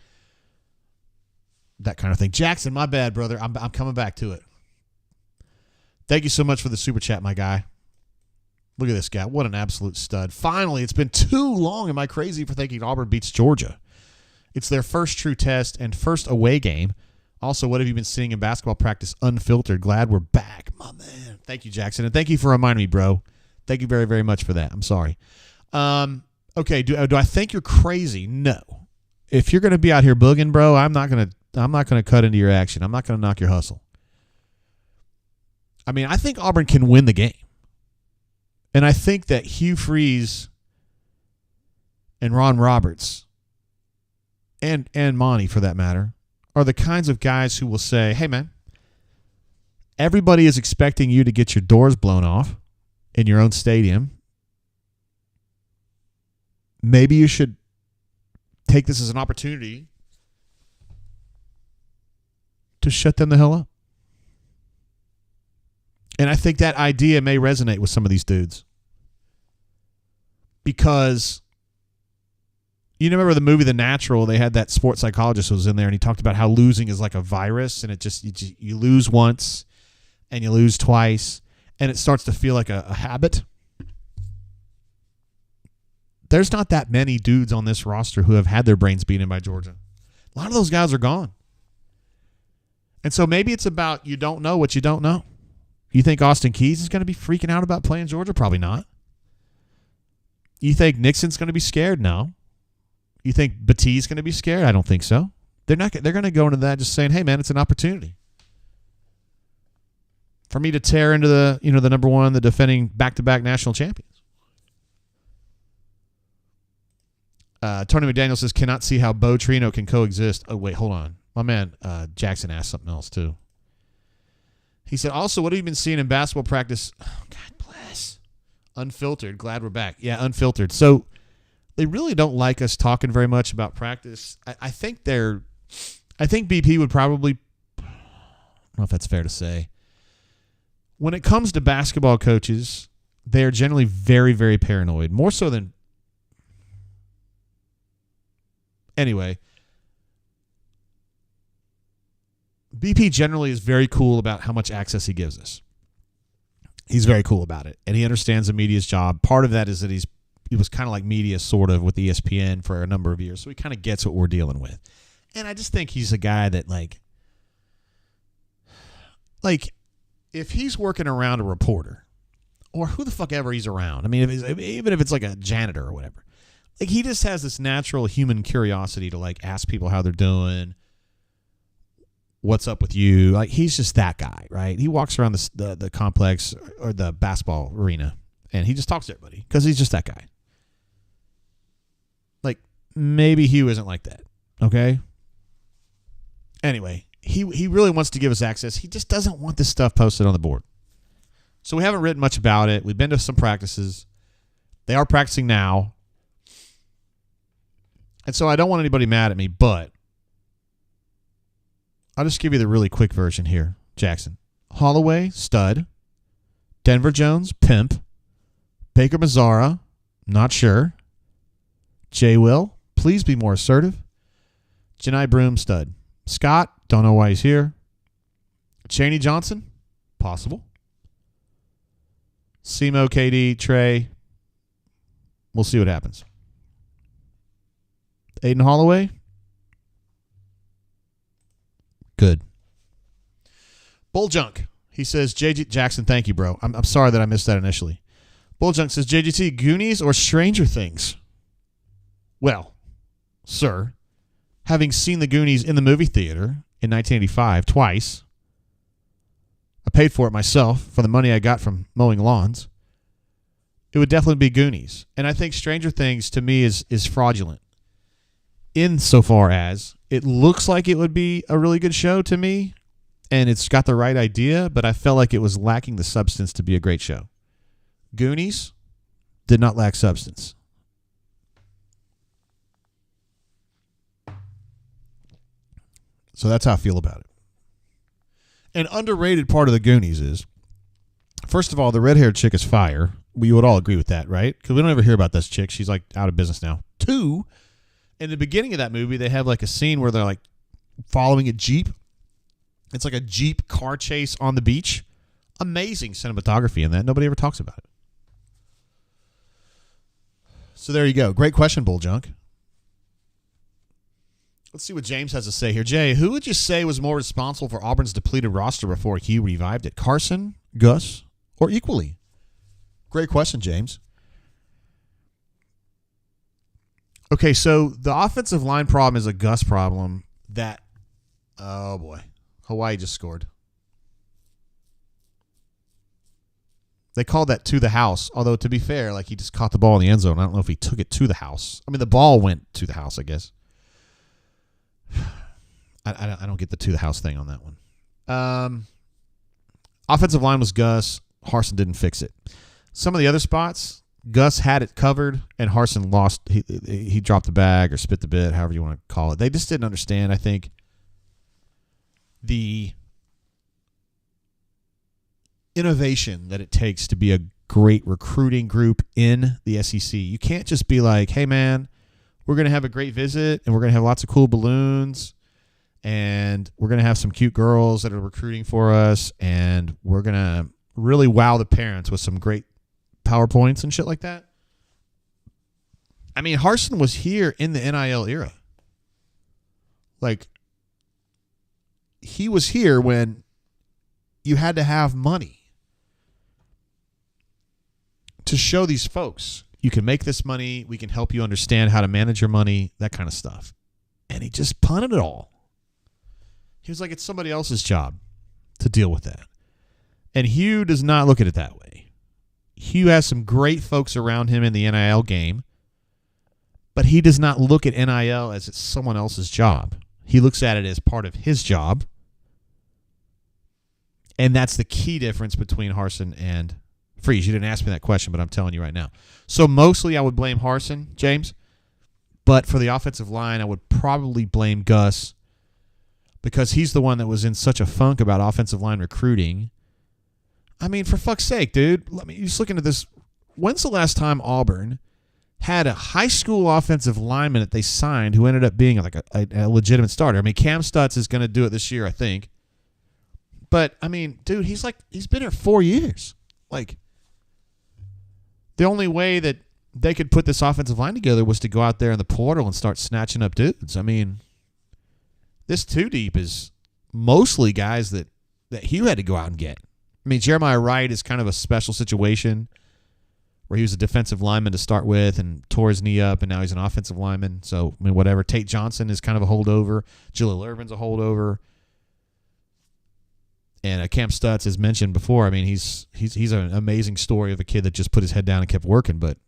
That kind of thing. Jackson, my bad, brother. I'm coming back to it. Thank you so much for the super chat, my guy. Look at this guy. What an absolute stud. Finally, it's been too long. Am I crazy for thinking Auburn beats Georgia? It's their first true test and first away game. Also, what have you been seeing in basketball practice unfiltered? Glad we're back, my man. Thank you, Jackson. And thank you for reminding me, bro. Thank you very, very much for that. I'm sorry. Okay, do I think you're crazy? No. If you're going to be out here booging, bro, I'm not going to cut into your action. I'm not going to knock your hustle. I mean, I think Auburn can win the game. And I think that Hugh Freeze and Ron Roberts and Monty, for that matter, are the kinds of guys who will say, hey, man, everybody is expecting you to get your doors blown off in your own stadium. Maybe you should take this as an opportunity to shut them the hell up. And I think that idea may resonate with some of these dudes. Because you remember the movie The Natural, they had that sports psychologist who was in there and he talked about how losing is like a virus and it just you lose once and you lose twice and it starts to feel like a habit. there's not that many dudes on this roster who have had their brains beaten by Georgia. A lot of those guys are gone. And so maybe it's about you don't know what you don't know. You think Austin Keys is going to be freaking out about playing Georgia? Probably not. You think Nixon's going to be scared? No. You think Batiste going to be scared? I don't think so. They're not. They're going to go into that just saying, "Hey, man, it's an opportunity for me to tear into the number one, the defending back-to-back national champions." Tony McDaniel says, "Cannot see how Bo Trino can coexist." Oh wait, hold on. My man Jackson asked something else too. He said, "Also, what have you been seeing in basketball practice?" Oh, God bless. Unfiltered. Glad we're back. Yeah, unfiltered. So they really don't like us talking very much about practice. I think BP would probably, I don't know if that's fair to say. When it comes to basketball coaches, they are generally very, very paranoid. More so than, anyway, BP generally is very cool about how much access he gives us. He's very cool about it, and he understands the media's job. Part of that is that he was kind of like media sort of with ESPN for a number of years, so he kind of gets what we're dealing with. And I just think he's a guy that like if he's working around a reporter or who the fuck ever he's around, I mean, even if it's like a janitor or whatever, like he just has this natural human curiosity to like ask people how they're doing, what's up with you. Like he's just that guy, right? He walks around the complex or the basketball arena and he just talks to everybody because he's just that guy. Like maybe Hugh isn't like that, okay? Anyway, he really wants to give us access. He just doesn't want this stuff posted on the board. So we haven't written much about it. We've been to some practices. They are practicing now. And so I don't want anybody mad at me, but I'll just give you the really quick version here, Jackson. Holloway, stud. Denver Jones, pimp. Baker Mazzara, not sure. Jay Will, please be more assertive. Janai Broom, stud. Scott, don't know why he's here. Chaney Johnson, possible. Semo, KD, Trey. We'll see what happens. Aiden Holloway, good. Bull Junk, he says, JG Jackson, thank you, bro. I'm sorry that I missed that initially. Bull Junk says, JGT, Goonies or Stranger Things? Well, sir, having seen the Goonies in the movie theater in 1985 twice, I paid for it myself for the money I got from mowing lawns. It would definitely be Goonies. And I think Stranger Things to me is fraudulent insofar as it looks like it would be a really good show to me and it's got the right idea, but I felt like it was lacking the substance to be a great show. Goonies did not lack substance. So that's how I feel about it. An underrated part of the Goonies is, first of all, the red-haired chick is fire. We would all agree with that, right? Because we don't ever hear about this chick. She's like out of business now. 2, in the beginning of that movie, they have like a scene where they're like following a Jeep. It's like a Jeep car chase on the beach. Amazing cinematography in that. Nobody ever talks about it. So there you go. Great question, Bull Junk. Let's see what James has to say here. Jay, who would you say was more responsible for Auburn's depleted roster before Hugh revived it? Carson, Gus, or equally? Great question, James. Okay, so the offensive line problem is a Gus problem that, oh boy, Hawaii just scored. They called that to the house, although to be fair, like he just caught the ball in the end zone. I don't know if he took it to the house. I mean, the ball went to the house, I guess. I don't get the to the house thing on that one. Offensive line was Gus. Harsin didn't fix it. Some of the other spots, Gus had it covered, and Harsin lost. He dropped the bag or spit the bit, however you want to call it. They just didn't understand, I think, the innovation that it takes to be a great recruiting group in the SEC. You can't just be like, hey, man, we're going to have a great visit, and we're going to have lots of cool balloons, and we're going to have some cute girls that are recruiting for us, and we're going to really wow the parents with some great PowerPoints and shit like that. I mean, Harsin was here in the NIL era. Like, he was here when you had to have money to show these folks, you can make this money, we can help you understand how to manage your money, that kind of stuff. And he just punted it all. He was like, it's somebody else's job to deal with that. And Hugh does not look at it that way. Hugh has some great folks around him in the NIL game, but he does not look at NIL as it's someone else's job. He looks at it as part of his job. And that's the key difference between Harsin and Freeze. You didn't ask me that question, but I'm telling you right now. So mostly I would blame Harsin, James. But for the offensive line, I would probably blame Gus because he's the one that was in such a funk about offensive line recruiting. I mean, for fuck's sake, dude. Let me just looking at this. When's the last time Auburn had a high school offensive lineman that they signed who ended up being like a legitimate starter? I mean, Cam Stutz is going to do it this year, I think. But, I mean, dude, he's been here 4 years. Like, the only way that they could put this offensive line together was to go out there in the portal and start snatching up dudes. I mean, this two deep is mostly guys that Hugh had to go out and get. I mean, Jeremiah Wright is kind of a special situation where he was a defensive lineman to start with and tore his knee up, and now he's an offensive lineman. So, I mean, whatever. Tate Johnson is kind of a holdover. Jaleel Irvin's a holdover. And Cam Stutz, as mentioned before, I mean, he's an amazing story of a kid that just put his head down and kept working. But,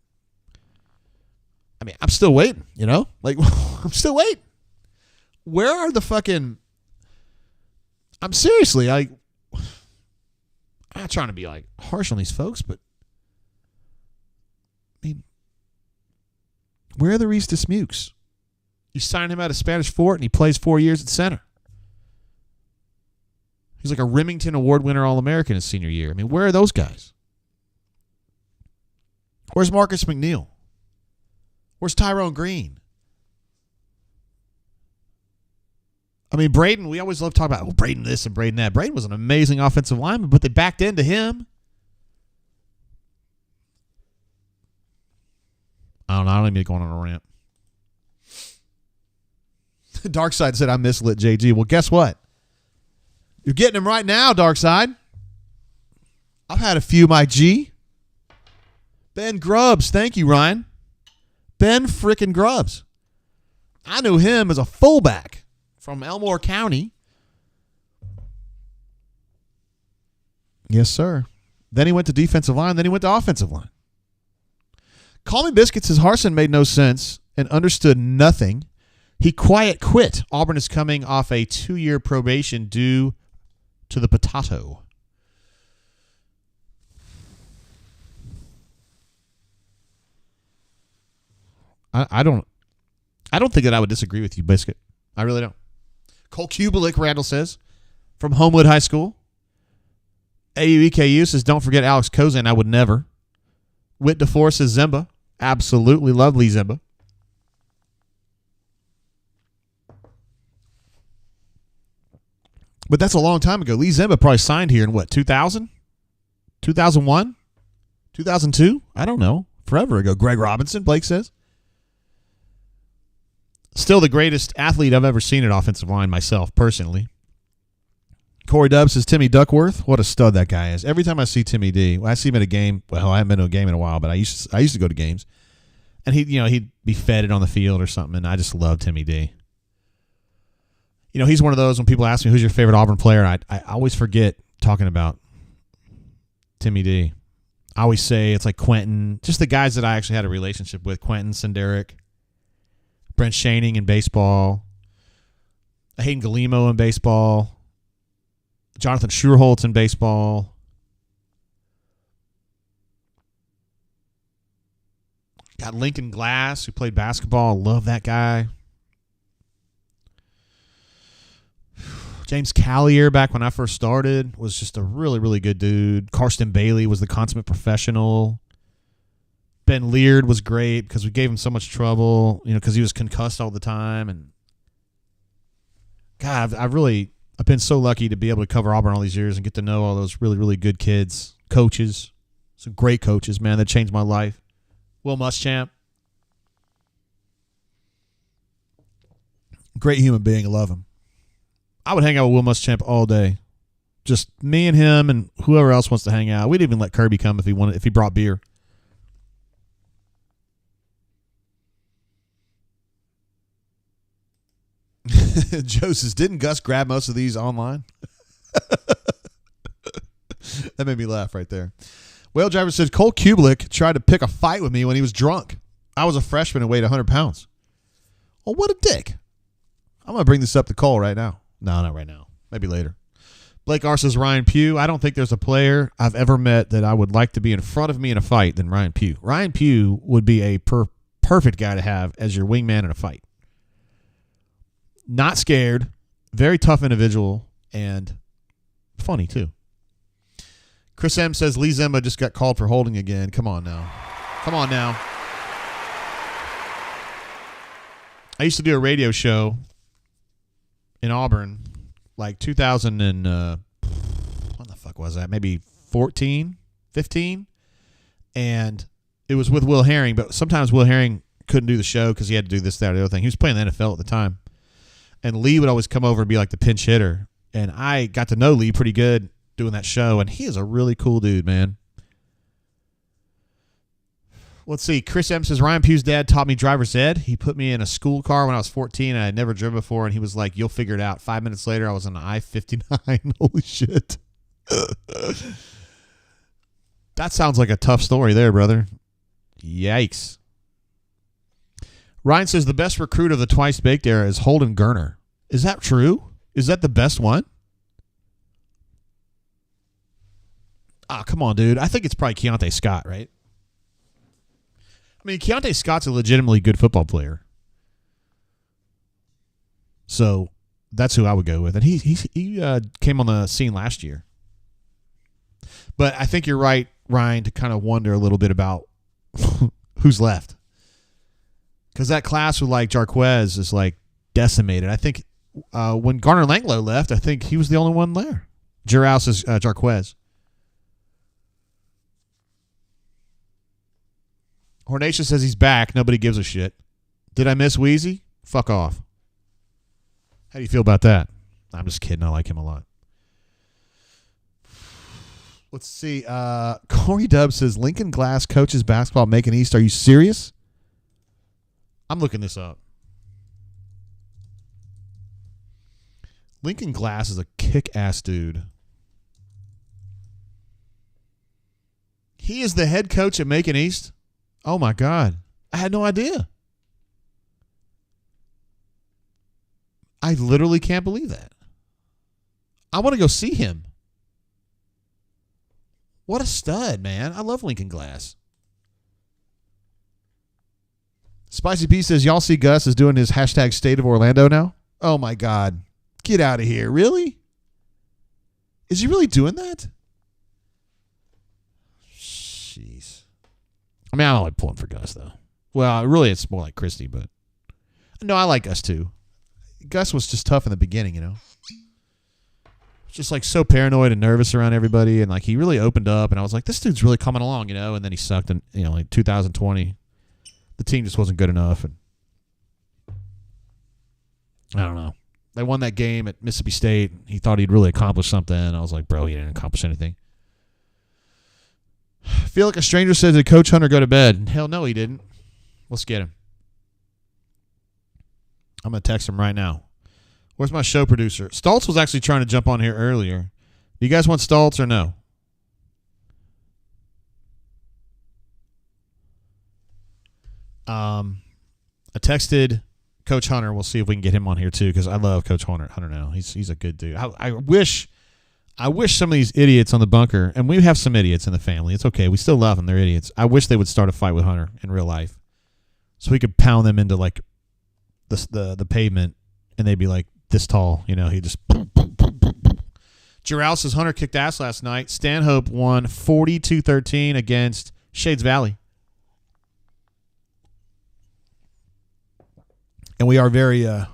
I mean, I'm still waiting, you know? Like, I'm still waiting. Where are the fucking... I'm seriously, I'm not trying to be, like, harsh on these folks, but, I mean, where are the Reese Dismukes? You sign him out of Spanish Fort, and he plays 4 years at center. He's like a Remington Award winner All-American his senior year. I mean, where are those guys? Where's Marcus McNeil? Where's Tyrone Green? I mean, Braden, we always love talking about, Braden this and Braden that. Braden was an amazing offensive lineman, but they backed into him. I don't know. I don't even need to go on a rant. Darkside said, I mislit JG. Well, guess what? You're getting him right now, Darkside. I've had a few, my G. Ben Grubbs. Thank you, Ryan. Ben frickin' Grubbs. I knew him as a fullback from Elmore County. Yes, sir. Then he went to defensive line. Then he went to offensive line. Call Me Biscuit says Harsin made no sense and understood nothing. He quiet quit. Auburn is coming off a 2-year probation due to the potato. I don't think that I would disagree with you, Biscuit. I really don't. Cole Kubelik, Randall says, from Homewood High School. AUEKU says, don't forget Alex Kozan. I would never. Whit DeFore says Zimba. Absolutely lovely Zimba. But that's a long time ago. Lee Zimba probably signed here in what, 2000? 2001? 2002? I don't know. Forever ago. Greg Robinson, Blake says. Still the greatest athlete I've ever seen at offensive line myself, personally. Corey Dubbs says Timmy Duckworth. What a stud that guy is. Every time I see Timmy D, I see him at a game. Well, I haven't been to a game in a while, but I used to go to games. And he'd be feted on the field or something, and I just love Timmy D. You know, he's one of those when people ask me who's your favorite Auburn player, I always forget talking about Timmy D. I always say it's like Quentin, just the guys that I actually had a relationship with. Quentin Senderick, Brent Shaning in baseball, Hayden Galimo in baseball, Jonathan Schuerholtz in baseball. Got Lincoln Glass, who played basketball. Love that guy. James Callier, back when I first started, was just a really, really good dude. Karsten Bailey was the consummate professional. Ben Leard was great because we gave him so much trouble, because he was concussed all the time. And God, I've been so lucky to be able to cover Auburn all these years and get to know all those really, really good kids, coaches, some great coaches, man, that changed my life. Will Muschamp, Great human being. I love him. I would hang out with Will Muschamp all day. Just me and him and whoever else wants to hang out. We'd even let Kirby come if he brought beer. Joe says, didn't Gus grab most of these online? That made me laugh right there. Whale Driver says, Cole Kubelik tried to pick a fight with me when he was drunk. I was a freshman and weighed 100 pounds. Well, what a dick. I'm going to bring this up to Cole right now. No, not right now. Maybe later. Blake R says, Ryan Pugh. I don't think there's a player I've ever met that I would like to be in front of me in a fight than Ryan Pugh. Ryan Pugh would be a perfect guy to have as your wingman in a fight. Not scared, very tough individual, and funny too. Chris M says Lee Zemba just got called for holding again. Come on now. I used to do a radio show in Auburn, like 2000 and what the fuck was that? Maybe 14, 15, and it was with Will Herring. But sometimes Will Herring couldn't do the show because he had to do this, that, or the other thing. He was playing the NFL at the time. And Lee would always come over and be like the pinch hitter. And I got to know Lee pretty good doing that show. And he is a really cool dude, man. Let's see. Chris M says, Ryan Pugh's dad taught me driver's ed. He put me in a school car when I was 14 and I had never driven before. And he was like, you'll figure it out. 5 minutes later, I was on the I-59. Holy shit. That sounds like a tough story there, brother. Yikes. Ryan says the best recruit of the Twice Baked era is Holden Gerner. Is that true? Is that the best one? Ah, come on, dude. I think it's probably Keontae Scott, right? I mean, Keontae Scott's a legitimately good football player. So that's who I would go with. And he came on the scene last year. But I think you're right, Ryan, to kind of wonder a little bit about who's left. Because that class with like Jarquez is like decimated. I think when Garner Langlow left, I think he was the only one there. Juraus is Jarquez. Hornacia says he's back. Nobody gives a shit. Did I miss Wheezy? Fuck off. How do you feel about that? I'm just kidding. I like him a lot. Let's see. Corey Dubb says Lincoln Glass coaches basketball at Macon East. Are you serious? I'm looking this up. Lincoln Glass is a kick-ass dude. He is the head coach at Macon East? Oh, my God. I had no idea. I literally can't believe that. I want to go see him. What a stud, man. I love Lincoln Glass. Spicy P says, y'all see Gus is doing his hashtag State of Orlando now? Oh, my God. Get out of here. Really? Is he really doing that? Jeez. I mean, I don't like pulling for Gus, though. Well, really, it's more like Christy, but no, I like Gus, too. Gus was just tough in the beginning, you know? Just like so paranoid and nervous around everybody, and like he really opened up, and I was like, this dude's really coming along, you know? And then he sucked in, you know, like 2020. The team just wasn't good enough, and I don't know. They won that game at Mississippi State. He thought he'd really accomplished something. I was like, bro, he didn't accomplish anything. Feel like a stranger said, did Coach Hunter go to bed? Hell no, he didn't. Let's get him. I'm going to text him right now. Where's my show producer? Stoltz was actually trying to jump on here earlier. Do you guys want Stoltz or no? I texted Coach Hunter. We'll see if we can get him on here too, because I love Coach Hunter now. He's a good dude. I wish some of these idiots on the bunker, and we have some idiots in the family. It's okay. We still love them. They're idiots. I wish they would start a fight with Hunter in real life, so we could pound them into like the pavement, and they'd be like this tall. You know, he just. Juraus says Hunter kicked ass last night. Stanhope won 42-13 against Shades Valley. And we are we're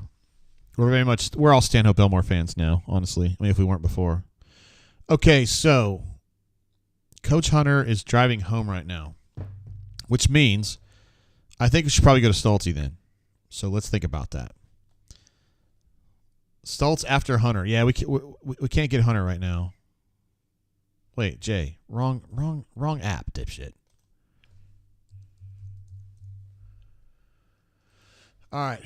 all Stanhope Elmore fans now, honestly. I mean, if we weren't before. Okay, so Coach Hunter is driving home right now, which means I think we should probably go to Stoltzy then. So let's think about that. Stoltz after Hunter. Yeah, we can't get Hunter right now. Wait, Jay, wrong app, dipshit. All right,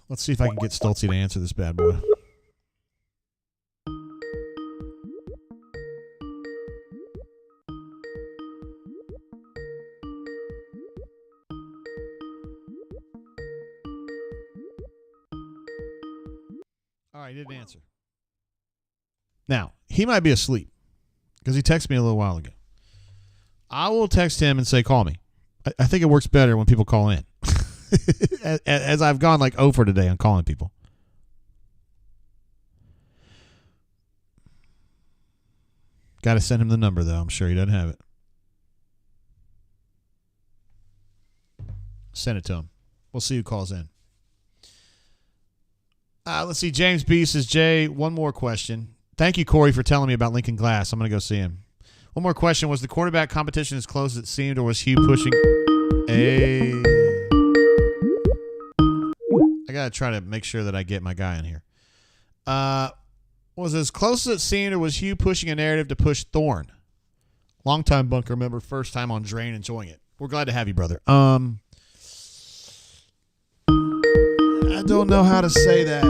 let's see if I can get Stoltzy to answer this bad boy. All right, he didn't answer. Now, he might be asleep because he texted me a little while ago. I will text him and say, call me. I think it works better when people call in. As I've gone like 0 for today on calling people. Got to send him the number, though. I'm sure he doesn't have it. Send it to him. We'll see who calls in. Let's see. James B says, Jay, one more question. Thank you, Corey, for telling me about Lincoln Glass. I'm going to go see him. One more question. Was the quarterback competition as close as it seemed, or was Hugh pushing? I got to try to make sure that I get my guy in here. Was it as close as it seemed, or was Hugh pushing a narrative to push Thorne? Longtime bunker member, first time on Drain, enjoying it. We're glad to have you, brother. I don't know how to say that.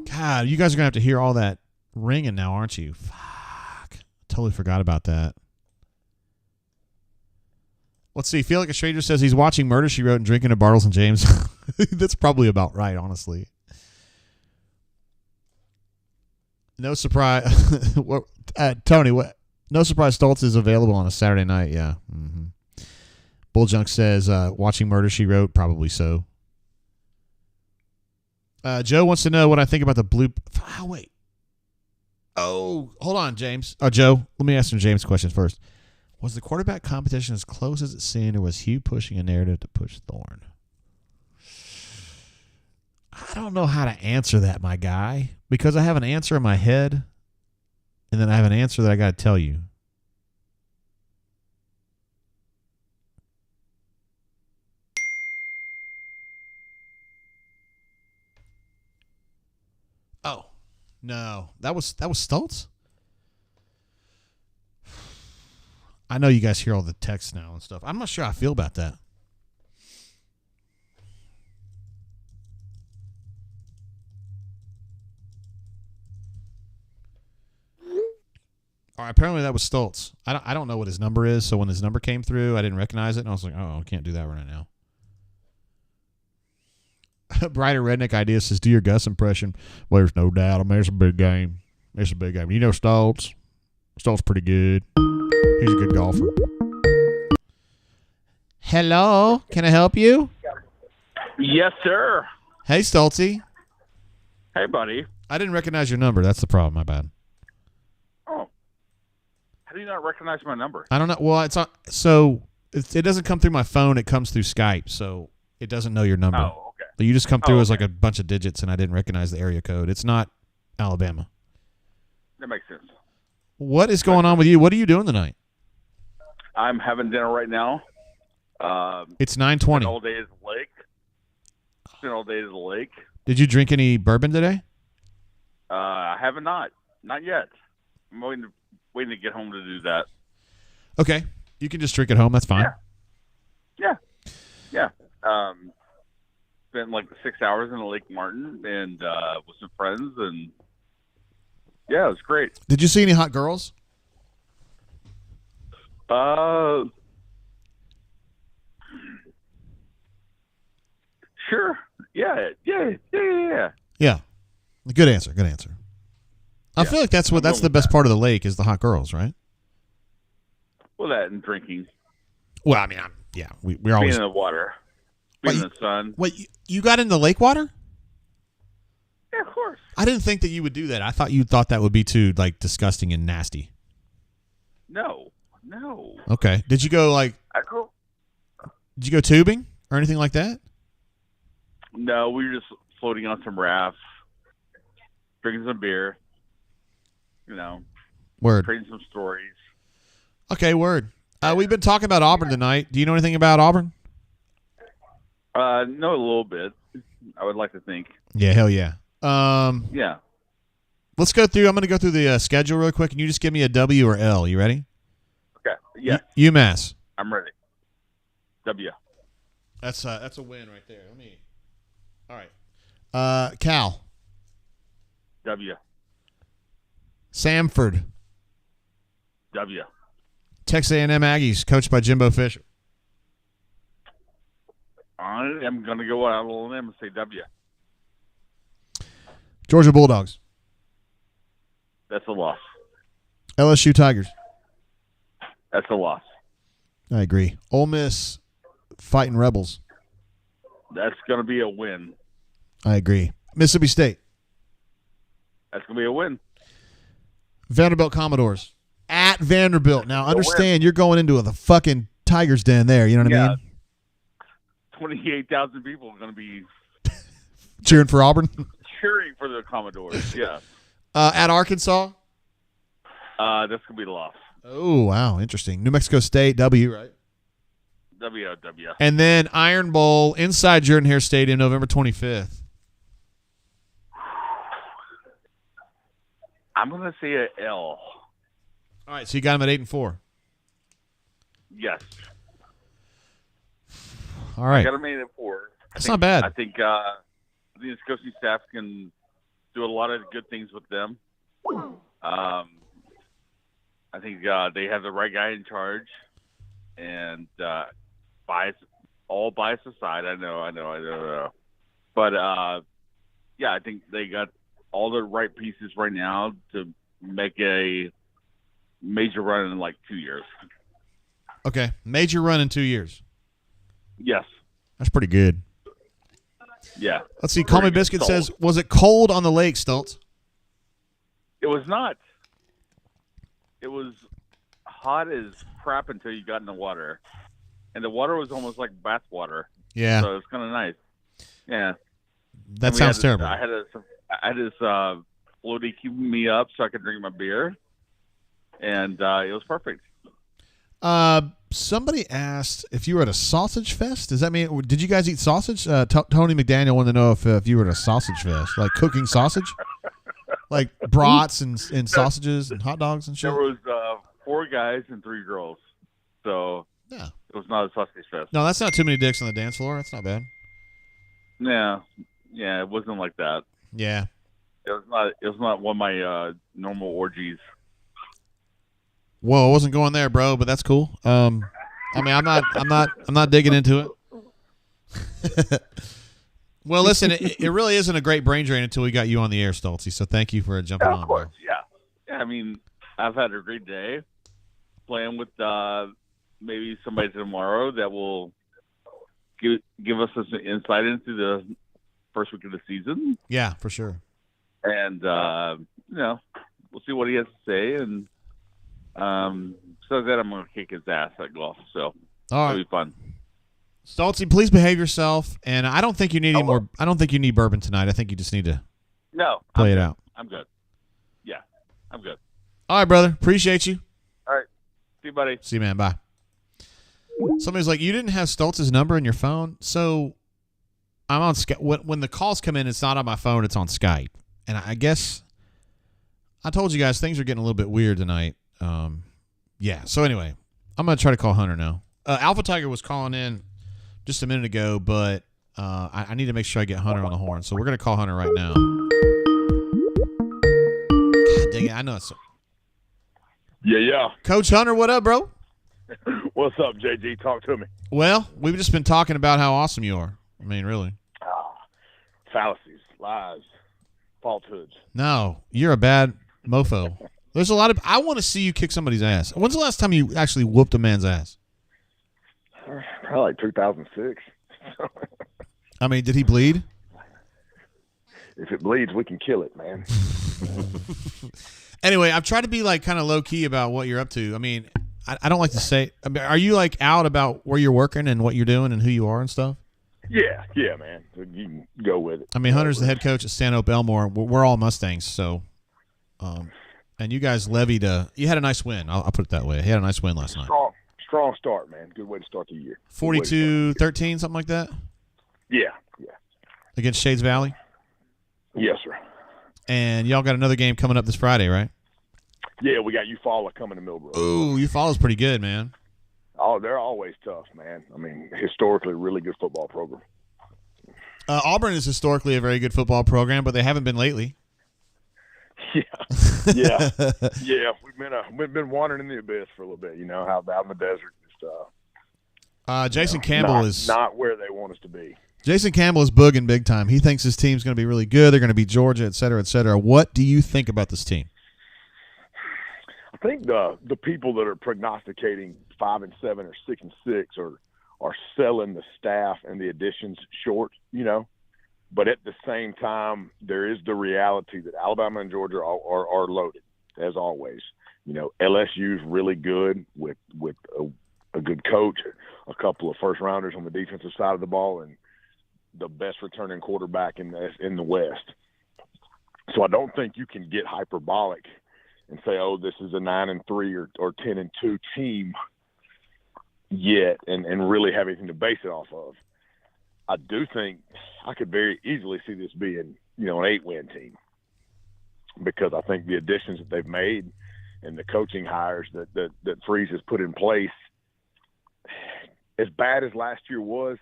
God, you guys are going to have to hear all that ringing now, aren't you? Fuck. Totally forgot about that. Let's see. Feel Like a Stranger says he's watching Murder, She Wrote and drinking at Bartles and James. That's probably about right, honestly. No surprise. Tony, what? No surprise Stoltz is available on a Saturday night. Yeah. Mm-hmm. Bulljunk says watching Murder, She Wrote. Probably so. Joe wants to know what I think about the blue. Oh, wait. Oh, hold on, James. Joe, let me ask some James questions first. Was the quarterback competition as close as it seemed, or was Hugh pushing a narrative to push Thorne? I don't know how to answer that, my guy, because I have an answer in my head, and then I have an answer that I got to tell you. Oh, no. That was Stoltz? I know you guys hear all the texts now and stuff. I'm not sure how I feel about that. All right, apparently that was Stoltz. I don't know what his number is, so when his number came through, I didn't recognize it, and I was like, oh, I can't do that right now. Brighter Redneck Idea says, do your Gus impression. Well, there's no doubt. I mean, it's a big game. It's a big game. You know Stoltz? Stoltz pretty good. He's a good golfer. Hello, can I help you? Yes, sir. Hey, Stoltzy. Hey, buddy. I didn't recognize your number. That's the problem. My bad. Oh. How do you not recognize my number? I don't know. Well, it's so it doesn't come through my phone. It comes through Skype, so it doesn't know your number. Oh, okay. But you just come through as like a bunch of digits, and I didn't recognize the area code. It's not Alabama. That makes sense. What is going on with you? What are you doing tonight? I'm having dinner right now. It's 9:20. All day at the lake. Spent all day at the lake. Did you drink any bourbon today? I haven't not yet. I'm waiting to get home to do that. Okay, you can just drink at home. That's fine. Yeah. Spent like 6 hours in the Lake Martin and with some friends, and yeah, it was great. Did you see any hot girls? Sure. Yeah. Yeah. Good answer. I feel like that's the best part of the lake is the hot girls, right? Well, that and drinking. Well, I mean, we're always being in the water, being in the sun. Wait, you got into lake water? Yeah, of course. I didn't think that you would do that. I thought you thought that would be too like disgusting and nasty. No. Okay. Did you go Did you go tubing or anything like that? No, we were just floating on some rafts, drinking some beer. Word. Trading some stories. Okay, word. We've been talking about Auburn tonight. Do you know anything about Auburn? No, a little bit. I would like to think. Yeah, hell yeah. Yeah. Let's go through. I'm going to go through the schedule real quick, and you just give me a W or L. You ready? Okay. Yeah. UMass. I'm ready. W. That's a win right there. All right. Cal. W. Samford. W. Texas A&M Aggies, coached by Jimbo Fisher. I'm going to go out on a limb and say W. Georgia Bulldogs. That's a loss. LSU Tigers. That's a loss. I agree. Ole Miss fighting Rebels. That's going to be a win. I agree. Mississippi State. That's going to be a win. Vanderbilt Commodores. At Vanderbilt. Now, understand you're going into the fucking Tigers den there. You know what I mean? 28,000 people are going to be cheering for Auburn. Cheering for the Commodores, yeah. At Arkansas. That's going to be the loss. Oh, wow. Interesting. New Mexico State, W, right? W. And then Iron Bowl inside Jordan-Hare Stadium, November 25th. I'm going to say an L. All right, so you got him at 8-4. Yes. All right. I got him at 4. That's not bad. I think the coaching staff can do a lot of good things with them. I think they have the right guy in charge, and bias aside, I know. But yeah, I think they got all the right pieces right now to make a major run in like 2 years. Okay, major run in 2 years. Yes, that's pretty good. Yeah. Let's see. Call Me Biscuit says, was it cold on the lake, Stoltz? It was not. It was hot as crap until you got in the water. And the water was almost like bath water. Yeah. So it's kind of nice. Yeah. That sounds terrible. I had this floaty keeping me up so I could drink my beer. And it was perfect. Somebody asked if you were at a sausage fest. Does that mean, did you guys eat sausage? Tony McDaniel wanted to know if you were at a sausage fest, like cooking sausage, like brats and sausages and hot dogs and shit. There was 4 guys and 3 girls, so yeah, it was not a sausage fest. No, that's not too many dicks on the dance floor. That's not bad. Yeah, it wasn't like that. Yeah, it was not one of my normal orgies. Whoa, I wasn't going there, bro, but that's cool. I mean, I'm not digging into it. Well, listen, it really isn't a great brain drain until we got you on the air, Stoltzy. So thank you for jumping on. Of course, bro. yeah. I mean, I've had a great day playing with maybe somebody tomorrow that will give us some insight into the first week of the season. Yeah, for sure. And we'll see what he has to say and. So that I'm going to kick his ass at golf. So it'll be fun. Stoltzy, please behave yourself. And I don't think you need any more. I don't think you need bourbon tonight. I think you just need to play it out. I'm good. Yeah, I'm good. All right, brother. Appreciate you. All right. See you, buddy. See you, man. Bye. Somebody's like, you didn't have Stoltz's number in your phone. So I'm on Skype. When the calls come in, it's not on my phone. It's on Skype. And I guess I told you guys things are getting a little bit weird tonight. Yeah. So anyway, I'm going to try to call Hunter now. Alpha Tiger was calling in just a minute ago, but I need to make sure I get Hunter on the horn. So we're going to call Hunter right now. God dang it. I know it's. Yeah. Coach Hunter, what up, bro? What's up, JG? Talk to me. Well, we've just been talking about how awesome you are. I mean, really. Fallacies, lies, falsehoods. No, you're a bad mofo. There's a lot of. I want to see you kick somebody's ass. When's the last time you actually whooped a man's ass? Probably like 2006. I mean, did he bleed? If it bleeds, we can kill it, man. Anyway, I've tried to be like kind of low key about what you're up to. I mean, I don't like to say. I mean, are you like out about where you're working and what you're doing and who you are and stuff? Yeah, man. You can go with it. I mean, Hunter's the head coach at Stanhope Elmore. We're all Mustangs, so. And you guys levied you had a nice win. I'll put it that way. You had a nice win last night. Strong start, man. Good way to start the year. 42-13, something like that? Yeah. against Shades Valley? Yes, sir. And y'all got another game coming up this Friday, right? Yeah, we got Eufaula coming to Millbrook. Ooh, Eufaula's pretty good, man. Oh, they're always tough, man. I mean, historically, really good football program. Auburn is historically a very good football program, but they haven't been lately. Yeah. We've been wandering in the abyss for a little bit. You know how out in the desert and stuff. Jason Campbell is not where they want us to be. Jason Campbell is booging big time. He thinks his team's going to be really good. They're going to beat Georgia, et cetera, et cetera. What do you think about this team? I think the people that are prognosticating 5-7 or 6-6 are selling the staff and the additions short. You know. But at the same time, there is the reality that Alabama and Georgia are loaded, as always. You know, LSU's really good with a good coach, a couple of first-rounders on the defensive side of the ball, and the best returning quarterback in the West. So I don't think you can get hyperbolic and say, oh, this is a 9-3 or 10-2 team yet and really have anything to base it off of. I do think I could very easily see this being, you know, an 8-win team because I think the additions that they've made and the coaching hires that Freeze has put in place, as bad as last year was,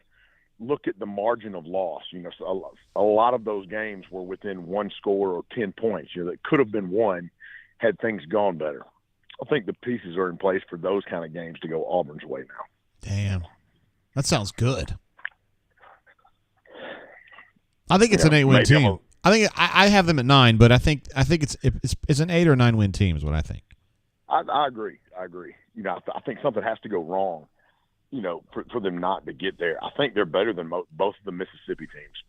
look at the margin of loss. You know, so a lot of those games were within one score or 10 points. You know, that could have been won had things gone better. I think the pieces are in place for those kind of games to go Auburn's way now. Damn, that sounds good. I think it's an 8-win team. I think I have them at 9, but I think it's an 8 or 9-win team is what I think. I agree. You know, I think something has to go wrong, you know, for them not to get there. I think they're better than both of the Mississippi teams.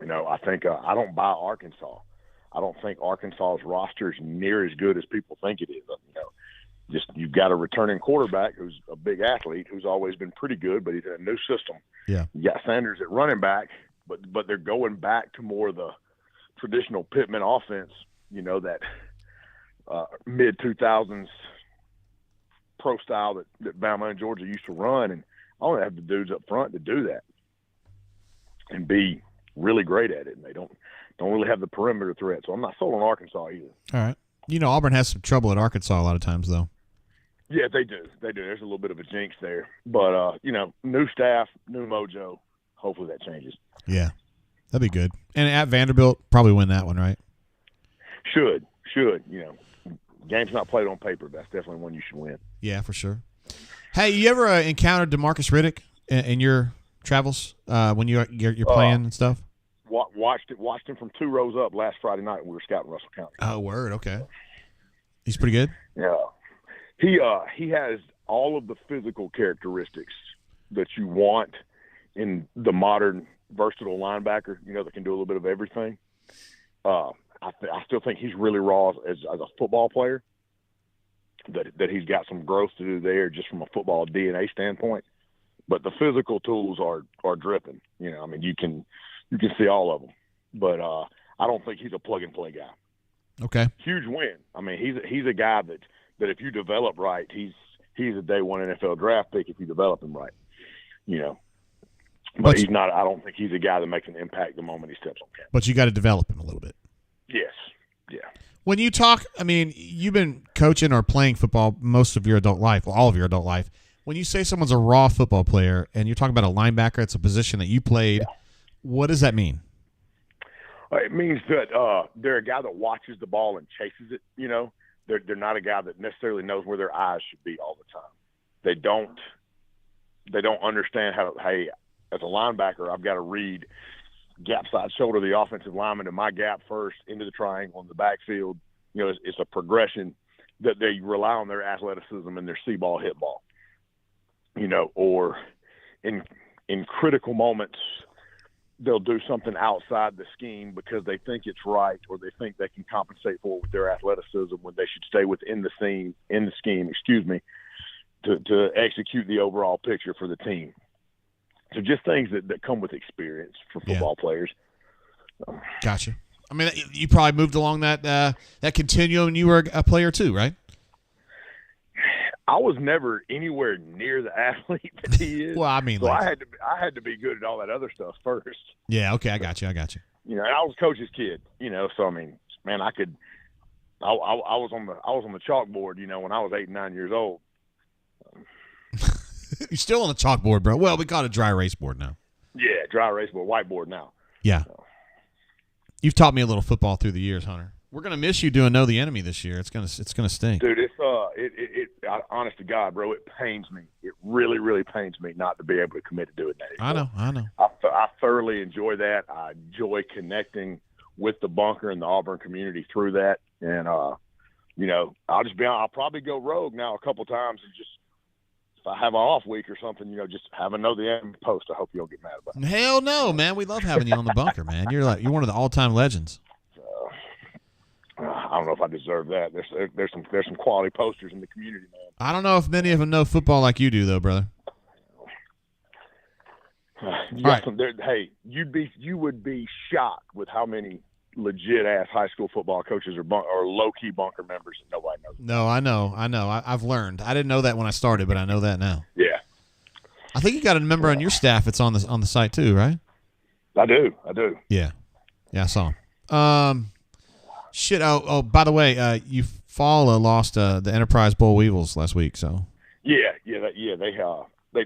You know, I think I don't buy Arkansas. I don't think Arkansas's roster is near as good as people think it is. You know, just you've got a returning quarterback who's a big athlete who's always been pretty good, but he's in a new system. Yeah, you got Sanders at running back. But they're going back to more of the traditional Pittman offense, you know, that mid-2000s pro style that Bama and Georgia used to run. And I only have the dudes up front to do that and be really great at it. And they don't really have the perimeter threat. So I'm not sold on Arkansas either. All right. You know, Auburn has some trouble at Arkansas a lot of times, though. Yeah, they do. There's a little bit of a jinx there. But, you know, new staff, new mojo. Hopefully that changes. Yeah, that'd be good. And at Vanderbilt, probably win that one, right? Should. You know, game's not played on paper. That's definitely one you should win. Yeah, for sure. Hey, you ever encountered DeMarcus Riddick in your travels when you're playing and stuff? Watched him from 2 rows up last Friday night when we were scouting Russell County. Oh, word. Okay. He's pretty good? Yeah. He has all of the physical characteristics that you want in the modern versatile linebacker, you know, that can do a little bit of everything. I still think he's really raw as a football player, that he's got some growth to do there just from a football DNA standpoint. But the physical tools are dripping. You know, I mean, you can see all of them. But I don't think he's a plug-and-play guy. Okay. Huge win. I mean, he's a guy that if you develop right, he's a day one NFL draft pick if you develop him right, you know. But he's not. I don't think he's a guy that makes an impact the moment he steps on campus. But you got to develop him a little bit. Yes. Yeah. When you talk, I mean, you've been coaching or playing football most of your adult life, well, all of your adult life. When you say someone's a raw football player and you're talking about a linebacker, it's a position that you played. Yeah. What does that mean? It means that they're a guy that watches the ball and chases it. You know, they're not a guy that necessarily knows where their eyes should be all the time. They don't understand how. Hey, as a linebacker, I've got to read gap side shoulder the offensive lineman to my gap first into the triangle in the backfield. You know, it's a progression that they rely on their athleticism and their see ball, hit ball. You know, or in critical moments, they'll do something outside the scheme because they think it's right or they think they can compensate for it with their athleticism when they should stay within the scheme, to execute the overall picture for the team. So just things that come with experience for football players. Gotcha. I mean, you probably moved along that continuum and you were a player too, right? I was never anywhere near the athlete that he is. Well, I mean, so I had to be good at all that other stuff first. Yeah, okay, I got you. You know, and I was coach's kid. You know, so I mean, man, I was on the chalkboard. You know, when I was 8 and 9 years old. You're still on the chalkboard, bro. Well, we call it a dry erase board now. Yeah, dry erase board, whiteboard now. Yeah. So. You've taught me a little football through the years, Hunter. We're gonna miss you doing Know the Enemy this year. It's gonna stink, dude. Honest to God, bro, it pains me. It really, really pains me not to be able to commit to doing that anymore. I know. I thoroughly enjoy that. I enjoy connecting with the bunker and the Auburn community through that. And you know, I'll probably go rogue now a couple times and just, if I have an off week or something, you know, just have a Know the Enemy post. I hope you don't get mad about it. Hell no, man. We love having you on the bunker, man. You're one of the all-time legends. I don't know if I deserve that. There's some quality posters in the community, man. I don't know if many of them know football like you do, though, brother. Right. Hey, you would be shocked with how many legit ass high school football coaches or low key bunker members that nobody knows. No, I know. I've learned. I didn't know that when I started, but I know that now. Yeah. I think you got a member on your staff that's on the site too, right? I do. Yeah, I saw him. Shit. Oh. By the way, you lost the Enterprise Boll Weevils last week. So. Yeah. They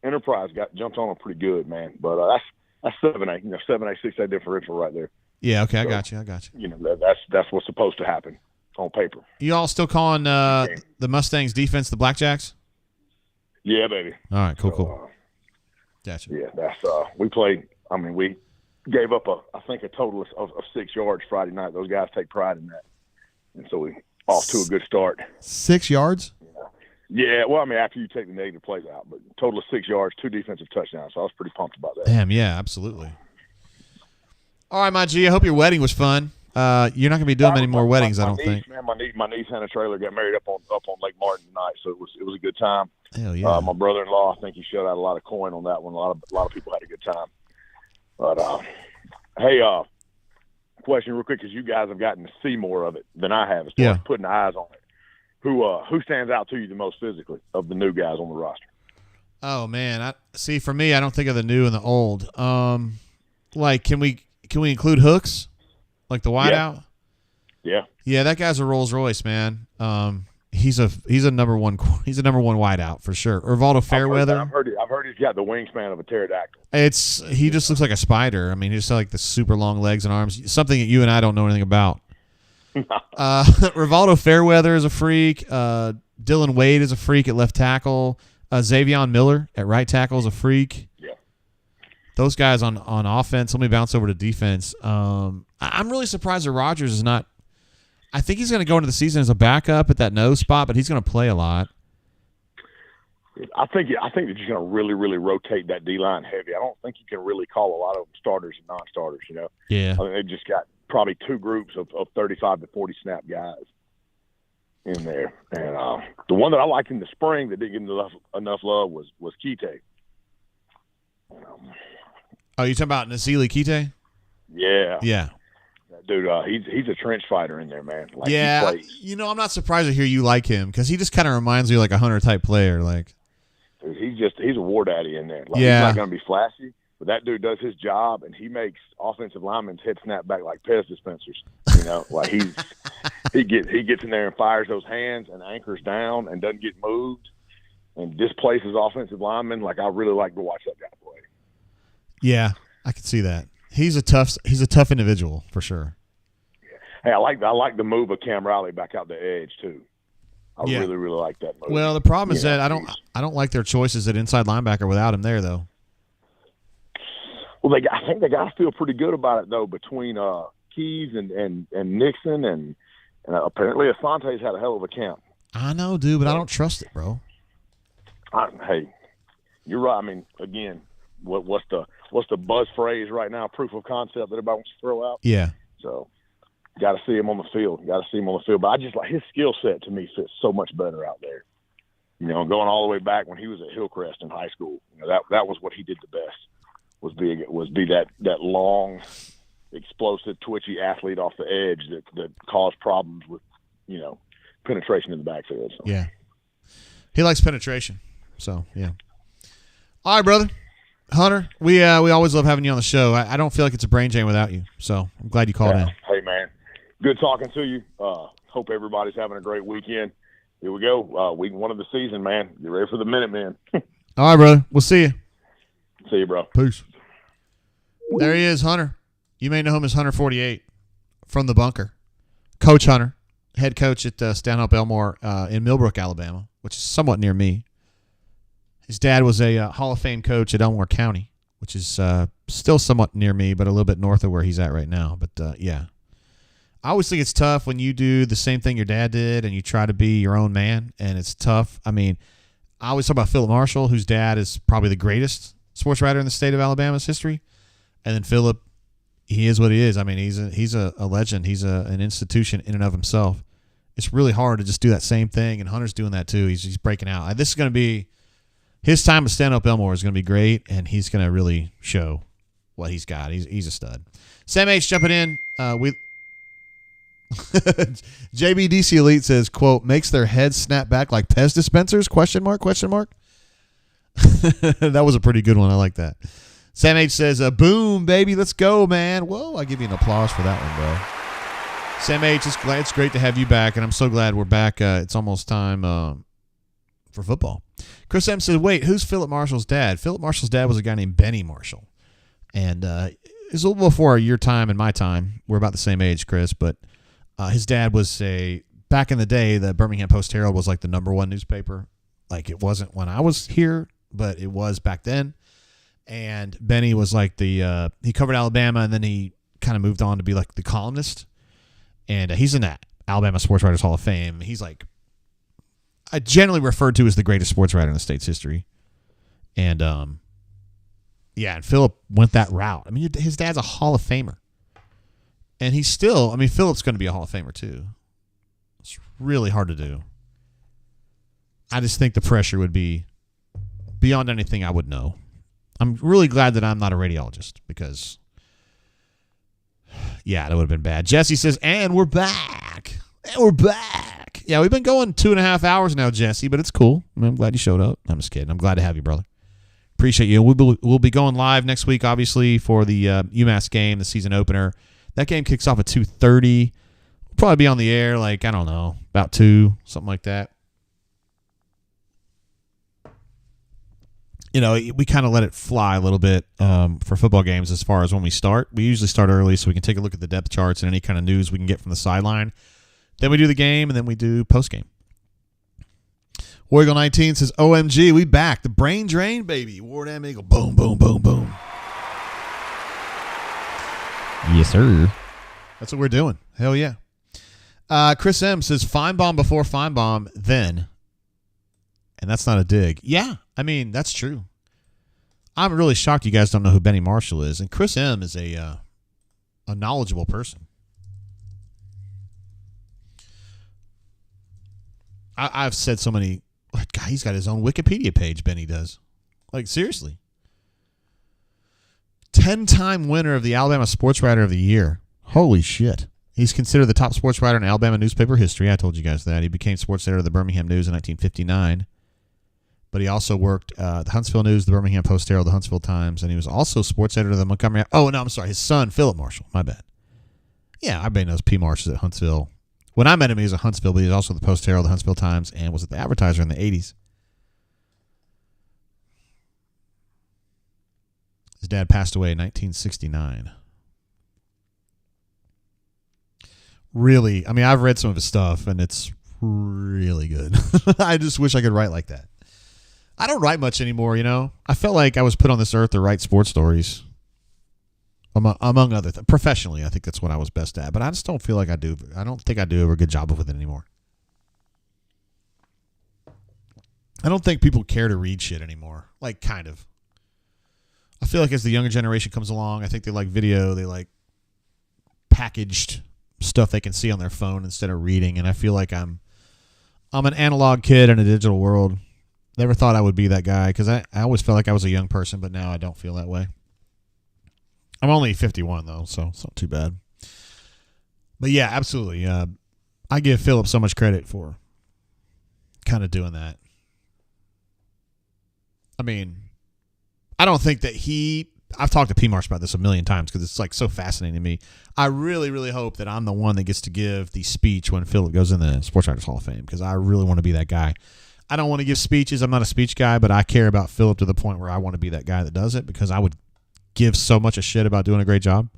Enterprise jumped on them pretty good, man. But that's 7A. You know, 7A 6A differential right there. Yeah. Okay. I got you. You know, that's what's supposed to happen on paper. You all still calling the Mustangs defense the Blackjacks? Yeah, baby. All right. Cool. Gotcha. Yeah. That's we played. I mean, we gave up I think a total of 6 yards Friday night. Those guys take pride in that, and so we off to a good start. 6 yards? Yeah. Well, I mean, after you take the negative plays out, but total of 6 yards, 2 defensive touchdowns. So I was pretty pumped about that. Damn. Yeah. Absolutely. All right, my G. I hope your wedding was fun. You're not gonna be doing many more weddings, I don't think. Man, my niece and a trailer got married up on Lake Martin tonight, so it was a good time. Hell yeah. My brother-in-law, I think he showed out a lot of coin on that one. A lot of people had a good time. But hey, question real quick, because you guys have gotten to see more of it than I have, as far as putting eyes on it. Who stands out to you the most physically of the new guys on the roster? Oh man, for me, I don't think of the new and the old. Like, can we include Hooks, like the wideout? Yeah, that guy's a Rolls Royce, man. He's a number one wideout for sure. Rivaldo Fairweather. I've heard he's got the wingspan of a pterodactyl. He just looks like a spider. I mean, he just has like the super long legs and arms. Something that you and I don't know anything about. Rivaldo Fairweather is a freak. Dylan Wade is a freak at left tackle. Xavion Miller at right tackle is a freak. Yeah. Those guys on offense. Let me bounce over to defense. I'm really surprised that Rogers is not. I think he's going to go into the season as a backup at that nose spot, but he's going to play a lot. I think they're just going to really, really rotate that D-line heavy. I don't think you can really call a lot of them starters and non-starters, you know. Yeah. I think they've just got probably 2 groups of 35 to 40 snap guys in there. And the one that I liked in the spring that didn't get enough love was Kite. Oh, you talking about Nasili Kite? Yeah. Yeah. Dude, he's a trench fighter in there, man. Like, yeah, you know, I'm not surprised to hear you like him because he just kind of reminds me of like a Hunter type player. Like, dude, he's a war daddy in there. Like, yeah. He's not going to be flashy, but that dude does his job, and he makes offensive linemen's head snap back like Pez dispensers. You know, like he gets in there and fires those hands and anchors down and doesn't get moved and displaces offensive linemen. Like, I really like to watch that guy play. Yeah, I can see that. He's a tough individual for sure. Hey, I like the move of Cam Riley back out the edge too. I really, really like that move. Well, the problem is that I don't like their choices at inside linebacker without him there though. Well, I think they got to feel pretty good about it though, between Keys and Nixon and apparently Asante's had a hell of a camp. I know, dude, but I don't trust it, bro. Hey, you're right. I mean, again, what's the buzz phrase right now? Proof of concept that everybody wants to throw out. Yeah. So, got to see him on the field. But I just like his skill set to me fits so much better out there. You know, going all the way back when he was at Hillcrest in high school. You know, that was what he did the best. Was be that long, explosive, twitchy athlete off the edge that caused problems with, you know, penetration in the backfield. So. Yeah. He likes penetration. So, yeah. All right, brother. Hunter, we always love having you on the show. I don't feel like it's a brain drain without you, so I'm glad you called in. Hey, man. Good talking to you. Hope everybody's having a great weekend. Here we go. Week 1 of the season, man. Get ready for the Minutemen. All right, brother. We'll see you. See you, bro. Peace. There he is, Hunter. You may know him as Hunter 48 from the bunker. Coach Hunter, head coach at Stanhope Elmore in Millbrook, Alabama, which is somewhat near me. His dad was a Hall of Fame coach at Elmore County, which is still somewhat near me, but a little bit north of where he's at right now. But, yeah. I always think it's tough when you do the same thing your dad did and you try to be your own man, and it's tough. I mean, I always talk about Philip Marshall, whose dad is probably the greatest sports writer in the state of Alabama's history. And then Philip, he is what he is. I mean, he's a legend. He's an institution in and of himself. It's really hard to just do that same thing, and Hunter's doing that too. He's breaking out. This is going to be his time at Stanhope Elmore is going to be great, and he's going to really show what he's got. He's a stud. Sam H jumping in. JBDC Elite says, quote, makes their heads snap back like Pez dispensers? Question mark. That was a pretty good one. I like that. Sam H says, boom, baby, let's go, man. Whoa, I give you an applause for that one, bro. Sam H, it's great to have you back, and I'm so glad we're back. It's almost time for football. Chris M says, wait, who's Philip Marshall's dad? Philip Marshall's dad was a guy named Benny Marshall. And it's a little before your time and my time. We're about the same age, Chris, but his dad was back in the day, the Birmingham Post-Herald was like the #1 newspaper. Like it wasn't when I was here, but it was back then. And Benny was like he covered Alabama, and then he kind of moved on to be like the columnist. And he's in that Alabama Sports Writers Hall of Fame. He's like generally referred to as the greatest sports writer in the state's history. And, yeah, and Philip went that route. I mean, his dad's a Hall of Famer. And he's still, I mean, Philip's going to be a Hall of Famer too. It's really hard to do. I just think the pressure would be beyond anything I would know. I'm really glad that I'm not a radiologist because, yeah, that would have been bad. Jesse says, and we're back. And we're back. Yeah, we've been going 2.5 hours now, Jesse, but it's cool. I'm glad you showed up. I'm just kidding. I'm glad to have you, brother. Appreciate you. We'll be going live next week, obviously, for the UMass game, the season opener. That game kicks off at 2:30. We'll probably be on the air, like, I don't know, about 2, something like that. You know, we kind of let it fly a little bit for football games as far as when we start. We usually start early so we can take a look at the depth charts and any kind of news we can get from the sideline. Then we do the game, and then we do post-game. War Eagle 19 says, OMG, we back. The brain drain, baby. War Damn Eagle. Boom, boom, boom, boom. Yes, sir. That's what we're doing. Hell yeah. Chris M says, Feinbaum before Feinbaum, then. And that's not a dig. Yeah, I mean, that's true. I'm really shocked you guys don't know who Benny Marshall is. And Chris M is a knowledgeable person. I've said so many. God, he's got his own Wikipedia page, Benny does. Like, seriously. 10-time winner of the Alabama Sports Writer of the Year. Holy shit. He's considered the top sports writer in Alabama newspaper history. I told you guys that. He became sports editor of the Birmingham News in 1959. But he also worked the Huntsville News, the Birmingham Post-Herald, the Huntsville Times, and he was also sports editor of the Montgomery. Oh, no, I'm sorry. His son, Philip Marshall. My bad. Yeah, everybody knows P. Marsh is at Huntsville. When I met him, he was at Huntsville, but he was also the Post-Herald, the Huntsville Times, and was at the Advertiser in the 80s. His dad passed away in 1969. Really, I mean, I've read some of his stuff, and it's really good. I just wish I could write like that. I don't write much anymore, you know. I felt like I was put on this earth to write sports stories, among other things. Professionally, I think that's what I was best at, but I just don't feel like I do. I don't think I do a good job with it anymore. I don't think people care to read shit anymore. Like, kind of. I feel like as the younger generation comes along, I think they like video, they like packaged stuff they can see on their phone instead of reading, and I feel like I'm an analog kid in a digital world. Never thought I would be that guy because I always felt like I was a young person, but now I don't feel that way. I'm only 51, though, so it's not too bad. But, yeah, absolutely. I give Philip so much credit for kind of doing that. I mean, I don't think that I've talked to P. Marsh about this a million times because it's like so fascinating to me. I really, really hope that I'm the one that gets to give the speech when Philip goes in the Sports Writers Hall of Fame because I really want to be that guy. I don't want to give speeches. I'm not a speech guy, but I care about Philip to the point where I want to be that guy that does it because I would give so much a shit about doing a great job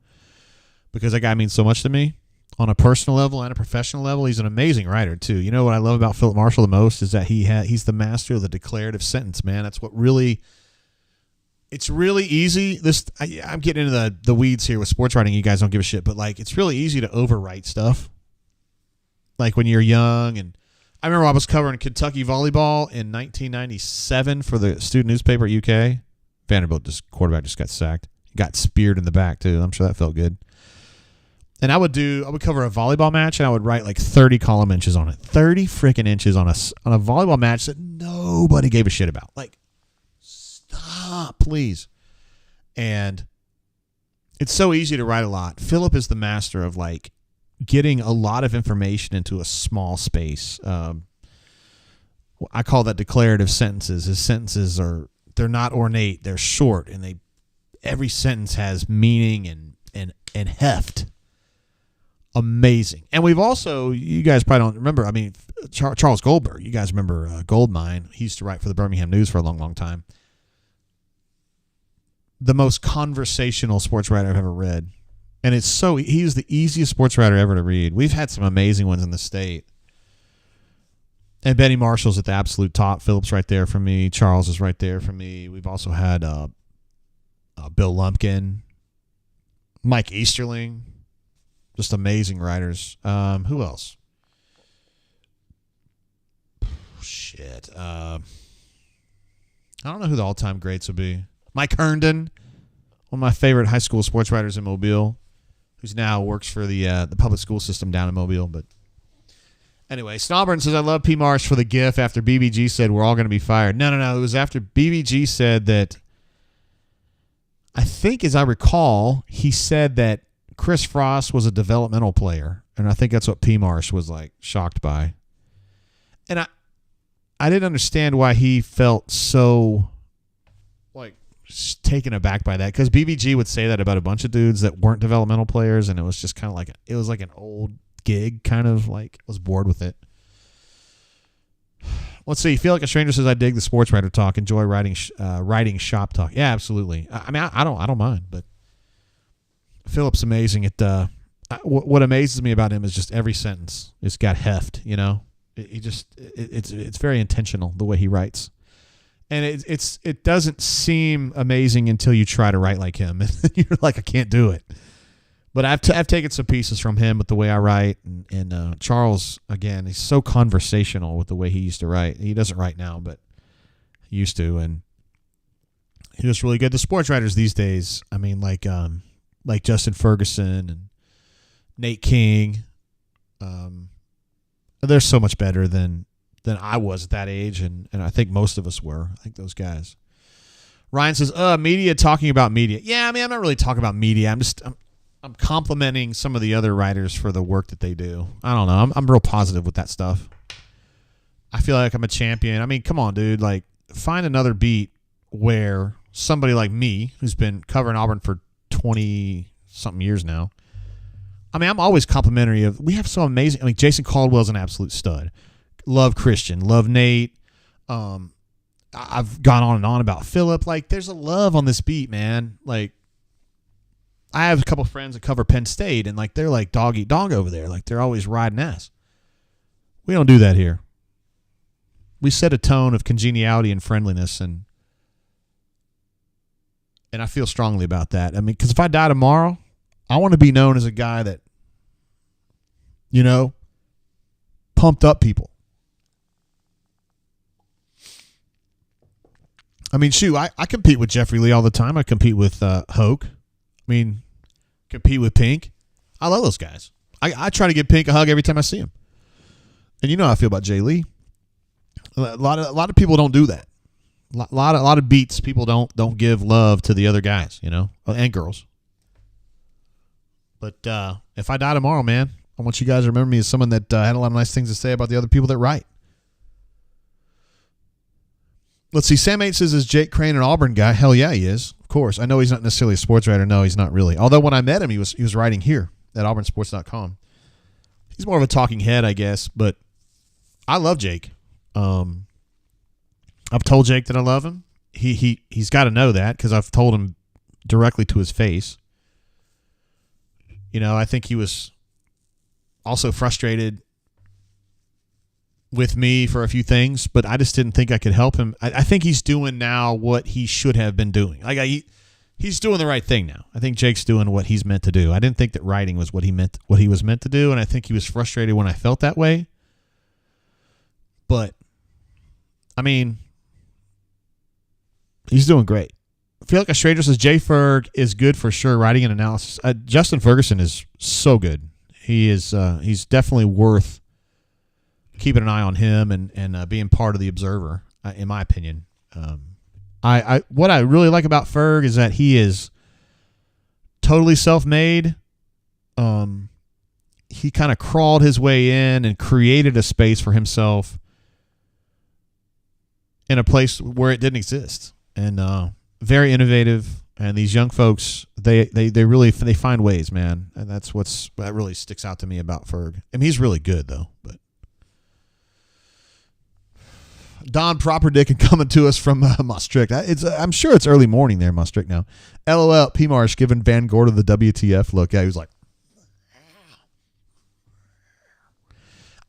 because that guy means so much to me on a personal level and a professional level. He's an amazing writer too. You know what I love about Philip Marshall the most is that he's the master of the declarative sentence, man. That's what really – it's really easy. I'm getting into the weeds here with sports writing. You guys don't give a shit, but like it's really easy to overwrite stuff. Like when you're young, and I remember I was covering Kentucky volleyball in 1997 for the student newspaper at UK. Vanderbilt quarterback just got sacked. He got speared in the back too. I'm sure that felt good. And I would cover a volleyball match, and I would write like 30 column inches on it. 30 freaking inches on a volleyball match that nobody gave a shit about. Like. Stop, please. And it's so easy to write a lot. Philip is the master of like getting a lot of information into a small space. I call that declarative sentences. His sentences they're not ornate, they're short, and every sentence has meaning and heft. Amazing. And we've also, you guys probably don't remember, I mean, Charles Goldberg, you guys remember Goldmine. He used to write for the Birmingham News for a long, long time. The most conversational sports writer I've ever read. And he's the easiest sports writer ever to read. We've had some amazing ones in the state. And Benny Marshall's at the absolute top. Philip's right there for me. Charles is right there for me. We've also had Bill Lumpkin, Mike Easterling, just amazing writers. Who else? Shit. I don't know who the all-time greats would be. Mike Herndon, one of my favorite high school sports writers in Mobile, who's now works for the public school system down in Mobile. But anyway, Snowburn says, I love P. Marsh for the gif after BBG said we're all going to be fired. No. It was after BBG said that, I think as I recall, he said that Chris Frost was a developmental player. And I think that's what P. Marsh was like shocked by. And I didn't understand why he felt so like taken aback by that, because BBG would say that about a bunch of dudes that weren't developmental players, and it was just kind of like it was like an old gig, kind of like I was bored with it. Let's see. Feel like a stranger says, I dig the sports writer talk. Enjoy writing shop talk. Yeah, absolutely. I mean, I don't mind, but Philip's amazing. What amazes me about him is just every sentence. It's got heft. You know, it's very intentional the way he writes. And it doesn't seem amazing until you try to write like him, and you're like, I can't do it. But I've taken some pieces from him with the way I write, and Charles, again, he's so conversational with the way he used to write. He doesn't write now, but he used to, and he was really good. The sports writers these days, I mean, like Justin Ferguson and Nate King, they're so much better than I was at that age, and I think most of us were. I think those guys. Ryan says, media talking about media. Yeah, I mean, I'm not really talking about media. I'm complimenting some of the other writers for the work that they do. I don't know. I'm real positive with that stuff. I feel like I'm a champion. I mean, come on, dude. Like, find another beat where somebody like me, who's been covering Auburn for 20-something years now, I mean, I'm always complimentary of, we have so amazing, I mean, Jason Caldwell's an absolute stud. Love Christian, love Nate. I've gone on and on about Philip. Like, there's a love on this beat, man. Like, I have a couple friends that cover Penn State, and like they're like dog eat dog over there. Like, they're always riding ass. We don't do that here. We set a tone of congeniality and friendliness, and I feel strongly about that. I mean, because if I die tomorrow, I want to be known as a guy that, you know, pumped up people. I mean, shoot, I compete with Jeffrey Lee all the time. I compete with Hoke. I mean, compete with Pink. I love those guys. I try to give Pink a hug every time I see him. And you know how I feel about Jay Lee. A lot of people don't do that. A lot of beats, people don't give love to the other guys, you know, and girls. But if I die tomorrow, man, I want you guys to remember me as someone that had a lot of nice things to say about the other people that write. Let's see. Sam 8 says, is Jake Crane an Auburn guy? Hell yeah, he is. Of course. I know he's not necessarily a sports writer. No, he's not really. Although when I met him, he was writing here at auburnsports.com. He's more of a talking head, I guess, but I love Jake. I've told Jake that I love him. He's got to know that because I've told him directly to his face. You know, I think he was also frustrated with me for a few things, but I just didn't think I could help him. I think he's doing now what he should have been doing. Like he's doing the right thing now. I think Jake's doing what he's meant to do. I didn't think that writing was what he was meant to do, and I think he was frustrated when I felt that way. But I mean, he's doing great. I feel like a stranger says Jay Ferg is good for sure writing and analysis. Justin Ferguson is so good. He is he's definitely worth keeping an eye on him and being part of the Observer, in my opinion. I what I really like about Ferg is that he is totally self-made. He kind of crawled his way in and created a space for himself in a place where it didn't exist, and very innovative. And these young folks, they really find ways, man, and that really sticks out to me about Ferg. I mean, he's really good though, but. Don Properdick and coming to us from Maastricht. I'm sure it's early morning there, Maastricht now. LOL, P. Marsh giving Van Gorder the WTF look. Yeah, he was like,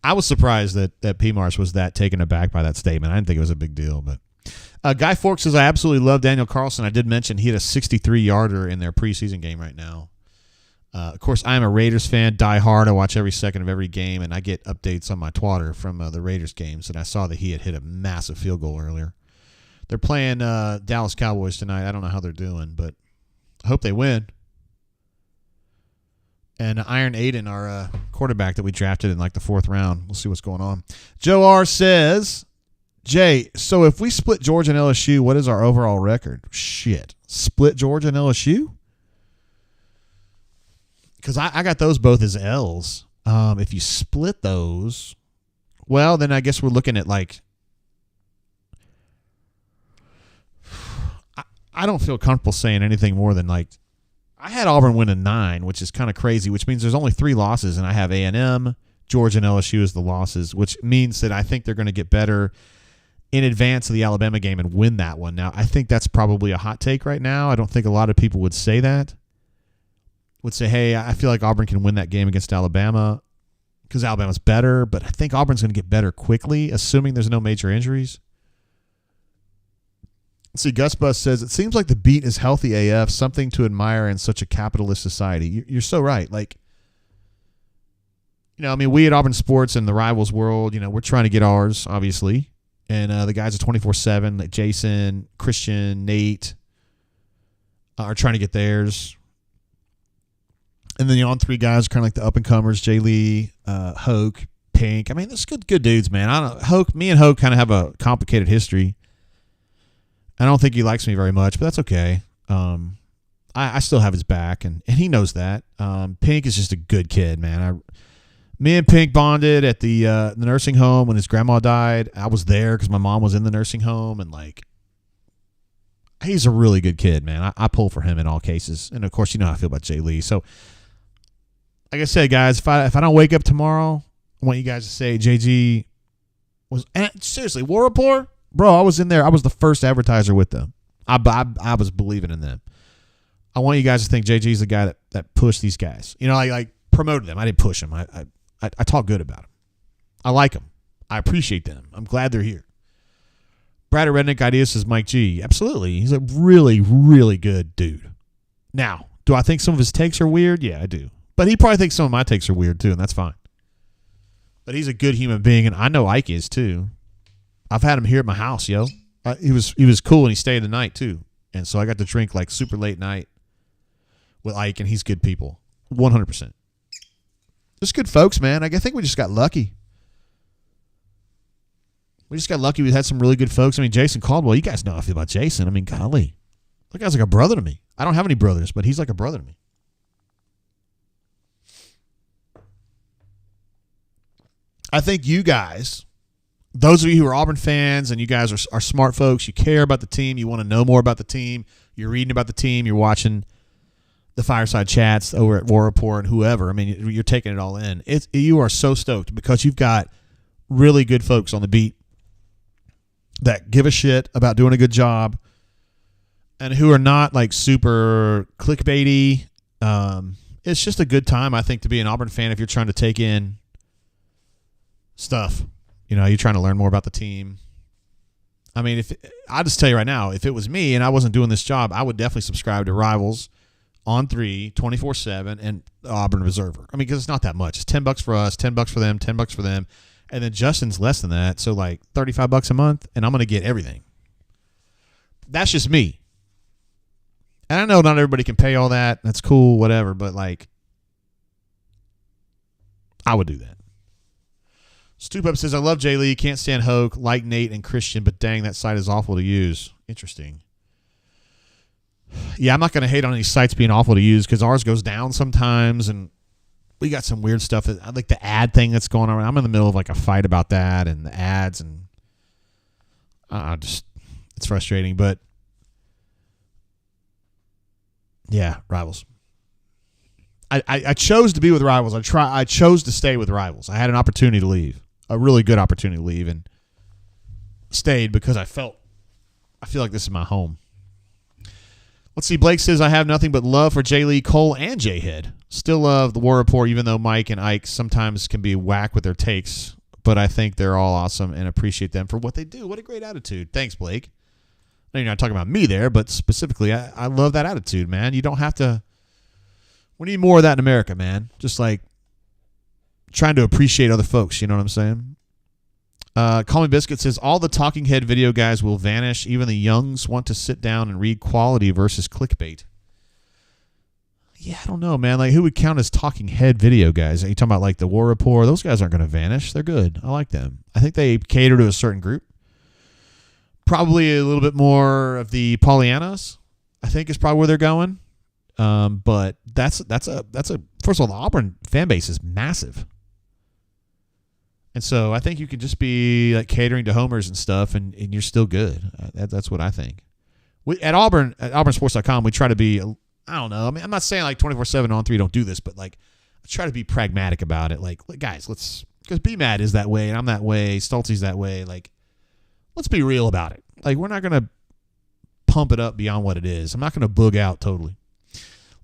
I was surprised that P. Marsh was that taken aback by that statement. I didn't think it was a big deal. But Guy Fork says, I absolutely love Daniel Carlson. I did mention he had a 63-yarder in their preseason game right now. Of course, I'm a Raiders fan, die hard. I watch every second of every game, and I get updates on my Twitter from the Raiders games, and I saw that he had hit a massive field goal earlier. They're playing Dallas Cowboys tonight. I don't know how they're doing, but I hope they win. And Iron Aiden, our quarterback that we drafted in like the 4th round. We'll see what's going on. Joe R. says, Jay, so if we split Georgia and LSU, what is our overall record? Shit. Split Georgia and LSU? Because I got those both as L's. If you split those, well, then I guess we're looking at like I don't feel comfortable saying anything more than like I had Auburn win a 9, which is kind of crazy, which means there's only 3 losses, and I have A&M, Georgia, and LSU as the losses, which means that I think they're going to get better in advance of the Alabama game and win that one. Now, I think that's probably a hot take right now. I don't think a lot of people would say that. Would say, hey, I feel like Auburn can win that game against Alabama because Alabama's better, but I think Auburn's going to get better quickly, assuming there's no major injuries. Let's see, Gus Bus says, it seems like the beat is healthy AF, something to admire in such a capitalist society. You're so right. Like, you know, I mean, we at Auburn Sports and the Rivals world, you know, we're trying to get ours, obviously. And the guys at 24/7, like Jason, Christian, Nate, are trying to get theirs. And then the On 3 guys are kind of like the up-and-comers, Jay Lee, Hoke, Pink. I mean, there's good dudes, man. Me and Hoke kind of have a complicated history. I don't think he likes me very much, but that's okay. I still have his back, and he knows that. Pink is just a good kid, man. Me and Pink bonded at the nursing home when his grandma died. I was there because my mom was in the nursing home, and like, he's a really good kid, man. I pull for him in all cases, and of course, you know how I feel about Jay Lee. So, like I said, guys, if I don't wake up tomorrow, I want you guys to say JG was seriously War Report, bro. I was in there. I was the first advertiser with them. I was believing in them. I want you guys to think JG's the guy that pushed these guys. You know, like promoted them. I didn't push them. I talk good about them. I like them. I appreciate them. I'm glad they're here. Brad Redneck Ideas says Mike G. Absolutely. He's a really, really good dude. Now, do I think some of his takes are weird? Yeah, I do. But he probably thinks some of my takes are weird too, and that's fine. But he's a good human being, and I know Ike is too. I've had him here at my house, yo. He was cool, and he stayed the night too. And so I got to drink like super late night with Ike, and he's good people. 100%. Just good folks, man. I think we just got lucky. We just got lucky. We had some really good folks. I mean, Jason Caldwell, you guys know how I feel about Jason. I mean, golly. That guy's like a brother to me. I don't have any brothers, but he's like a brother to me. I think you guys those of you who are Auburn fans and you guys are smart folks, you care about the team, you want to know more about the team, you're reading about the team, you're watching the fireside chats over at War Report and whoever. I mean, you're taking it all in. You are so stoked because you've got really good folks on the beat that give a shit about doing a good job and who are not like super clickbaity. It's just a good time, I think, to be an Auburn fan if you're trying to take in stuff. You're trying to learn more about the team. I mean, I'll just tell you right now, if it was me and I wasn't doing this job, I would definitely subscribe to Rivals on 3, 24/7, and Auburn Observer. I mean, because it's not that much. It's $10 for us, $10 for them, $10 for them. And then Justin's less than that, so like $35 a month, and I'm going to get everything. That's just me. And I know not everybody can pay all that. That's cool, whatever, but like, I would do that. Stoop Up says, I love Jay Lee, can't stand Hoke, like Nate and Christian, but dang, that site is awful to use. Interesting. Yeah, I'm not going to hate on any sites being awful to use because ours goes down sometimes, and we got some weird stuff. I like the ad thing that's going on. I'm in the middle of like a fight about that and the ads, and it's frustrating. But yeah, Rivals. I chose to be with Rivals. I chose to stay with Rivals. I had an opportunity to leave, a really good opportunity to leave, and stayed because I feel like this is my home. Let's see. Blake says, I have nothing but love for Jay Lee, Cole, and Jay Head. Still love the War Report, even though Mike and Ike sometimes can be whack with their takes. But I think they're all awesome and appreciate them for what they do. What a great attitude. Thanks, Blake. I know you're not talking about me there, but specifically, I love that attitude, man. You don't have to. We need more of that in America, man. Just like trying to appreciate other folks. You know what I'm saying? Call Me Biscuit says, all the talking head video guys will vanish. Even the youngs want to sit down and read quality versus clickbait. Yeah, I don't know, man. Like, who would count as talking head video guys? Are you talking about like the War Report? Those guys aren't going to vanish. They're good. I like them. I think they cater to a certain group. Probably a little bit more of the Pollyannas, I think, is probably where they're going. But that's a first of all, the Auburn fan base is massive. And so I think you can just be like catering to homers and stuff, and you're still good. That's what I think. At auburnsports.com, we try to be, I don't know. I mean, I'm not saying like 24/7 on 3 don't do this, but like I try to be pragmatic about it. Like guys, because B-Mad is that way, and I'm that way, Stoltzy's that way. Like, let's be real about it. Like, we're not going to pump it up beyond what it is. I'm not going to boog out totally.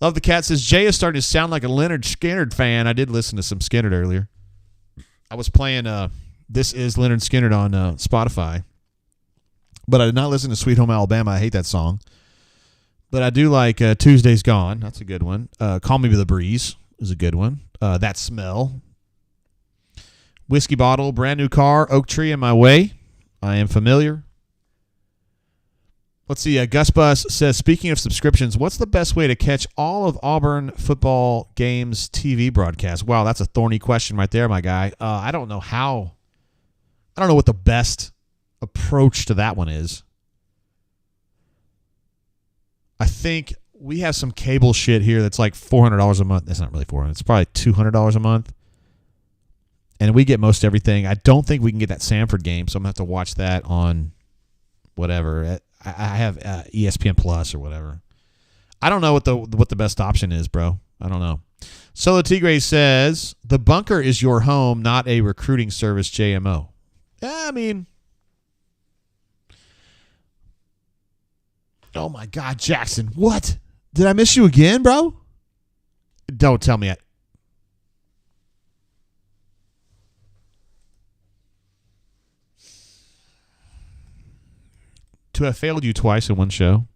Love the Cat says, Jay is starting to sound like a Leonard Skinner fan. I did listen to some Skinner earlier. I was playing This Is Leonard Skinner on Spotify, but I did not listen to Sweet Home Alabama. I hate that song. But I do like Tuesday's Gone. That's a good one. Call Me By the Breeze is a good one. That Smell. Whiskey Bottle, Brand New Car, Oak Tree in My Way. I Am Familiar. Let's see. Gus Bus says, speaking of subscriptions, what's the best way to catch all of Auburn football games TV broadcasts? Wow, that's a thorny question right there, my guy. I don't know how. I don't know what the best approach to that one is. I think we have some cable shit here that's like $400 a month. That's not really $400. It's probably $200 a month. And we get most everything. I don't think we can get that Samford game, so I'm going to have to watch that on whatever. I have ESPN Plus or whatever. I don't know what the best option is, bro. I don't know. Solo Tigre says, the bunker is your home, not a recruiting service, JMO. Yeah, I mean, oh my God, Jackson, what? Did I miss you again, bro? Don't tell me. To have failed you twice in one show.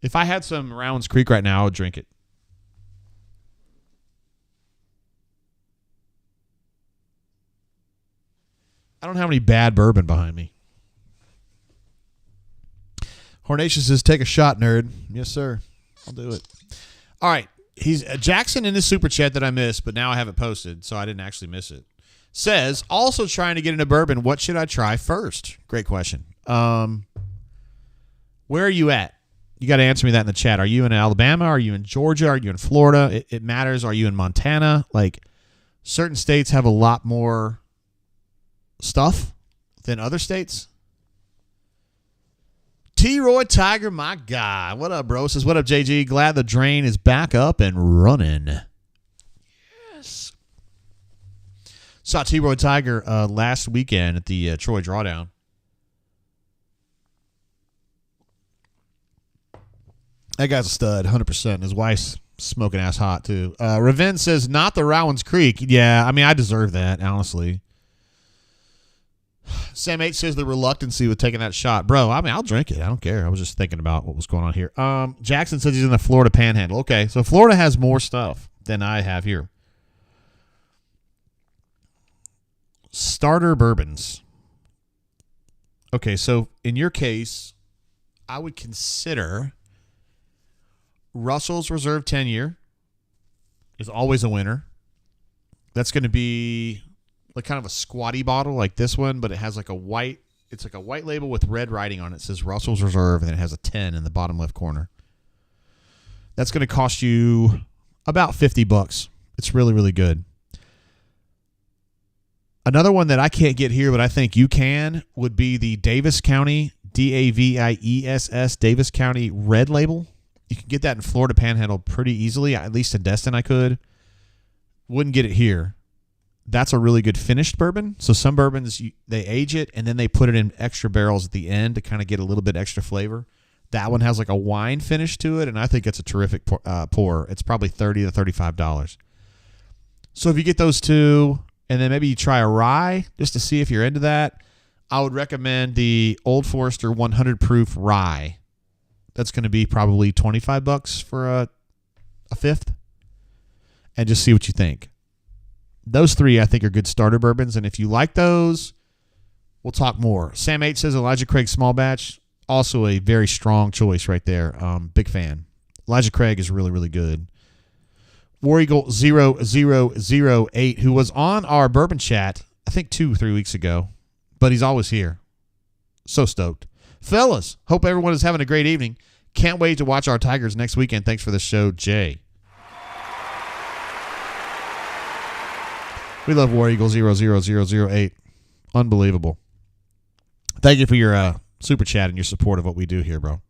If I had some Rounds Creek right now, I would drink it. I don't have any bad bourbon behind me. Hornation says, take a shot, nerd. Yes, sir. I'll do it. All right. He's Jackson in his super chat that I missed, but now I have it posted, so I didn't actually miss it. Says, also trying to get into bourbon. What should I try first? Great question. Where are you at? You got to answer me that in the chat. Are you in Alabama? Are you in Georgia? Are you in Florida? It matters. Are you in Montana? Like, certain states have a lot more stuff than other states. T-Roy Tiger, my guy. What up, bro? Says, what up, JG? Glad the drain is back up and running. Yes. Saw T-Roy Tiger last weekend at the Troy Drawdown. That guy's a stud, 100%. His wife's smoking ass hot, too. Raven says, not the Rowan's Creek. Yeah, I mean, I deserve that, honestly. Sam H says the reluctancy with taking that shot. Bro, I mean, I'll drink it. I don't care. I was just thinking about what was going on here. Jackson says he's in the Florida Panhandle. Okay, so Florida has more stuff than I have here. Starter bourbons. Okay, so in your case, I would consider Russell's Reserve 10-year is always a winner. That's going to be like kind of a squatty bottle like this one, but it has like a white, it's like a white label with red writing on it. It says Russell's Reserve, and then it has a 10 in the bottom left corner. That's going to cost you about $50. It's really, really good. Another one that I can't get here, but I think you can, would be the Davis County, Daviess, Davis County red label. You can get that in Florida Panhandle pretty easily. At least in Destin I could. Wouldn't get it here. That's a really good finished bourbon. So some bourbons, they age it, and then they put it in extra barrels at the end to kind of get a little bit extra flavor. That one has like a wine finish to it, and I think it's a terrific pour. It's probably $30 to $35. So if you get those two, and then maybe you try a rye just to see if you're into that, I would recommend the Old Forester 100 proof rye. That's going to be probably $25 for a fifth, and just see what you think. Those three, I think, are good starter bourbons, and if you like those, we'll talk more. Sam H says Elijah Craig small batch, also a very strong choice right there. Big fan. Elijah Craig is really, really good. War Eagle 0008, who was on our bourbon chat, I think 2-3 weeks ago, but he's always here. So stoked. Fellas, hope everyone is having a great evening. Can't wait to watch our Tigers next weekend. Thanks for the show, Jay. We love War Eagle 00008. Unbelievable. Thank you for your super chat and your support of what we do here, bro.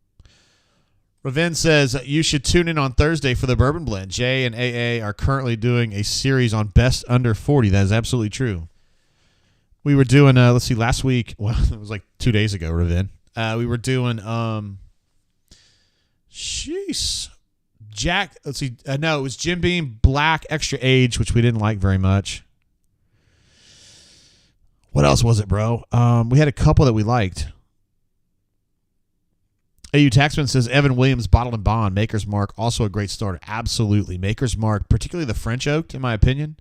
Raven says you should tune in on Thursday for the Bourbon Blend. Jay and AA are currently doing a series on best under 40. That is absolutely true. We were doing, let's see, last week, well, it was like 2 days ago, Raven. We were doing, Jack, let's see, no, it was Jim Beam Black Extra Age, which we didn't like very much. What else was it, bro? We had a couple that we liked. AU Taxman says Evan Williams Bottled and Bond, Maker's Mark, also a great starter. Absolutely. Maker's Mark, particularly the French oaked, in my opinion,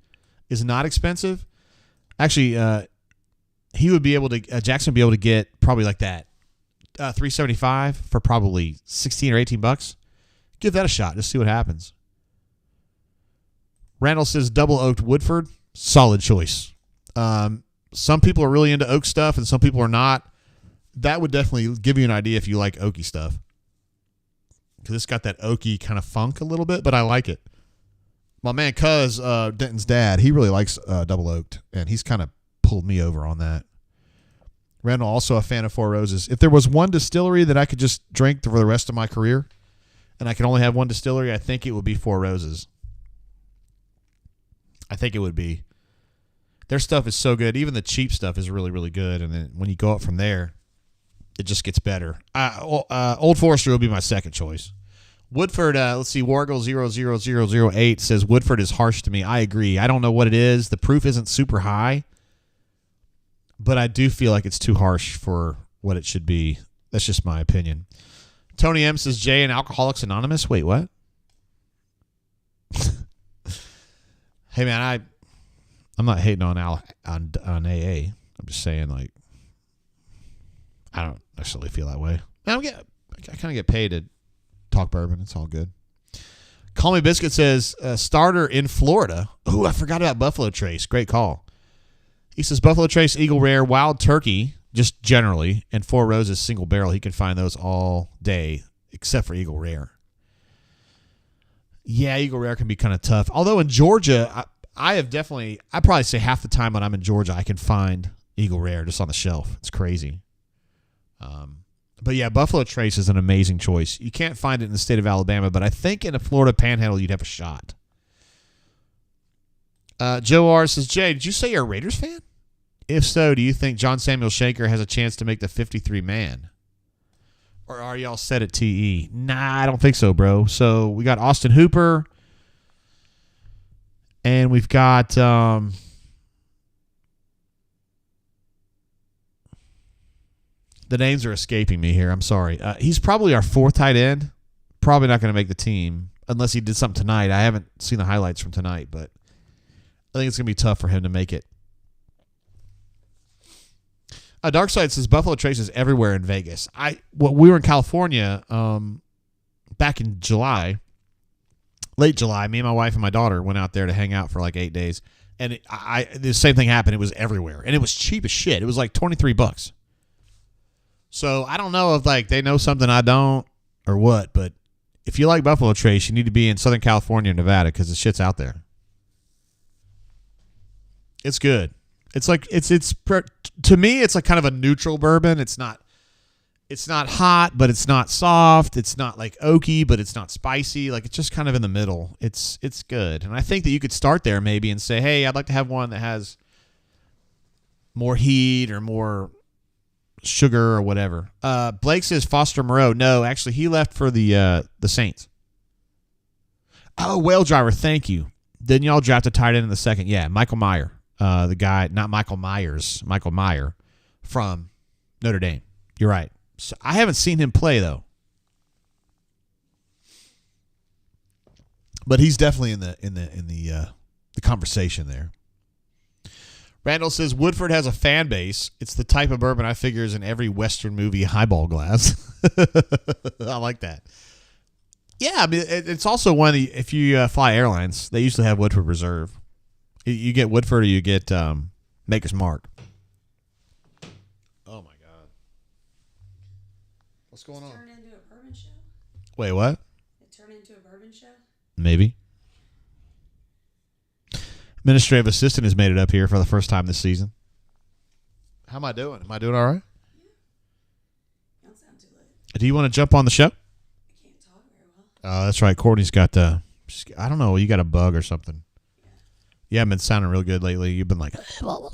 is not expensive. Actually, he would be able to, Jackson would be able to get probably like that, $375 for probably $16 or $18. Give that a shot. Just see what happens. Randall says double oaked Woodford, solid choice. Some people are really into oak stuff and some people are not. That would definitely give you an idea if you like oaky stuff. Because it's got that oaky kind of funk a little bit, but I like it. My man Cuz, Denton's dad, he really likes double oaked, and he's kind of pulled me over on that. Randall, also a fan of Four Roses. If there was one distillery that I could just drink for the rest of my career, and I could only have one distillery, I think it would be Four Roses. I think it would be. Their stuff is so good. Even the cheap stuff is really, really good. And then when you go up from there, it just gets better. Old Forester will be my second choice. Woodford, let's see, Wargle 00008 says Woodford is harsh to me. I agree. I don't know what it is. The proof isn't super high, but I do feel like it's too harsh for what it should be. That's just my opinion. Tony M says Jay and Alcoholics Anonymous. Wait, what? Hey, man, I'm not hating on AA. I'm just saying, like, I don't necessarily feel that way. I kind of get paid to talk bourbon. It's all good. Call Me Biscuit says, starter in Florida. Oh, I forgot about Buffalo Trace. Great call. He says Buffalo Trace, Eagle Rare, Wild Turkey, just generally, and Four Roses single barrel. He can find those all day, except for Eagle Rare. Yeah, Eagle Rare can be kind of tough. Although in Georgia, I probably say half the time when I'm in Georgia, I can find Eagle Rare just on the shelf. It's crazy. But yeah, Buffalo Trace is an amazing choice. You can't find it in the state of Alabama, but I think in a Florida Panhandle you'd have a shot. Joe R. says, Jay, did you say you're a Raiders fan? If so, do you think John Samuel Shanker has a chance to make the 53-man? Or are y'all set at TE? Nah, I don't think so, bro. So we got Austin Hooper. And we've got the names are escaping me here. I'm sorry. He's probably our fourth tight end. Probably not going to make the team unless he did something tonight. I haven't seen the highlights from tonight, but I think it's going to be tough for him to make it. Darkside says Buffalo Trace is everywhere in Vegas. We were in California back in July, late July. Me and my wife and my daughter went out there to hang out for like 8 days, and the same thing happened. It was everywhere, and it was cheap as shit. It was like $23. So I don't know if like they know something I don't or what, but if you like Buffalo Trace, you need to be in Southern California or Nevada because the shit's out there. It's good. It's like to me, it's like kind of a neutral bourbon. It's not hot, but it's not soft. It's not like oaky, but it's not spicy. Like it's just kind of in the middle. It's good, and I think that you could start there maybe and say, hey, I'd like to have one that has more heat or more sugar or whatever. Blake says Foster Moreau. No, actually, he left for the Saints. Oh, Whale Driver, thank you. Then y'all drafted tight end in the second. Yeah, Michael Meyer. The guy, not Michael Myers, Michael Meyer from Notre Dame. You're right. So I haven't seen him play though, but he's definitely in the conversation there. Randall says Woodford has a fan base. It's the type of bourbon I figure is in every Western movie highball glass. I like that. Yeah, I mean it's also one. If you fly airlines, they usually have Woodford Reserve. You get Woodford or you get Maker's Mark. Oh, my God. What's going on? Turn into a bourbon show? Wait, what? It turned into a bourbon show? Maybe. Administrative assistant has made it up here for the first time this season. How am I doing? Am I doing all right? Yeah. You don't sound too late. Do you want to jump on the show? I can't talk very well. Oh, that's right. Courtney's got I don't know. You got a bug or something. You haven't been sounding real good lately. You've been like... Look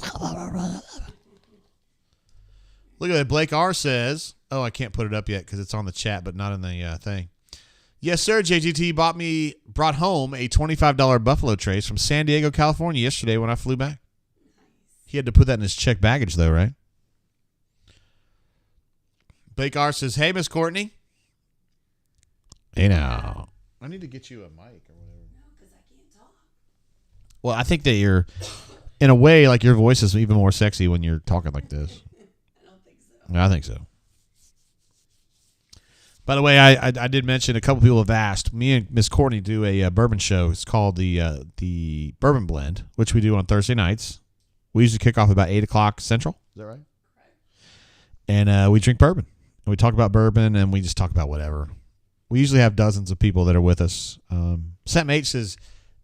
at that. Blake R. says... Oh, I can't put it up yet because it's on the chat, but not in the thing. Yes, sir. JGT brought home a $25 Buffalo Trace from San Diego, California yesterday when I flew back. Nice. He had to put that in his checked baggage, though, right? Blake R. says, hey, Miss Courtney. Hey, now. I need to get you a mic or whatever. No, because I can't talk. Well, I think that you're, in a way, like your voice is even more sexy when you're talking like this. I don't think so. I think so. By the way, I did mention a couple people have asked. Me and Miss Courtney do a bourbon show. It's called the Bourbon Blend, which we do on Thursday nights. We usually kick off about 8 o'clock Central. Is that right? Right. And we drink bourbon. And we talk about bourbon, and we just talk about whatever. We usually have dozens of people that are with us. Sam H says,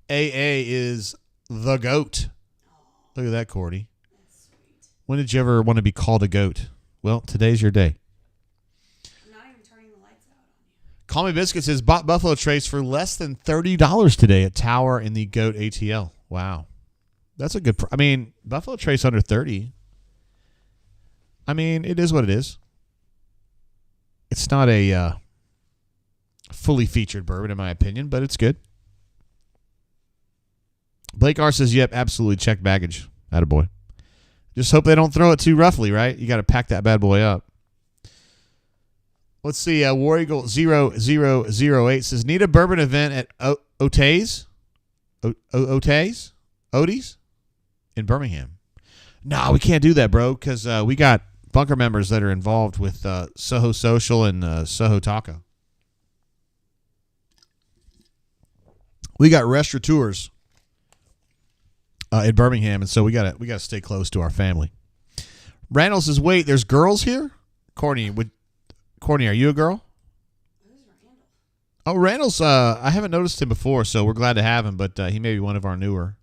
AA is the GOAT. Look at that, Cordy. That's sweet. When did you ever want to be called a GOAT? Well, today's your day. I'm not even turning the lights out on you. Call Me Biscuit says, bought Buffalo Trace for less than $30 today at Tower in the GOAT ATL. Wow. That's a good I mean, Buffalo Trace under 30. I mean, it is what it is. It's not a fully featured bourbon, in my opinion, but it's good. Blake R. says, yep, absolutely, check baggage. Attaboy. Just hope they don't throw it too roughly, right? You got to pack that bad boy up. Let's see. War Eagle 0008 says, need a bourbon event at Ote's? Odie's? In Birmingham. No, we can't do that, bro, because we got bunker members that are involved with Soho Social and Soho Taco. We got restaurateurs in Birmingham, and so we gotta stay close to our family. Randall says, "Wait, there's girls here." Courtney, are you a girl? Who's Randall? Oh, Randall's. I haven't noticed him before, so we're glad to have him. But he may be one of our newer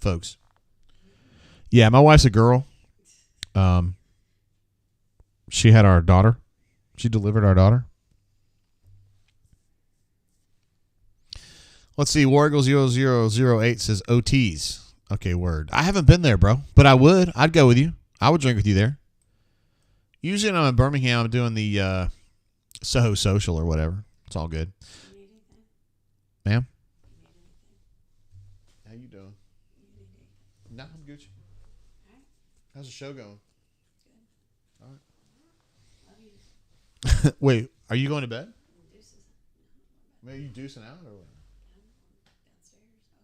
folks. Yeah, my wife's a girl. She had our daughter. She delivered our daughter. Let's see. Wargle0008 says OTs. Okay, word. I haven't been there, bro, but I would. I'd go with you. I would drink with you there. Usually when I'm in Birmingham, I'm doing the Soho Social or whatever. It's all good. Ma'am? How you doing? No, I'm Gucci. How's the show going? All right. Wait, are you going to bed? Maybe you deucing out or what?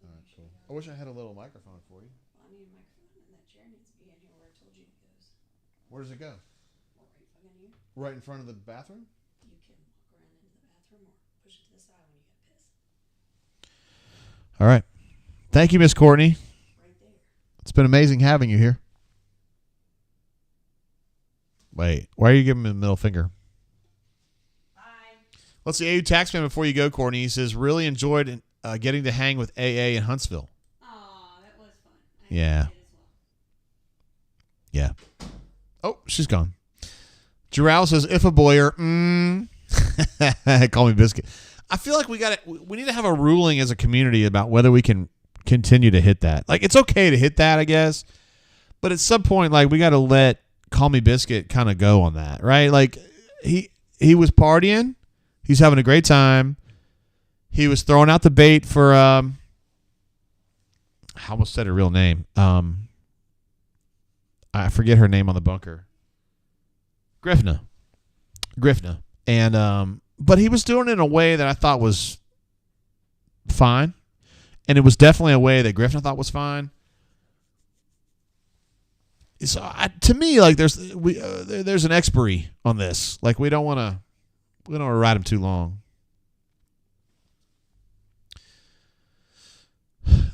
All right, cool. I wish I had a little microphone for you. Well, I need a microphone, and that chair needs to be in here where I told you it goes. Where does it go? Well, right fucking here. Right in front of the bathroom? You can walk around into the bathroom or push it to the side when you get pissed. All right. Thank you, Miss Courtney. Right there. It's been amazing having you here. Wait, why are you giving me the middle finger? Bye. Let's see, AU Taxman, before you go, Courtney, he says, really enjoyed getting to hang with AA in Huntsville. Aw, that was fun. I Yeah. enjoyed it as well. Yeah. Oh, she's gone. Jarrell says, if a Boyer, call me Biscuit. I feel like we need to have a ruling as a community about whether we can continue to hit that. Like, it's okay to hit that, I guess. But at some point, like, we got to let Call Me Biscuit kind of go on that, right? Like, he was partying. He's having a great time. He was throwing out the bait for, I almost said her real name. I forget her name on the bunker. Griffna. And, but he was doing it in a way that I thought was fine. And it was definitely a way that Griffin thought was fine. So to me, like there's an expiry on this. Like we don't want to ride him too long.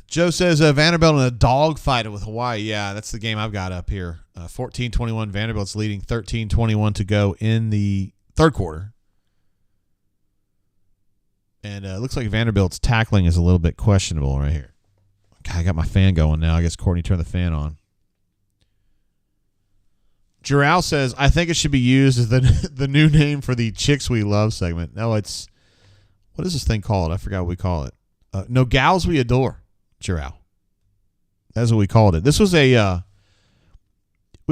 Joe says Vanderbilt in a dogfight with Hawaii. Yeah, that's the game I've got up here. 14-21. Vanderbilt's leading. 13-21 to go in the third quarter. And it looks like Vanderbilt's tackling is a little bit questionable right here. God, I got my fan going now. I guess Courtney turned the fan on. Jarrell says, I think it should be used as the new name for the Chicks We Love segment. No, it's, what is this thing called? I forgot what we call it. No, Gals We Adore, Jarrell. That's what we called it. This was we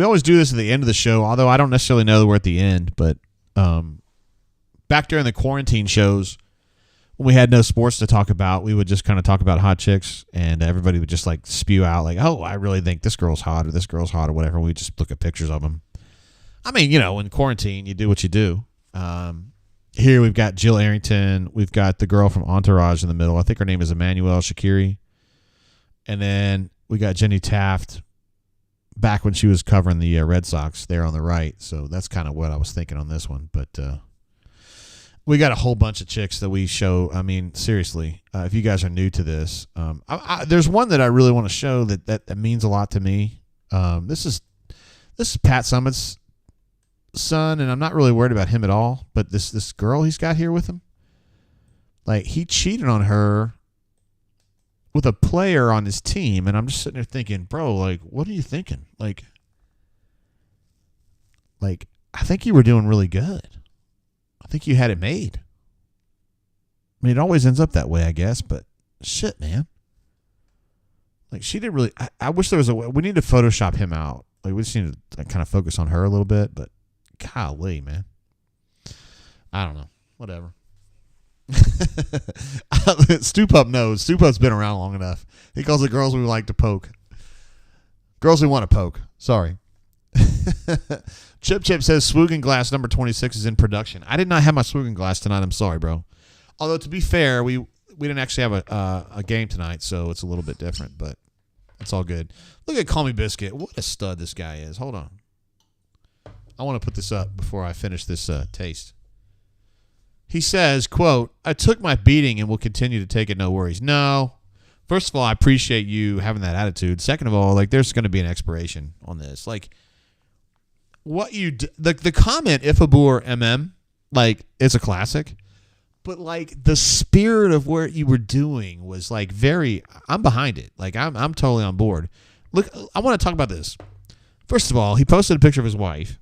always do this at the end of the show, although I don't necessarily know that we're at the end, but back during the quarantine shows, when we had no sports to talk about, we would just kind of talk about hot chicks, and everybody would just like spew out like, oh, I really think this girl's hot or this girl's hot or whatever. We just look at pictures of them. I mean, in quarantine, you do what you do. Here we've got Jill Arrington. We've got the girl from Entourage in the middle. I think her name is Emmanuelle Shakiri. And then we got Jenny Taft back when she was covering the Red Sox there on the right. So that's kind of what I was thinking on this one. But we got a whole bunch of chicks that we show. I mean, seriously, if you guys are new to this, there's one that I really want to show that means a lot to me. This is Pat Summitt's son, and I'm not really worried about him at all. But this girl he's got here with him, like he cheated on her with a player on his team, and I'm just sitting there thinking, bro, like, what are you thinking? Like I think you were doing really good. I think you had it made. I mean, it always ends up that way, I guess, but shit, man. Like, she didn't really... I wish there was a way... We need to Photoshop him out. Like, we just need to kind of focus on her a little bit, but golly, man. I don't know. Whatever. Stoop Up knows. Stoop Up's been around long enough. He calls it girls we like to poke. Girls we want to poke. Sorry. Chip says Swoogan Glass number 26 is in production. I did not have my Swoogan Glass tonight. I'm sorry, bro. Although, to be fair, we didn't actually have a game tonight, so it's a little bit different, but it's all good. Look at Call Me Biscuit. What a stud this guy is. Hold on. I want to put this up before I finish this taste. He says, quote, I took my beating and will continue to take it, no worries. No. First of all, I appreciate you having that attitude. Second of all, like, there's going to be an expiration on this. Like, what you the comment Ifabur MM, like, it's a classic, but like the spirit of what you were doing was like I'm behind it. Like I'm totally on board. Look, I want to talk about this. First of all, he posted a picture of his wife,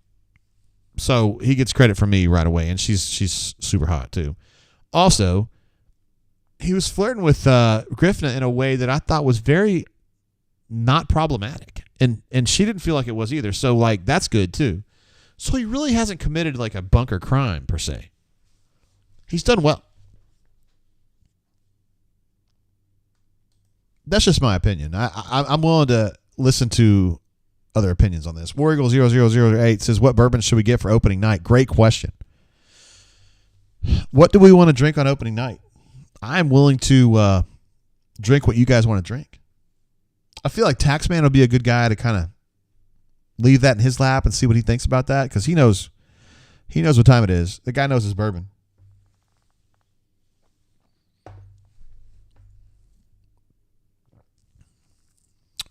so he gets credit from me right away, and she's super hot too. Also, he was flirting with Griffin in a way that I thought was very not problematic, and she didn't feel like it was either. So like that's good too. So he really hasn't committed like a bunker crime per se. He's done well. That's just my opinion. I'm willing to listen to other opinions on this. War Eagle 0008 says, what bourbon should we get for opening night? Great question. What do we want to drink on opening night? I'm willing to drink what you guys want to drink. I feel like Taxman will be a good guy to kind of leave that in his lap and see what he thinks about that, because he knows what time it is. The guy knows his bourbon.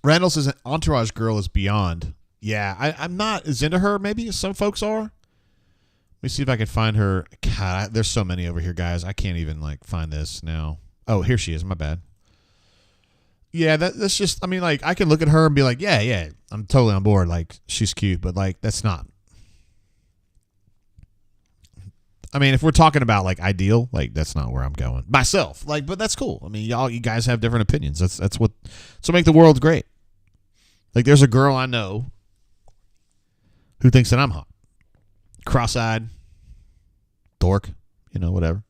Randall says an entourage girl is beyond. Yeah, I'm not as into her. Maybe some folks are. Let me see if I can find her. God, there's so many over here, guys. I can't even like find this now. Oh, here she is. My bad. Yeah, that's just. I mean, like I can look at her and be like, yeah, I'm totally on board. Like she's cute, but like that's not. I mean, if we're talking about like ideal, like that's not where I'm going myself. Like, but that's cool. I mean, you guys have different opinions. That's what make the world great. Like, there's a girl I know who thinks that I'm hot, cross-eyed, dork, whatever.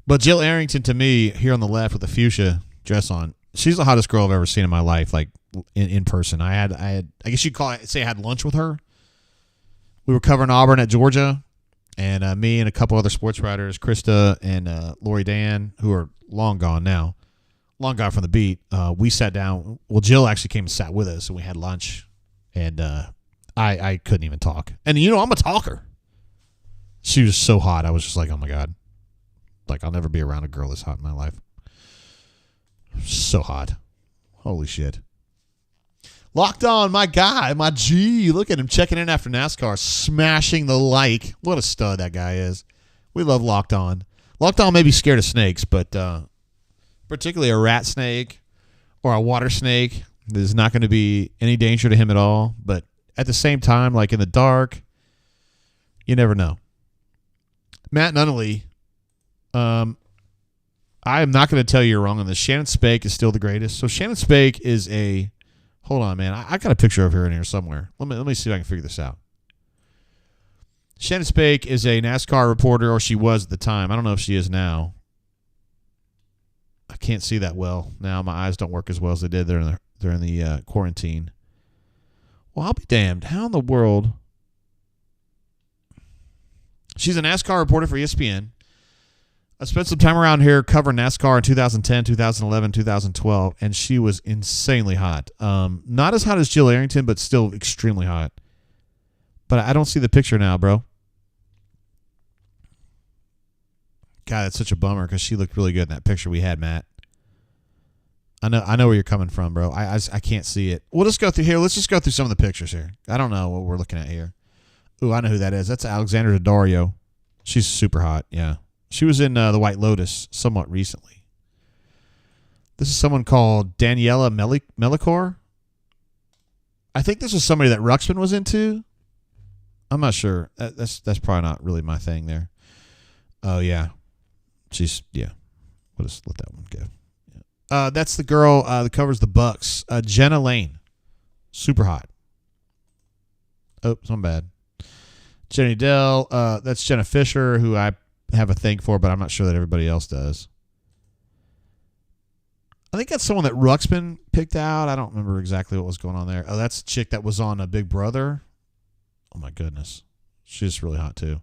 But Jill Arrington, to me, here on the left with the fuchsia dress on, she's the hottest girl I've ever seen in my life. Like in person. I guess you'd say I had lunch with her. We were covering Auburn at Georgia. And me and a couple other sports writers, Krista and Lori Dan, who are long gone now, long gone from the beat, we sat down. Well, Jill actually came and sat with us, and we had lunch. And I couldn't even talk. And, I'm a talker. She was so hot. I was just like, oh, my God. Like, I'll never be around a girl this hot in my life. So hot. Holy shit. Locked On, my guy, my G. Look at him checking in after NASCAR, smashing the like. What a stud that guy is. We love Locked On. Locked On may be scared of snakes, but particularly a rat snake or a water snake, there's not going to be any danger to him at all. But at the same time, like in the dark, you never know. Matt Nunnally, I am not going to tell you you're wrong on this. Shannon Spake is still the greatest. So Shannon Spake is a... Hold on, man. I got a picture of her in here somewhere. Let me see if I can figure this out. Shannon Spake is a NASCAR reporter, or she was at the time. I don't know if she is now. I can't see that well now. My eyes don't work as well as they did during the quarantine. Well, I'll be damned. How in the world? She's a NASCAR reporter for ESPN. I spent some time around here covering NASCAR in 2010, 2011, 2012, and she was insanely hot. Not as hot as Jill Arrington, but still extremely hot. But I don't see the picture now, bro. God, that's such a bummer because she looked really good in that picture we had, Matt. I know where you're coming from, bro. I can't see it. We'll just go through here. Let's just go through some of the pictures here. I don't know what we're looking at here. Ooh, I know who that is. That's Alexander Daddario. She's super hot, yeah. She was in The White Lotus somewhat recently. This is someone called Daniela Melikor. I think this was somebody that Ruxpin was into. I'm not sure. That's probably not really my thing there. Oh, yeah. We'll just let that one go. Yeah. That's the girl that covers the Bucks. Jenna Lane. Super hot. Oh, something bad. Jenny Dell. That's Jenna Fisher, who I have a thing for, but I'm not sure that everybody else does. I think that's someone that Ruxpin picked out. I don't remember exactly what was going on there. Oh, that's a chick that was on a Big Brother. Oh my goodness. She's really hot too.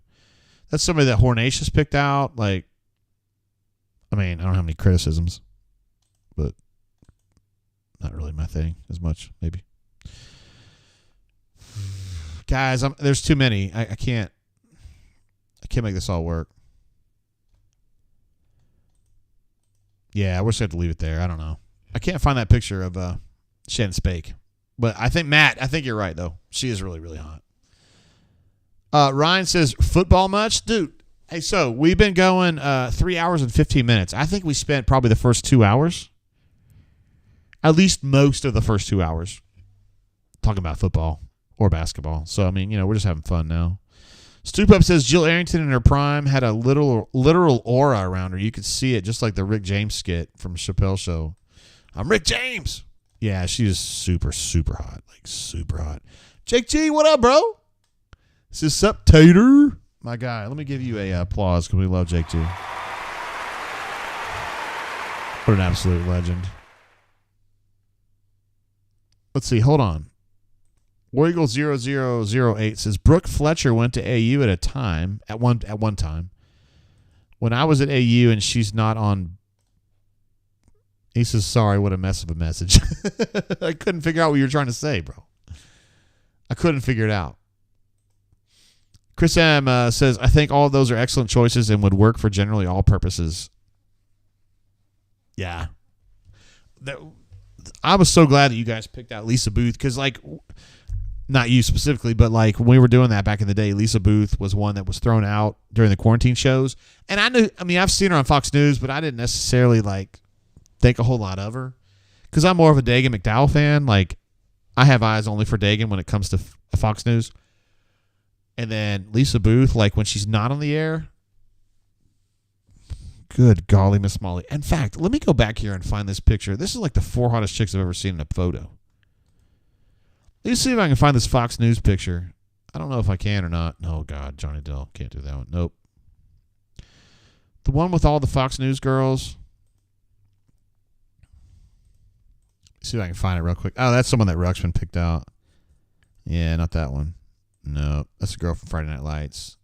That's somebody that Hornatius picked out. Like, I mean, I don't have any criticisms, but not really my thing as much, maybe. Guys, there's too many. I can't make this all work. Yeah, I wish I had to leave it there. I don't know. I can't find that picture of Shannon Spake. But I think you're right, though. She is really, really hot. Ryan says, football much? Dude, hey, so we've been going 3 hours and 15 minutes. I think we spent probably the first 2 hours, at least most of the first 2 hours, talking about football. or basketball. So, I mean, we're just having fun now. Stoop Up says Jill Arrington in her prime had a literal aura around her. You could see it just like the Rick James skit from Chappelle Show. I'm Rick James. Yeah, she was super, super hot. Like, super hot. Jake G, what up, bro? This is Sup Tater. My guy. Let me give you a applause because we love Jake G. What an absolute legend. Let's see. Hold on. War Eagle 0008 says Brooke Fletcher went to AU at one time when I was at AU and she's not on. He says, sorry, what a mess of a message. I couldn't figure out what you were trying to say, bro. I couldn't figure it out. Chris M says, I think all of those are excellent choices and would work for generally all purposes. Yeah. I was so glad that you guys picked out Lisa Booth because, like, not you specifically, but like when we were doing that back in the day, Lisa Booth was one that was thrown out during the quarantine shows. And I've seen her on Fox News, but I didn't necessarily like think a whole lot of her because I'm more of a Dagan McDowell fan. Like, I have eyes only for Dagan when it comes to Fox News. And then Lisa Booth, like when she's not on the air, good golly, Miss Molly. In fact, let me go back here and find this picture. This is like the 4 hottest chicks I've ever seen in a photo. Let's see if I can find this Fox News picture. I don't know if I can or not. No, God, Johnny Dell. Can't do that one. Nope. The one with all the Fox News girls. Let's see if I can find it real quick. Oh, that's someone that Ruxpin picked out. Yeah, not that one. No, that's a girl from Friday Night Lights.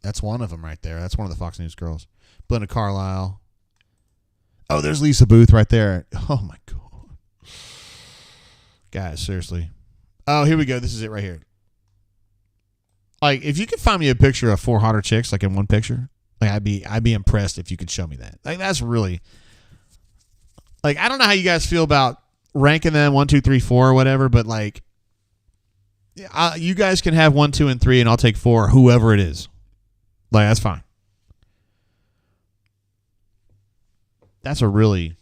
That's one of them right there. That's one of the Fox News girls. Glenda Carlisle. Oh, there's Lisa Booth right there. Oh, my God. Guys, seriously. Oh, here we go. This is it right here. Like, if you could find me a picture of 4 hotter chicks, like in one picture, like I'd be impressed if you could show me that. Like, that's really, like, I don't know how you guys feel about ranking them 1, 2, 3, 4 or whatever, but like, you guys can have 1, 2, and 3, and I'll take 4, whoever it is. Like, that's fine. That's a lovely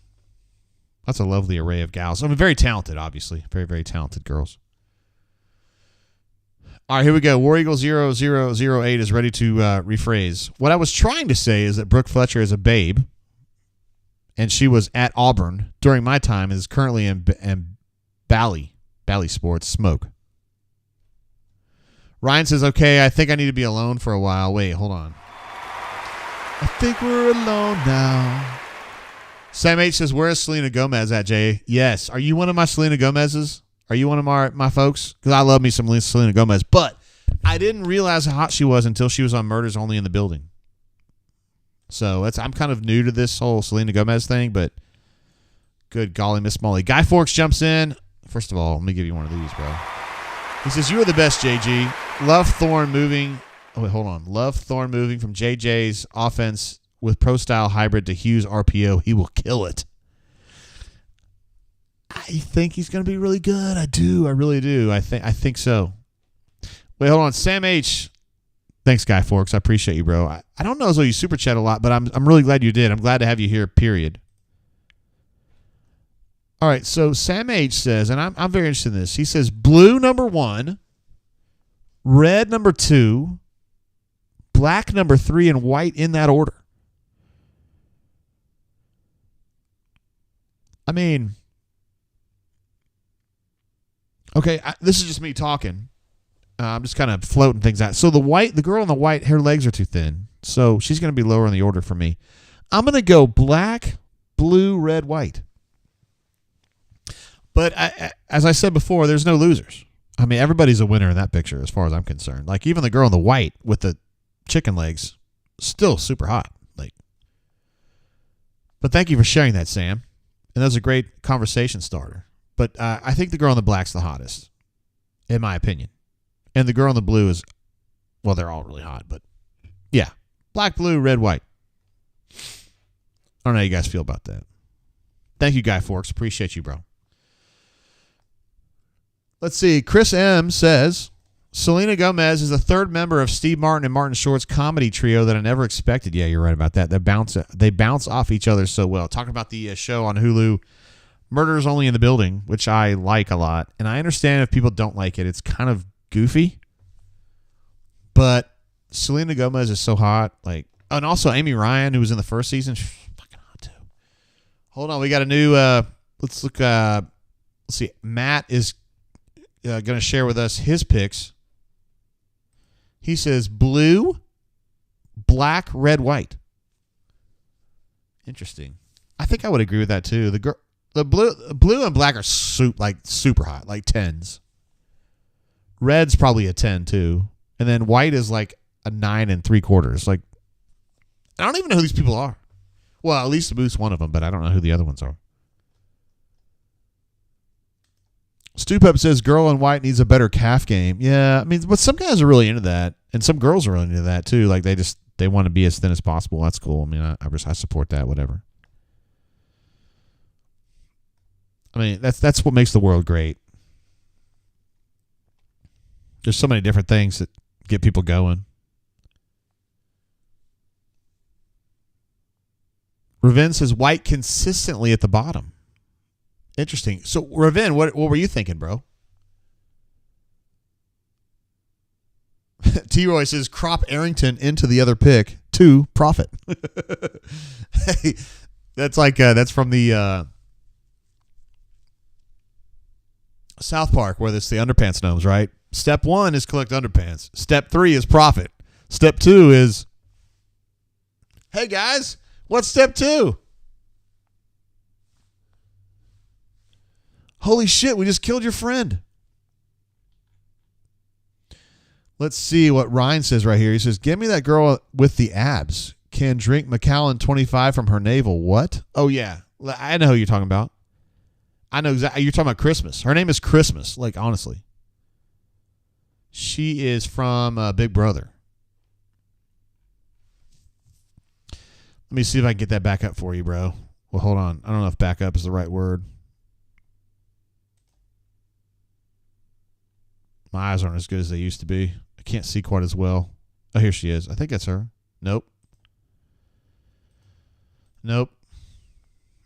array of gals. I mean, very talented, obviously. Very, very talented girls. All right, here we go. War Eagle 0008 is ready to rephrase. What I was trying to say is that Brooke Fletcher is a babe, and she was at Auburn during my time and is currently in Bally Sports, Smoke. Ryan says, okay, I think I need to be alone for a while. Wait, hold on. I think we're alone now. Sam H says, where is Selena Gomez at, Jay? Yes. Are you one of my Selena Gomez's? Are you one of my folks? Because I love me some Selena Gomez. But I didn't realize how hot she was until she was on Murders Only in the Building. So I'm kind of new to this whole Selena Gomez thing, but good golly, Miss Molly. Guy Forks jumps in. First of all, let me give you one of these, bro. He says, you are the best, JG. Love Thorne moving. Oh, wait, hold on. Love Thorne moving from JJ's offense with pro-style hybrid to Hughes RPO. He will kill it. I think he's going to be really good. I do. I really do. I think so. Wait, hold on. Sam H. Thanks, Guy Forks. I appreciate you, bro. I don't know as though you super chat a lot, but I'm really glad you did. I'm glad to have you here, period. All right, so Sam H. says, and I'm very interested in this. He says blue number 1, red number 2, black number 3, and white in that order. I mean, okay, this is just me talking. I'm just kind of floating things out. So the girl in the white, her legs are too thin. So she's going to be lower in the order for me. I'm going to go black, blue, red, white. But as I said before, there's no losers. I mean, everybody's a winner in that picture as far as I'm concerned. Like, even the girl in the white with the chicken legs, still super hot. Like, but thank you for sharing that, Sam. And that was a great conversation starter. But I think the girl in the black's the hottest, in my opinion. And the girl in the blue is, well, they're all really hot, but yeah. Black, blue, red, white. I don't know how you guys feel about that. Thank you, Guy Forks. Appreciate you, bro. Let's see. Chris M. says, Selena Gomez is the third member of Steve Martin and Martin Short's comedy trio that I never expected. Yeah, you're right about that. They bounce off each other so well. Talking about the show on Hulu, Murders Only in the Building, which I like a lot. And I understand if people don't like it. It's kind of goofy. But Selena Gomez is so hot. Like, and also Amy Ryan, who was in the first season, she's fucking hot too. Hold on, we got a new. Let's look. Let's see. Matt is going to share with us his picks. He says blue, black, red, white. Interesting. I think I would agree with that too. The blue and black are super hot, like 10s. Red's probably a 10 too, and then white is like a 9 3/4. Like, I don't even know who these people are. Well, at least Moose one of them, but I don't know who the other ones are. Stupep says girl in white needs a better calf game. Yeah, I mean, but some guys are really into that, and some girls are really into that too. Like they want to be as thin as possible. That's cool. I mean, I support that. Whatever. I mean, that's what makes the world great. There's so many different things that get people going. Ravin says white consistently at the bottom. Interesting. So, Ravin, what were you thinking, bro? T-Roy says crop Arrington into the other pick to profit. Hey, that's from the South Park, where it's the underpants gnomes, right? Step 1 is collect underpants. Step 3 is profit. Step 2 is, hey guys, what's step 2? Holy shit, we just killed your friend. Let's see what Ryan says right here. He says, give me that girl with the abs. Can drink Macallan 25 from her navel. What? Oh, yeah. I know who you're talking about. I know exactly. You're talking about Christmas. Her name is Christmas, like, honestly. She is from Big Brother. Let me see if I can get that back up for you, bro. Well, hold on. I don't know if back up is the right word. My eyes aren't as good as they used to be. I can't see quite as well. Oh, here she is. I think that's her. Nope.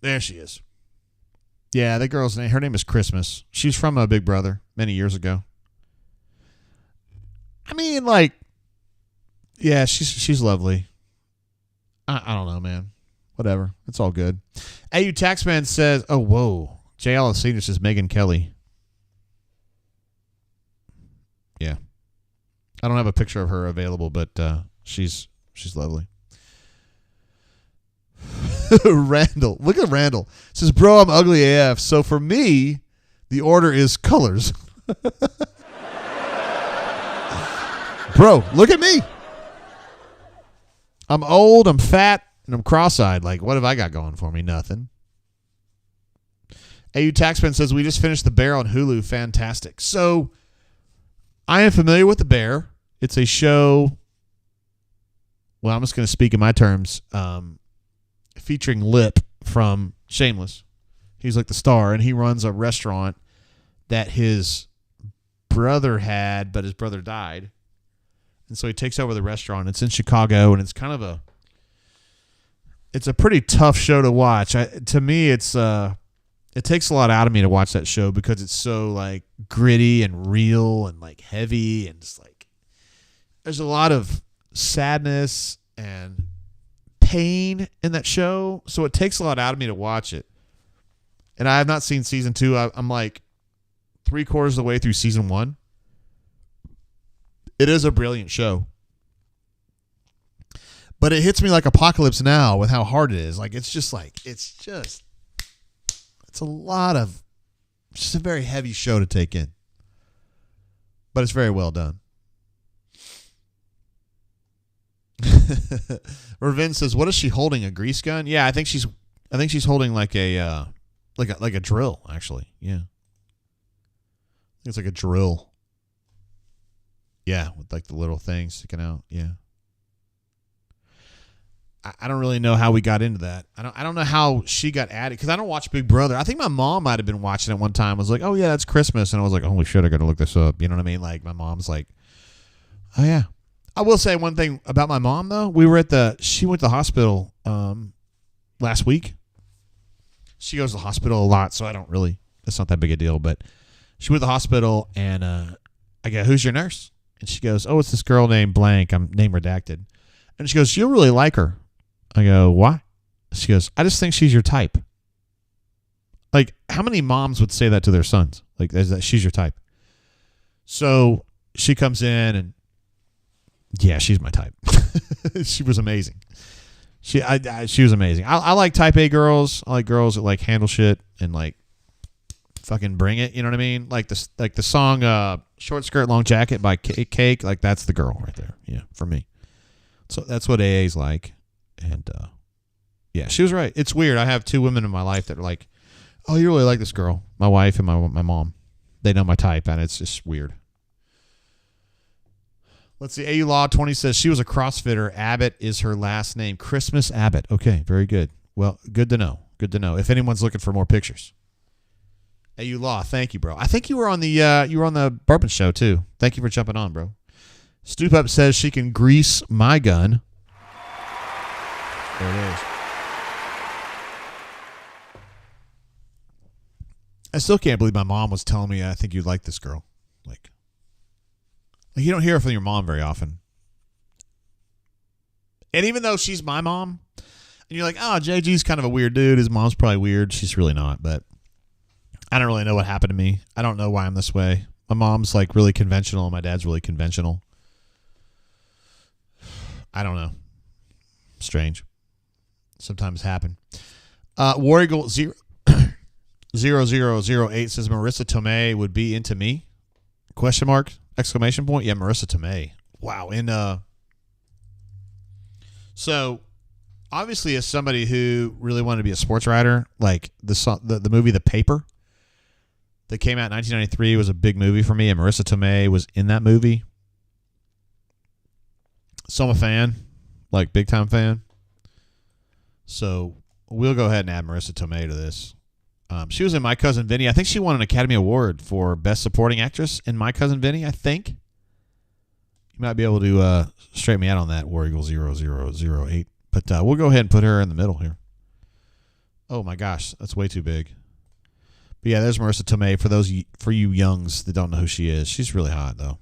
There she is. Yeah, that girl's name. Her name is Christmas. She's from Big Brother many years ago. I mean, like, yeah, she's lovely. I don't know, man. Whatever. It's all good. AU Taxman says, oh, whoa. JL Senior says Megyn Kelly. Yeah. I don't have a picture of her available, but she's lovely. Randall. Look at Randall. Says, bro, I'm ugly AF. So for me, the order is colors. Bro, look at me. I'm old, I'm fat, and I'm cross-eyed. Like, what have I got going for me? Nothing. AU Taxman says, we just finished The Bear on Hulu. Fantastic. So, I am familiar with The Bear. It's a show, well, I'm just going to speak in my terms, featuring Lip from Shameless. He's like the star, and he runs a restaurant that his brother had, but his brother died. And so he takes over the restaurant. It's in Chicago, and it's kind of it's a pretty tough show to watch. To me, it takes a lot out of me to watch that show because it's so like gritty and real and like heavy, and just like there's a lot of sadness and pain in that show. So it takes a lot out of me to watch it. And I have not seen season 2. I'm like 3/4 of the way through season 1. It is a brilliant show. But it hits me like Apocalypse Now with how hard it is. Like, it's a lot of, just a very heavy show to take in. But it's very well done. Ravin says, what is she holding? A grease gun? Yeah, I think she's holding like a drill, actually. Yeah. I think it's like a drill. Yeah, with like the little thing sticking out. Yeah. I don't really know how we got into that. I don't know how she got added because I don't watch Big Brother. I think my mom might have been watching it one time. I was like, oh yeah, that's Christmas, and I was like, holy shit, I got to look this up. You know what I mean? Like my mom's like, oh yeah. I will say one thing about my mom though. She went to the hospital last week. She goes to the hospital a lot, so it's not that big a deal. But she went to the hospital and I go, who's your nurse? And she goes, oh, it's this girl named blank. I'm name redacted. And she goes, you'll really like her. I go, why? She goes, I just think she's your type. Like, how many moms would say that to their sons? Like, she's your type. So she comes in and, yeah, she's my type. She was amazing. She was amazing. I like type A girls. I like girls that like handle shit and like fucking bring it. You know what I mean? Like the song "Short Skirt Long Jacket" by Cake. Like that's the girl right there. Yeah, for me. So that's what AA's like. And yeah, she was right. It's weird. I have two women in my life that are like, oh, you really like this girl. My wife and my mom. They know my type, and it's just weird. Let's see. AU Law 20 says she was a CrossFitter. Abbott is her last name. Christmas Abbott. Okay, very good. Well, good to know. Good to know. If anyone's looking for more pictures. AU Law, thank you, bro. I think you were on the Bourbon Show too. Thank you for jumping on, bro. Stoop Up says she can grease my gun. There it is. I still can't believe my mom was telling me I think you'd like this girl. Like you don't hear from your mom very often. And even though she's my mom, and you're like, oh, JG's kind of a weird dude. His mom's probably weird. She's really not, but I don't really know what happened to me. I don't know why I'm this way. My mom's like really conventional. My dad's really conventional. I don't know. Strange. Sometimes happen. War Eagle 0008 says Marissa Tomei would be into me? Question mark? Exclamation point? Yeah, Marissa Tomei. Wow. And so obviously as somebody who really wanted to be a sports writer, like the movie The Paper that came out in 1993 was a big movie for me, and Marissa Tomei was in that movie. So I'm a fan, like big time fan. So we'll go ahead and add Marissa Tomei to this. She was in My Cousin Vinny. I think she won an Academy Award for Best Supporting Actress in My Cousin Vinny, I think. You might be able to straighten me out on that, War Eagle 0008. But we'll go ahead and put her in the middle here. Oh, my gosh. That's way too big. But, yeah, there's Marissa Tomei for you youngs that don't know who she is. She's really hot, though.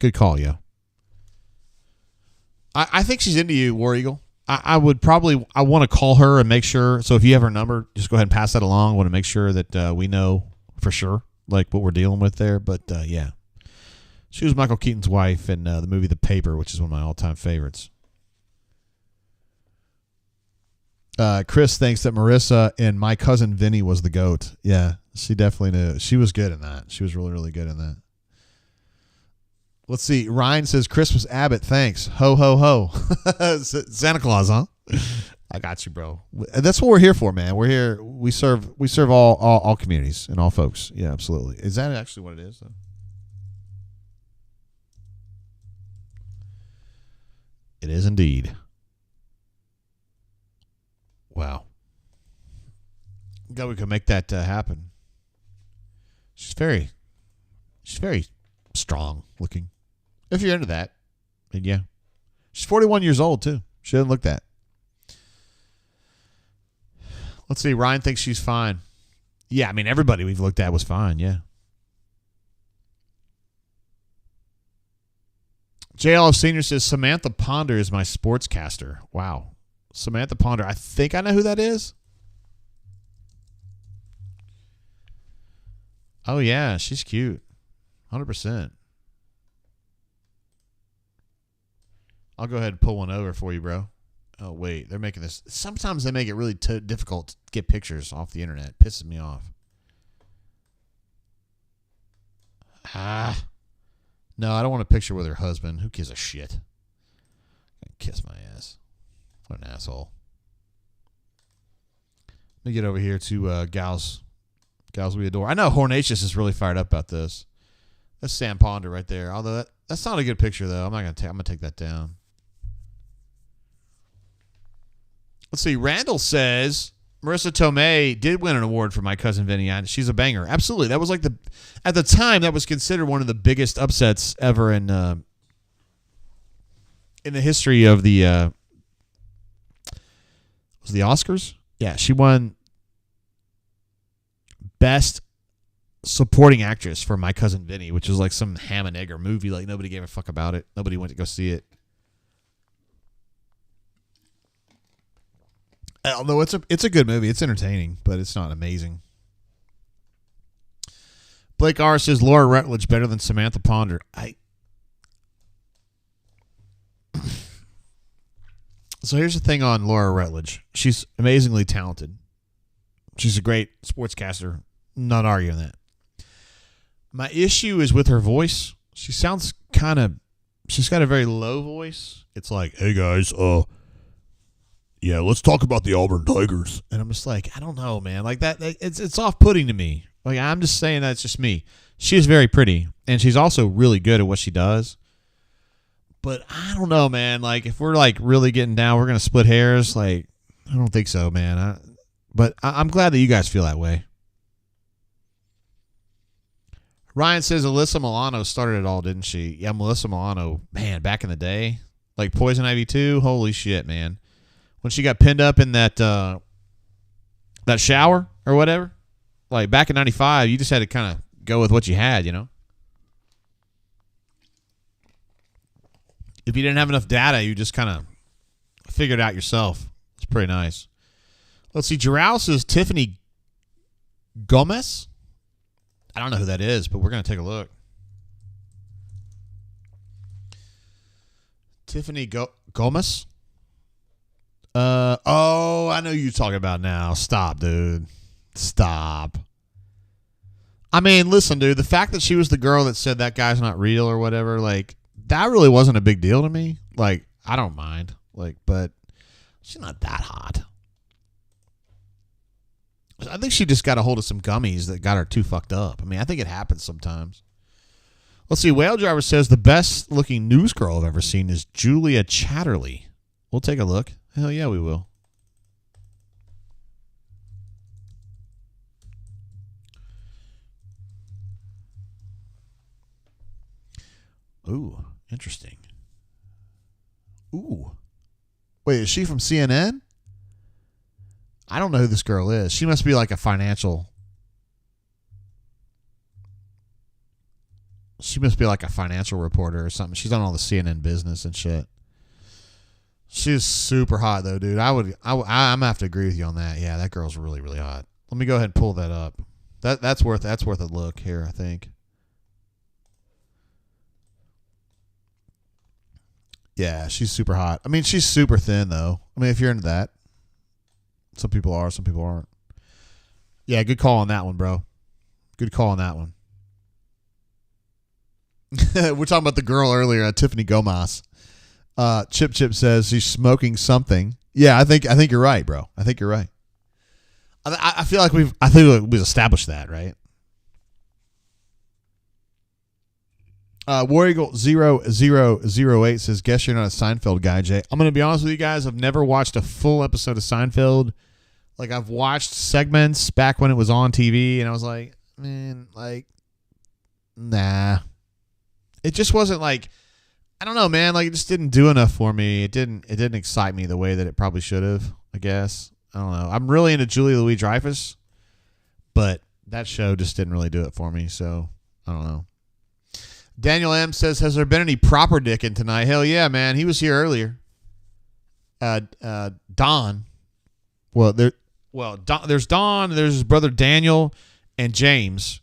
Good call, yeah. I think she's into you, War Eagle. I want to call her and make sure. So if you have her number, just go ahead and pass that along. I want to make sure that we know for sure, like what we're dealing with there. But yeah, she was Michael Keaton's wife in the movie The Paper, which is one of my all-time favorites. Chris thinks that Marissa and My Cousin Vinny was the GOAT. Yeah, she definitely knew. She was good in that. She was really, really good in that. Let's see. Ryan says, Christmas Abbott, thanks. Ho, ho, ho. Santa Claus, huh? I got you, bro. That's what we're here for, man. We're here. We serve all communities and all folks. Yeah, absolutely. Is that actually what it is, though? It is indeed. Wow. God, we could make that happen. She's very strong looking. If you're into that, then yeah. She's 41 years old, too. She doesn't look that. Let's see. Ryan thinks she's fine. Yeah, I mean, everybody we've looked at was fine, yeah. JLF Senior says, Samantha Ponder is my sportscaster. Wow. Samantha Ponder. I think I know who that is. Oh, yeah. She's cute. 100%. I'll go ahead and pull one over for you, bro. Oh, wait. They're making this. Sometimes they make it really difficult to get pictures off the internet. It pisses me off. No, I don't want a picture with her husband. Who gives a shit? Kiss my ass. What an asshole. Let me get over here to Gals we adore. I know Hornatius is really fired up about this. That's Sam Ponder right there. Although that's not a good picture, though. I'm gonna take that down. Let's see. Randall says Marissa Tomei did win an award for My Cousin Vinny. She's a banger. Absolutely. That was like at the time, that was considered one of the biggest upsets ever in the history of the was the Oscars? Yeah, she won Best supporting actress for My Cousin Vinny, which is like some ham and egger movie. Like nobody gave a fuck about it. Nobody went to go see it. Although it's a good movie. It's entertaining, but it's not amazing. Blake R says Laura Rutledge better than Samantha Ponder. So here's the thing on Laura Rutledge. She's amazingly talented. She's a great sportscaster. Not arguing that. My issue is with her voice. She sounds she's got a very low voice. It's like, hey guys, yeah, let's talk about the Auburn Tigers. And I'm just like, I don't know, man. Like that, it's off-putting to me. Like, I'm just saying that's just me. She is very pretty, and she's also really good at what she does. But I don't know, man. Like, if we're, like, really getting down, we're going to split hairs. Like, I don't think so, man. But I'm glad that you guys feel that way. Ryan says Alyssa Milano started it all, didn't she? Yeah, Melissa Milano, man, back in the day. Like, Poison Ivy 2, holy shit, man. When she got pinned up in that shower or whatever. Like, back in 95, you just had to kind of go with what you had, you know? If you didn't have enough data, you just kind of figured it out yourself. It's pretty nice. Let's see. Giral says Tiffany Gomez. I don't know who that is, but we're going to take a look. Tiffany Gomez? I know who you're talking about now. Stop, dude. Stop. I mean, listen, dude. The fact that she was the girl that said that guy's not real or whatever, like, that really wasn't a big deal to me. Like, I don't mind. Like, but she's not that hot. I think she just got a hold of some gummies that got her too fucked up. I mean, I think it happens sometimes. Let's see. Whale Driver says the best looking news girl I've ever seen is Julia Chatterley. We'll take a look. Hell yeah, we will. Ooh, interesting. Ooh. Wait, is she from CNN? I don't know who this girl is. She must be like a financial. She must be like a financial reporter or something. She's on all the CNN business and shit. She's super hot though, dude. I'm gonna have to agree with you on that. Yeah, that girl's really, really hot. Let me go ahead and pull that up. That's worth a look here, I think. Yeah, she's super hot. I mean, she's super thin though. I mean, if you're into that. Some people are, some people aren't. Yeah, good call on that one, bro. Good call on that one. We're talking about the girl earlier, Tiffany Gomez. Chip says she's smoking something. Yeah, I think you're right, bro. I think you're right. I feel like we've established that, right? War Eagle 0008 says, guess you're not a Seinfeld guy, Jay. I'm going to be honest with you guys. I've never watched a full episode of Seinfeld. Like, I've watched segments back when it was on TV, and I was like, man, like, nah. It just wasn't like, I don't know, man. Like, it just didn't do enough for me. It didn't excite me the way that it probably should have, I guess. I don't know. I'm really into Julia Louis-Dreyfus, but that show just didn't really do it for me, so I don't know. Daniel M says, has there been any proper dicking tonight? Hell yeah, man. He was here earlier. Don. There's Don, there's his brother Daniel, and James.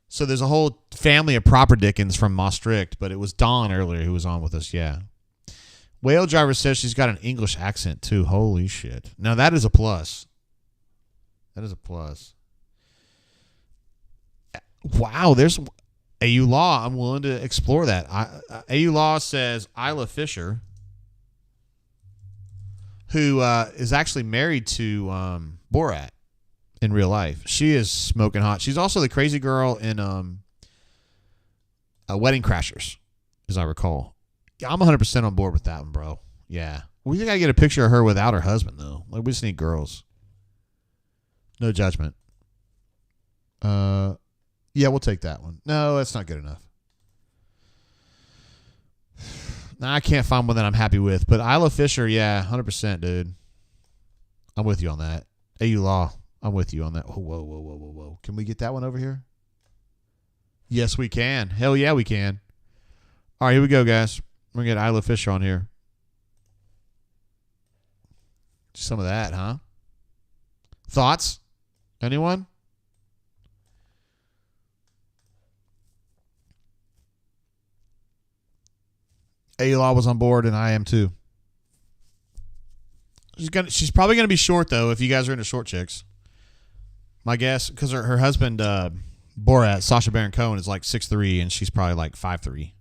So there's a whole family of proper dickens from Maastricht, but it was Don earlier who was on with us, yeah. Whale Driver says she's got an English accent, too. Holy shit. Now, that is a plus. That is a plus. Wow, there's... AU Law, I'm willing to explore that. AU Law says Isla Fisher, who is actually married to Borat in real life. She is smoking hot. She's also the crazy girl in Wedding Crashers, as I recall. Yeah, I'm 100% on board with that one, bro. Yeah. We got to get a picture of her without her husband, though. Like, we just need girls. No judgment. Yeah, we'll take that one. No, that's not good enough. Nah, I can't find one that I'm happy with. But Isla Fisher, yeah, 100%, dude. I'm with you on that. AU Law, I'm with you on that. Whoa. Can we get that one over here? Yes, we can. Hell yeah, we can. All right, here we go, guys. We're going to get Isla Fisher on here. Some of that, huh? Thoughts? Anyone? A-Law was on board, and I am too. She's probably going to be short, though, if you guys are into short chicks. My guess, because her husband, Borat, Sacha Baron Cohen, is like 6'3", and she's probably like 5'3".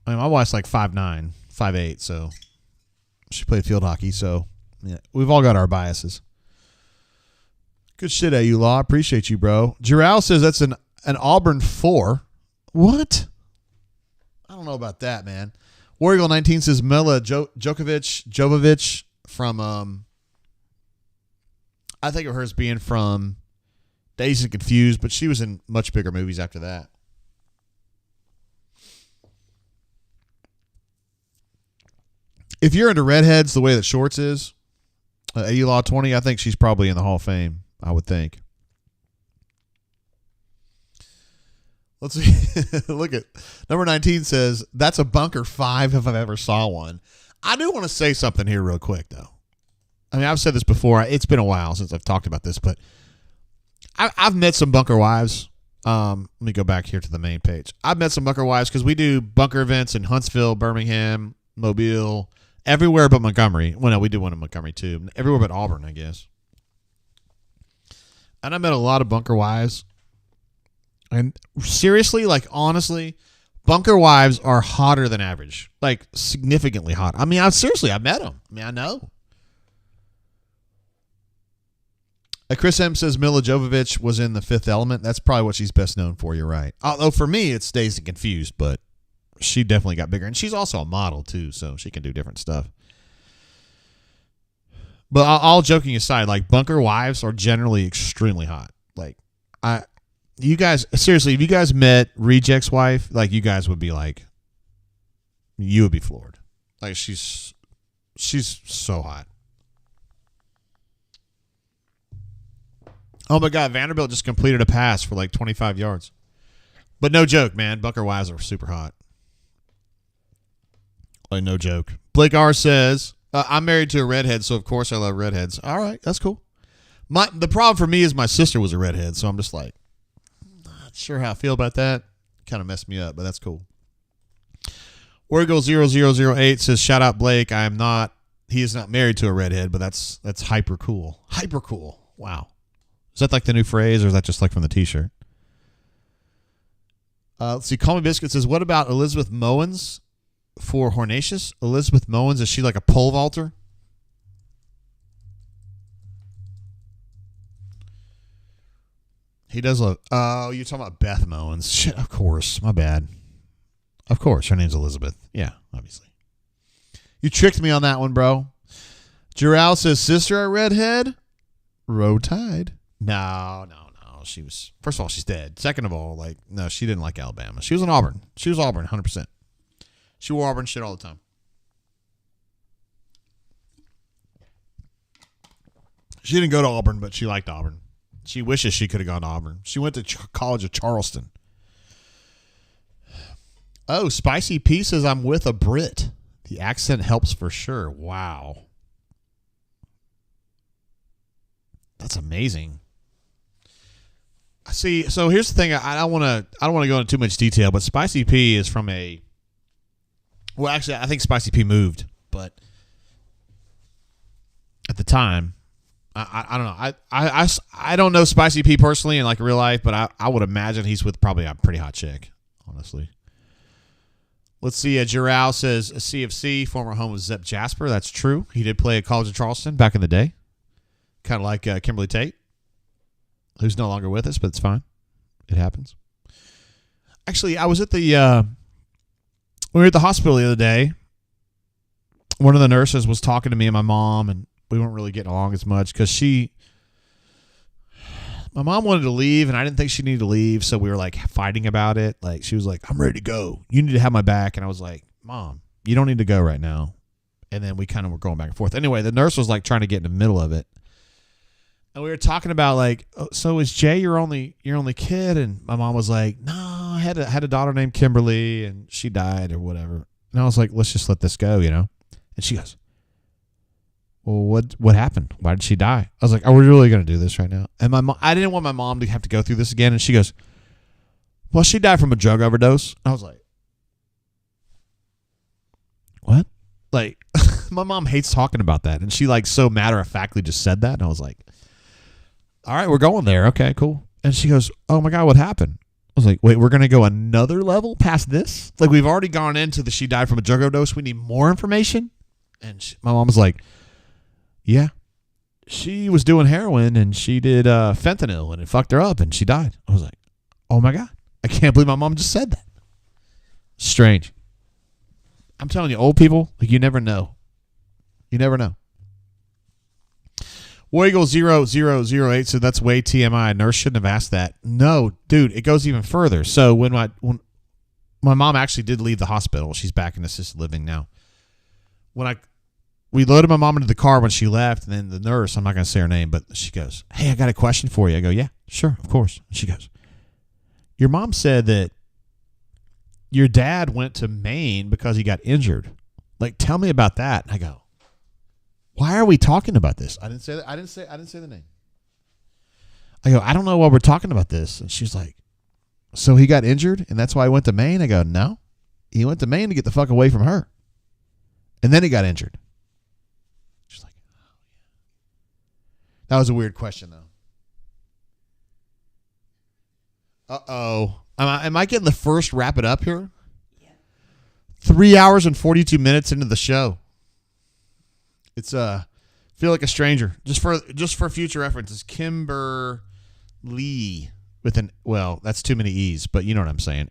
I mean, my wife's like 5'9", 5'8", so she played field hockey, so yeah, we've all got our biases. Good shit, A-Law. Appreciate you, bro. Giral says that's an Auburn 4. What? I don't know about that, man. Warrigal 19 says Mila Jovovich from I think of her as being from Dazed and Confused, but she was in much bigger movies after that. If you're into redheads the way that Shorts is, A-Law 20, I think she's probably in the Hall of Fame, I would think. Let's see. Look at number 19 says, that's a bunker 5 if I've ever saw one. I do want to say something here real quick, though. I mean, I've said this before. It's been a while since I've talked about this, but I've met some bunker wives. Let me go back here to the main page. I've met some bunker wives because we do bunker events in Huntsville, Birmingham, Mobile, everywhere but Montgomery. Well, no, we do one in Montgomery, too. Everywhere but Auburn, I guess. And I met a lot of bunker wives. And seriously, like, honestly, bunker wives are hotter than average. Like, significantly hot. I mean, I've met them. I mean, I know. Chris M says Mila Jovovich was in The Fifth Element. That's probably what she's best known for. You're right. Although, for me, it's Dazed and Confused, but she definitely got bigger. And she's also a model, too, so she can do different stuff. But all joking aside, like, bunker wives are generally extremely hot. Like, you guys, seriously, if you guys met Reject's wife, like, you guys would be like, you would be floored. Like, she's so hot. Oh my God, Vanderbilt just completed a pass for like 25 yards. But no joke, man. Bunker wives are super hot. Like, no joke. Blake R says, I'm married to a redhead, so of course I love redheads. All right, that's cool. The problem for me is my sister was a redhead, so I'm just like, not sure how I feel about that. Kind of messed me up, but that's cool. Wargo0008 says, shout out Blake. He is not married to a redhead, but that's hyper cool. Hyper cool. Wow. Is that like the new phrase, or is that just like from the T-shirt? Let's see. Call Me Biscuit says, what about Elizabeth Mowens for Hornatius? Elizabeth Mowens, is she like a pole vaulter? He does look. Oh, you're talking about Beth Mowens. Shit, of course. My bad. Of course. Her name's Elizabeth. Yeah, obviously. You tricked me on that one, bro. Giral says, sister a redhead? Row Tide. No. She was, first of all, she's dead. Second of all, like, no, she didn't like Alabama. She was in Auburn. She was Auburn, 100%. She wore Auburn shit all the time. She didn't go to Auburn, but she liked Auburn. She wishes she could have gone to Auburn. She went to College of Charleston. Oh, Spicy P says, I'm with a Brit. The accent helps for sure. Wow. That's amazing. See, so here's the thing. I don't want to go into too much detail, but Spicy P is from a. Well, actually, I think Spicy P moved, but at the time, I don't know. I don't know Spicy P personally in like real life, but I would imagine he's with probably a pretty hot chick, honestly. Let's see. Giral says a CFC, former home of Zep Jasper. That's true. He did play at College of Charleston back in the day. Kind of like Kimberly Tate, who's no longer with us, but it's fine. It happens. Actually, I was at we were at the hospital the other day. One of the nurses was talking to me and my mom, and we weren't really getting along as much because my mom wanted to leave, and I didn't think she needed to leave, so we were like fighting about it. Like, she was like, I'm ready to go. You need to have my back. And I was like, Mom, you don't need to go right now. And then we kind of were going back and forth. Anyway, the nurse was like trying to get in the middle of it. And we were talking about like, oh, so is Jay your only kid? And my mom was like, no, I had a daughter named Kimberly, and she died or whatever. And I was like, let's just let this go, you know. And she goes, well, what happened? Why did she die? I was like, are we really going to do this right now? And I didn't want my mom to have to go through this again. And she goes, well, she died from a drug overdose. I was like, what? Like, my mom hates talking about that. And she like so matter-of-factly just said that. And I was like, all right, we're going there. Okay, cool. And she goes, oh my God, what happened? I was like, wait, we're going to go another level past this? Like, we've already gone into the she died from a drug overdose. We need more information? And my mom was like, yeah, she was doing heroin and she did fentanyl and it fucked her up and she died. I was like, oh my God, I can't believe my mom just said that. Strange. I'm telling you, old people, like, you never know. You never know. Weigel0008 said that's way TMI. Nurse shouldn't have asked that. No, dude, it goes even further. So when my mom actually did leave the hospital, she's back in assisted living now. We loaded my mom into the car when she left, and then the nurse, I'm not going to say her name, but she goes, hey, I got a question for you. I go, yeah, sure, of course. And she goes, your mom said that your dad went to Maine because he got injured. Like, tell me about that. And I go, why are we talking about this? I didn't say that. I didn't say the name. I go, I don't know why we're talking about this. And she's like, so he got injured and that's why he went to Maine? I go, no. He went to Maine to get the fuck away from her. And then he got injured. She's like, oh, yeah. That was a weird question, though. Uh-oh. Am I getting the first wrap it up here? Yeah. 3 hours and 42 minutes into the show. It's feel like a stranger. Just for future reference, it's Kimberly with an, well, that's too many E's, but you know what I'm saying.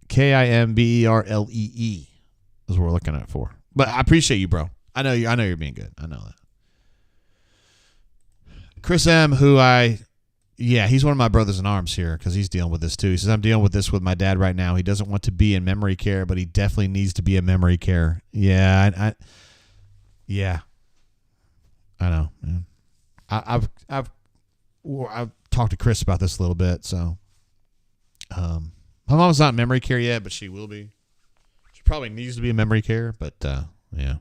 Kimberlee is what we're looking at for. But I appreciate you, bro. I know you're being good. I know that. Chris M, he's one of my brothers in arms here because he's dealing with this too. He says, I'm dealing with this with my dad right now. He doesn't want to be in memory care, but he definitely needs to be in memory care. Yeah, I know, man. I've talked to Chris about this a little bit, so my mom's not in memory care yet, but she will be. She probably needs to be in memory care, but yeah.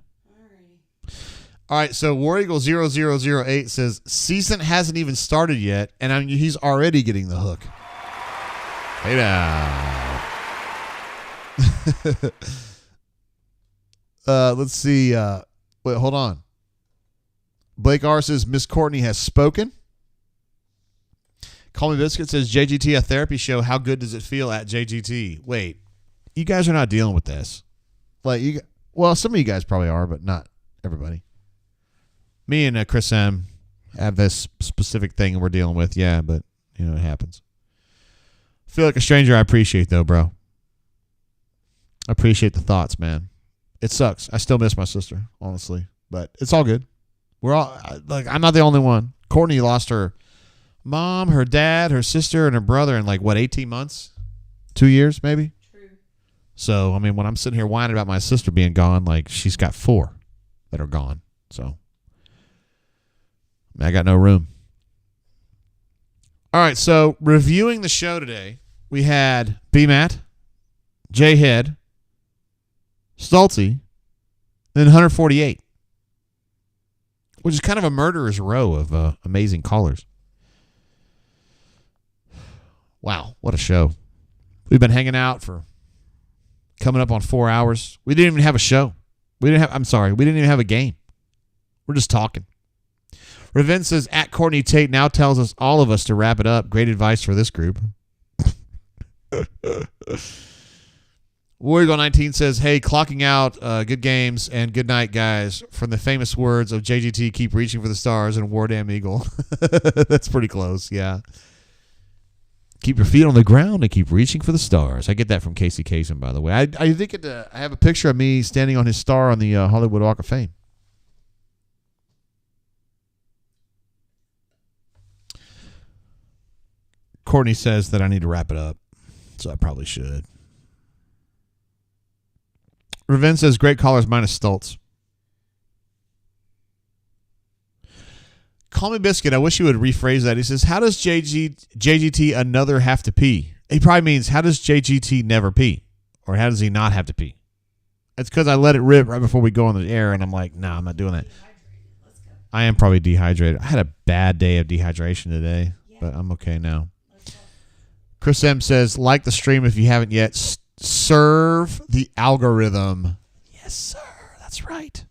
All right, so War Eagle 0008 says season hasn't even started yet, and he's already getting the hook. Hey now. Let's see. Wait, hold on. Blake R says Miss Courtney has spoken. Call Me Biscuit says JGT a therapy show. How good does it feel at JGT? Wait, you guys are not dealing with this. Like some of you guys probably are, but not everybody. Me and Chris M have this specific thing we're dealing with. Yeah, but you know it happens. Feel like a stranger. I appreciate though, bro. I appreciate the thoughts, man. It sucks. I still miss my sister, honestly, but it's all good. We're all like, I'm not the only one. Courtney lost her mom, her dad, her sister, and her brother in 18 months? 2 years, maybe? True. So, I mean, when I'm sitting here whining about my sister being gone, she's got 4 that are gone. So, I got no room. All right, so reviewing the show today, we had B-Matt, J-Head, Stoltzy, then 148. Which is kind of a murderer's row of amazing callers. Wow, what a show. We've been hanging out for coming up on 4 hours. We didn't even have a show. We didn't even have a game. We're just talking. Revin says, at Courtney Tate now tells us all of us to wrap it up. Great advice for this group. Warrior 19 says, hey, clocking out, good games, and good night, guys. From the famous words of JGT, keep reaching for the stars, and War Damn Eagle. That's pretty close, yeah. Keep your feet on the ground and keep reaching for the stars. I get that from Casey Kasem, by the way. I think I have a picture of me standing on his star on the Hollywood Walk of Fame. Courtney says that I need to wrap it up, so I probably should. Raven says, great callers minus Stoltz. Call Me Biscuit. I wish you would rephrase that. He says, how does JGT another have to pee? He probably means, how does JGT never pee? Or how does he not have to pee? It's because I let it rip right before we go on the air, and I'm like, nah, I'm not doing that. Let's go. I am probably dehydrated. I had a bad day of dehydration today, but I'm okay now. Let's go. Chris M says, like the stream if you haven't yet. Serve the algorithm. Yes, sir. That's right.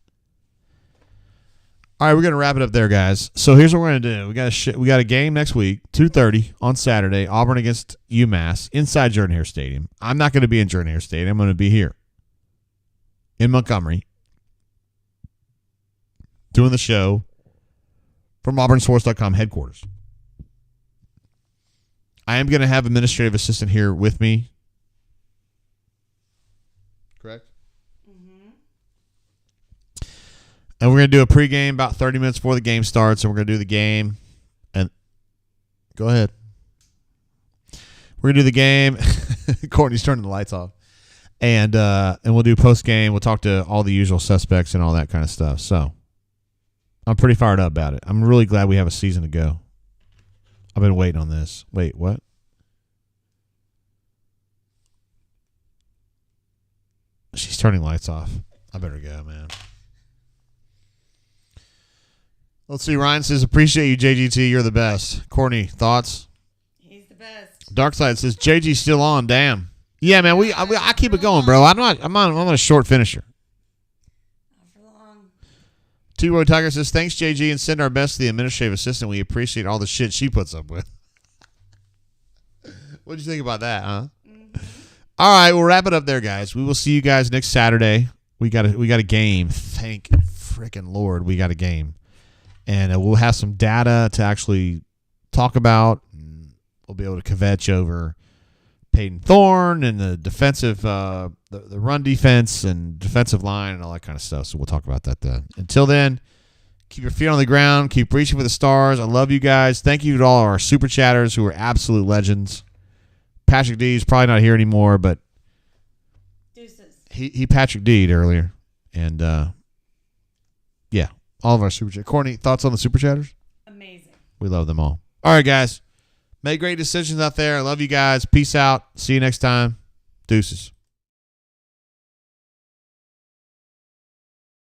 All right, we're going to wrap it up there, guys. So here's what we're going to do. We got a game next week, 2:30 on Saturday, Auburn against UMass, inside Jordan-Hare Stadium. I'm not going to be in Jordan-Hare Stadium. I'm going to be here in Montgomery doing the show from auburnsports.com headquarters. I am going to have administrative assistant here with me. Correct? And we're going to do a pregame about 30 minutes before the game starts, and we're going to do the game. And go ahead. We're going to do the game. Courtney's turning the lights off. And we'll do postgame. We'll talk to all the usual suspects and all that kind of stuff. So I'm pretty fired up about it. I'm really glad we have a season to go. I've been waiting on this. Wait, what? She's turning lights off. I better go, man. Let's see. Ryan says, appreciate you, JGT. You're the best. Courtney, thoughts? He's the best. Darkside says, JG's still on. Damn. Yeah, man. I keep it going, bro. I'm on a short finisher. Not for long. T-Roy Tiger says, thanks, JG, and send our best to the administrative assistant. We appreciate all the shit she puts up with. What'd you think about that, huh? Mm-hmm. All right, we'll wrap it up there, guys. We will see you guys next Saturday. We got a game. Thank freaking Lord, we got a game. And we'll have some data to actually talk about. We'll be able to kvetch over Peyton Thorne and the defensive, the run defense and defensive line and all that kind of stuff. So we'll talk about that then. Until then, keep your feet on the ground. Keep reaching for the stars. I love you guys. Thank you to all our super chatters who are absolute legends. Patrick D is probably not here anymore, but Deuces. he Patrick D'd earlier. And, yeah. All of our super chatters. Courtney, thoughts on the super chatters? Amazing. We love them all. All right, guys. Make great decisions out there. I love you guys. Peace out. See you next time. Deuces.